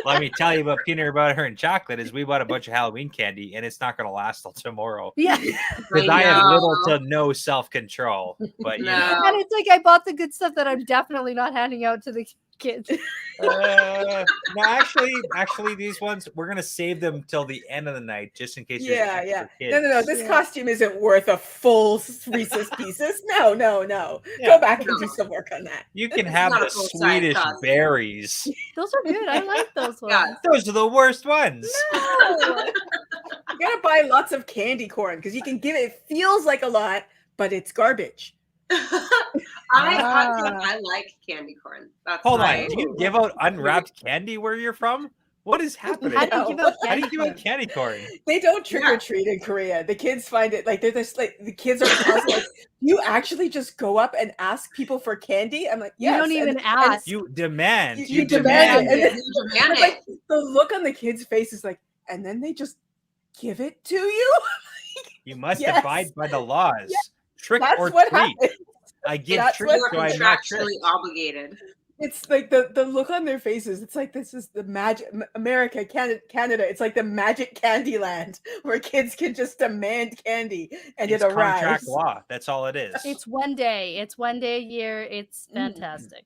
B: Let me tell you about peanut butter and chocolate is we bought a bunch of Halloween candy and it's not going to last till tomorrow.
A: Yeah.
B: Because I have little to no self-control. But, you know.
D: No.
A: And it's like I bought the good stuff that I'm definitely not handing out to the kids.
B: No, actually, these ones, we're going to save them till the end of the night just in case there's
C: Yeah,
B: extra
C: yeah.
B: kids.
C: No. This
A: Yeah.
C: costume isn't worth a full Reese's Pieces. No.
B: Yeah.
C: Go back and do some work on that.
B: You can
D: It's
B: have
D: not a
B: the
D: full-size
B: Swedish
D: costume.
B: berries.
A: Those are good. I like those ones.
D: Yeah.
B: Those are the worst ones.
A: No.
C: You gotta buy lots of candy corn because you can give it feels like a lot, but it's garbage.
D: I like candy corn. That's
B: Hold
D: my,
B: on. Do you give out unwrapped candy where you're from? What is happening?
A: How do you give out
B: How do
A: candy
B: you give out
A: corn?
B: candy corn?
C: They don't trick or treat in Korea. The kids find it like they're just like the kids are constantly like, you actually just go up and ask people for candy? I'm like,
A: You
C: yes.
A: don't even
C: and
A: ask.
B: You demand.
C: You demand it. And then,
D: You demand
C: but, like,
D: it.
C: the look on the kids' face is like, and then they just give it to you.
B: You must
C: Yes.
B: abide by the laws.
C: Yes.
B: Trick
C: That's
B: or
C: what
B: treat.
C: happens.
B: I give
C: That's
B: treat,
C: what-
D: You are
B: so I'm not tricked.
D: contractually obligated.
C: It's like the look on their faces. It's like this is the magic America, Canada. It's like the magic candy land where kids can just demand candy and
B: It's
C: it
B: contract
C: arrives.
B: law. That's all it is.
A: It's one day. It's one day a year. It's fantastic.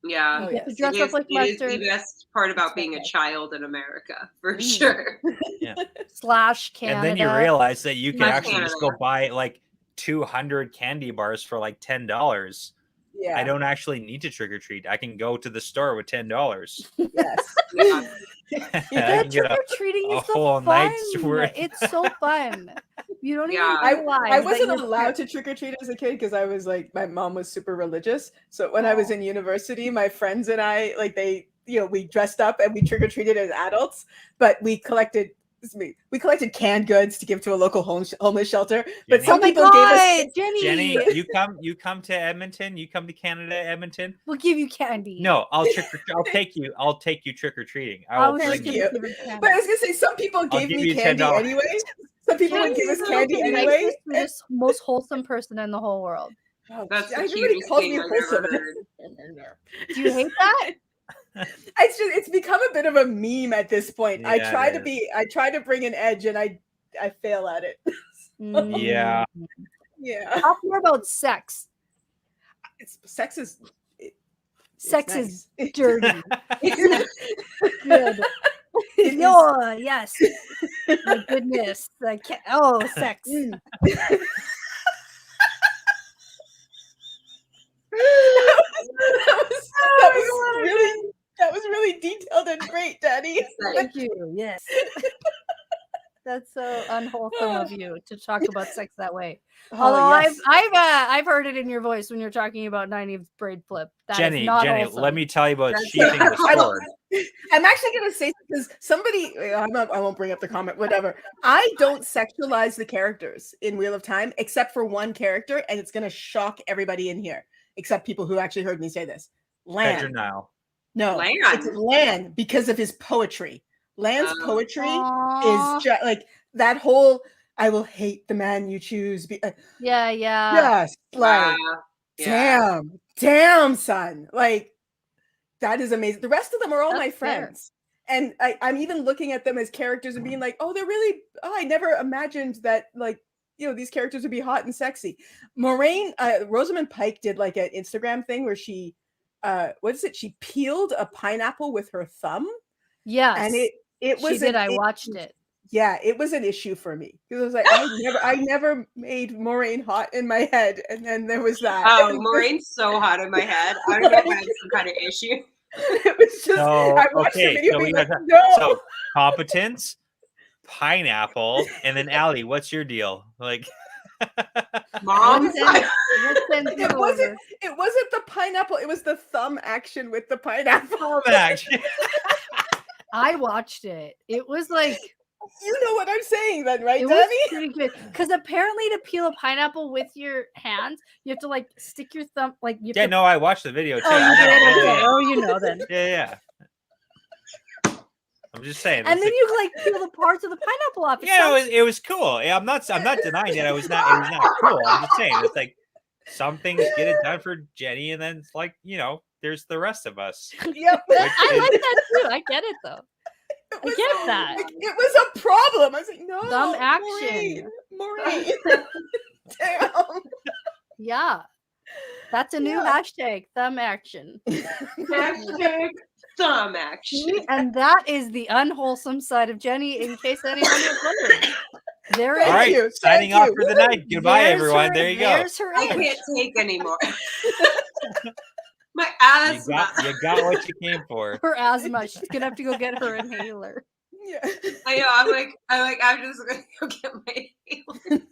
D: Yeah.
C: Oh,
A: You get to
C: yes.
A: dress
D: It
A: up
D: is,
A: like
D: it is
A: mustard
D: the best part about
A: It's
D: being a
A: okay.
D: child in America, for
C: Mm.
D: sure.
A: / Canada.
B: And then you realize that you can
D: Not
B: actually just go
D: Canada.
B: buy like 200 candy bars for like $10.
C: Yeah.
B: I don't actually need to trick or treat. I can go to the store with $10.
C: Yes.
D: Yeah.
B: I
A: The
B: can
A: trick
B: get
A: or treating
B: a
A: is the
B: whole
A: fun.
B: night's worth.
A: It's so fun. You don't
D: Yeah.
A: even realize.
C: I
A: that
C: wasn't
A: you're-
C: allowed to trick or treat as a kid because I was like my mom was super religious. So when I was in university, my friends and I like we dressed up and we trick or treated as adults, but we collected canned goods to give to a local homeless shelter. But
B: Jenny?
C: some
A: Oh my
C: people gave us
A: God, Jenny.
B: Jenny, you come to Edmonton. You come to Canada, Edmonton.
A: We'll give you candy.
B: No, I'll take you. I'll take you trick or treating. I
A: I
B: will
A: was
B: bring
A: just
C: you.
A: gonna give her candy.
C: But I was gonna say some people gave
B: give
C: me
B: you
C: candy
B: $10.
C: anyway. Some people would give us candy
A: Jenny's the
C: anyway.
A: nicest, sweetest, most whole person in the whole world.
C: Oh,
D: That's the
C: everybody
D: cutest
C: calls
D: thing
C: me
D: I've
C: wholesome.
D: ever heard.
A: Do you hate that?
C: It's become a bit of a meme at this point. I
B: Yeah,
C: try
B: it
C: to try to bring an edge and I fail at it.
B: Yeah.
C: Yeah.
A: Talk more about sex.
C: Sex is
A: Sex
C: nice.
A: is dirty.
C: It's
A: Good.
C: It is-
A: No, yes. My goodness. Sex.
C: Mm. that was really detailed and great, Daddy.
A: Thank you. Yes. That's so unwholesome of you to talk about sex that way. Although
C: yes.
A: I've heard it in your voice when you're talking about 90s braid flip. That is
B: Jenny,
A: not
B: Jenny,
A: wholesome.
B: let me tell you about
D: That's-
B: sheathing the sword.
C: I'm actually going to say because somebody, I won't bring up the comment, whatever. I don't sexualize the characters in Wheel of Time except for one character, and it's going to shock everybody in here, except people who actually heard me say this.
B: Pedro
C: Lan.
B: Nile.
C: No,
D: Lan.
C: it's Lan because of his poetry. Lan's poetry
A: Aww.
C: is just like that whole I will hate the man you choose.
A: Yeah, yeah.
C: Just like,
D: Yeah.
C: damn, son. Like, that is amazing. The rest of them are all my
A: That's fair.
C: friends. And I'm even looking at them as characters and being like, oh, they're really, I never imagined that, like, these characters would be hot and sexy. Moraine, Rosamund Pike did like an Instagram thing where she, what is it? She peeled a pineapple with her thumb.
A: Yes.
C: And it was,
A: she did. I watched it.
C: Yeah, it was an issue for me because I was like, I never made Moraine hot in my head, and then there was that.
D: Oh, Moraine's so hot in my head. I don't know if I have some kind of issue.
C: It was just
B: So,
C: I watched
B: okay,
C: the video
B: so
C: being
B: we
C: like,
B: got
C: no.
B: So competence, pineapple, and then Allie, what's your deal? Like,
D: Mom,
C: It wasn't the pineapple. It was the thumb action with the pineapple.
B: oh, actually,
A: I watched it. It was like
C: You know what I'm saying then, right,
A: it was
C: Danny?
A: pretty good. Because apparently to peel a pineapple with your hands, you have to like stick your thumb like you have
B: yeah,
A: to.
B: no, I watched the video too.
A: Oh,
B: I
A: you
B: know.
A: did?
B: Yeah,
A: Okay.
B: yeah,
A: Oh, you know then.
B: yeah. I'm just saying.
A: And
B: it's
A: then
B: like-
A: you like peel the parts of the pineapple off. It
B: yeah,
A: sounds-
B: it was cool. Yeah, I'm not denying that it was not cool. I'm just saying it's like some things get it done for Jenny, and then it's like, you know, there's the rest of us.
C: Yep.
B: Which
A: I
B: is-
A: like that too. I get it though.
C: It
A: I
C: was,
A: get that.
C: like, it was a problem. I was like, no.
A: Thumb action.
C: Maureen. Damn.
A: Yeah. That's a new hashtag, thumb action.
D: hashtag thumb action.
A: And that is the unwholesome side of Jenny, in case anyone was wondering. There
C: Thank
B: All right,
C: you,
B: signing
C: thank
B: off
C: you.
B: for the night. Goodbye,
A: there's
B: everyone.
A: her-
B: There you go.
A: There's her
D: I
A: edge.
D: can't take anymore. My
B: You
D: asthma.
B: got what you came for.
A: Her asthma. She's gonna have to go get her inhaler.
C: Yeah.
D: I know. I'm like, I'm just gonna go get my inhaler.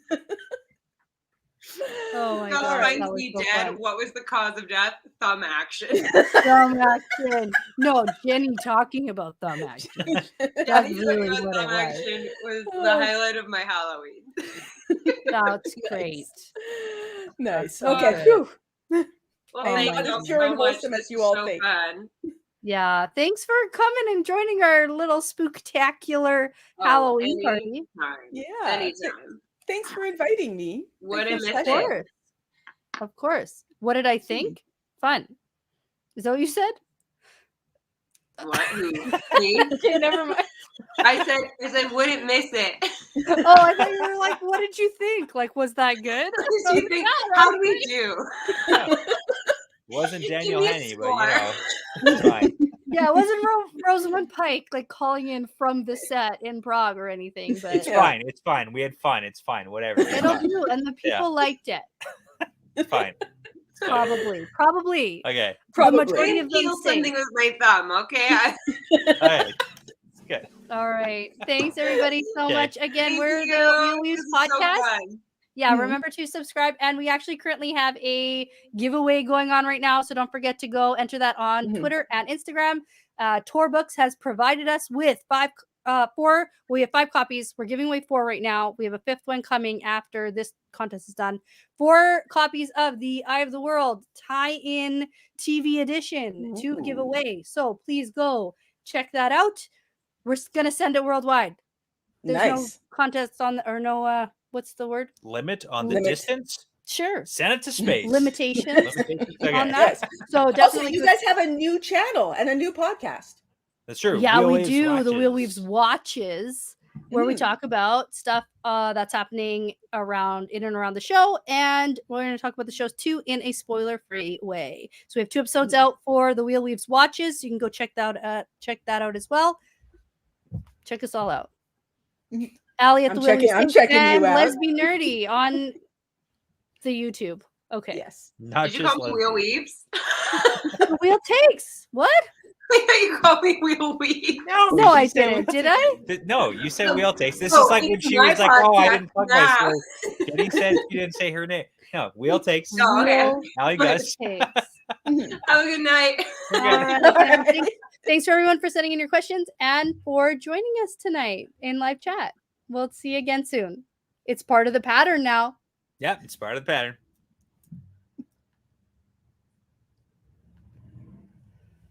A: Oh my
D: God
A: god, that
D: finds
A: was
D: me
A: so
D: dead.
A: fun.
D: What was the cause of death? Thumb action.
A: Thumb action. No, Jenny talking about thumb action. That's
D: Daddy
A: really
D: talking
A: what
D: about thumb
A: it was.
D: action was the highlight of my Halloween.
A: That's great.
C: Nice.
A: so
C: Okay.
A: good.
C: Phew.
D: Well,
A: Oh
D: thank
A: my
D: you
A: God.
D: all
C: Pure and
D: so much.
C: wholesome as
D: This
C: you
D: was
C: all
D: so
C: think.
D: fun.
A: Yeah, thanks for coming and joining our little spooktacular Halloween party.
D: Anytime.
C: Yeah.
D: Anytime.
C: Thanks for inviting me. I
D: Wouldn't
C: feel
D: miss
A: Of
D: it.
C: special.
A: course. Of course. What did I think? Fun. Is that what you said?
D: What? Who? Me?
A: Okay, never mind.
D: I said, wouldn't miss it.
A: Oh, I thought you were like, what did you think? Like, was that good?
D: What did you think? How do we do?
B: Wasn't
D: Give
B: Daniel
D: me a
B: Henney, but
D: score.
B: you know, it's fine.
A: Yeah, it wasn't Rosamund Pike like calling in from the set in Prague or anything, but
B: It's fine. It's fine. We had fun. It's fine. Whatever. It's
A: it'll
B: fine.
A: do, and the
B: Yeah.
A: people liked it.
B: It's fine.
A: Probably.
B: Okay.
A: The majority
D: Didn't
A: of them
D: feel
A: sing.
D: something with my thumb, okay?
B: All right. It's good.
A: All right. Thanks everybody so
B: Okay.
A: much. Again,
D: Thank
A: we're
D: you.
A: the Wheel
D: This
A: Weaves
D: is so
A: podcast.
D: fun.
A: Yeah,
C: Mhm.
A: remember to subscribe. And we actually currently have a giveaway going on right now. So don't forget to go enter that on
C: Mhm.
A: Twitter and Instagram. Tor Books has provided us with four. We have 5 copies. We're giving away 4 right now. We have a 5th one coming after this contest is done. 4 copies of the Eye of the World tie-in TV edition to give
C: Ooh.
A: away. So please go check that out. We're going to send it worldwide. There's no
C: Nice.
A: contest on or no what's the word?
B: Limit on the
C: Limit.
B: distance.
A: Sure.
B: Send it to space.
A: Limitations
B: Limitations. Okay.
A: on that.
C: Yes.
A: So
C: Also,
A: definitely
C: you
A: go-
C: guys have a new channel and a new podcast.
B: That's true.
A: yeah,
B: Wheel
A: we
B: Waves
A: do the Wheel
B: Watches.
A: Weaves watches where we
C: Mm.
A: talk about stuff that's happening in and around the show, and we're going to talk about the shows too in a spoiler-free way. So we have 2 episodes out for the Wheel Weaves watches. You can go check that out as well. Check us all out.
C: Mhm.
A: Allie at
C: I'm
A: the Wheel
C: checking-
A: Weaves
C: I'm checking you
A: and
C: out.
A: Lesbian Nerdy on the YouTube. Okay.
C: Yes.
B: Not
D: Did you
B: just
D: call me Wheel
B: lesbian.
D: Weaves?
A: The wheel takes. What?
D: I thought you called me Wheel Weaves.
A: No, I
B: you said-
A: didn't. Did I?
B: No, you said wheel takes. This
D: Oh,
B: is like when
D: it's
B: she
D: my
B: was like, "Oh, I
D: podcast
B: didn't plug my
D: now."
B: source." Jenny said she didn't say her name. No, wheel takes.
D: Oh, okay.
A: Wheel
B: Allie does.
A: takes.
C: Mhm.
D: Have a good night.
B: We're
A: All
B: good.
A: right. Thanks for everyone for sending in your questions and for joining us tonight in live chat. We'll see you again soon. It's part of the pattern now.
B: Yeah, it's part of the pattern.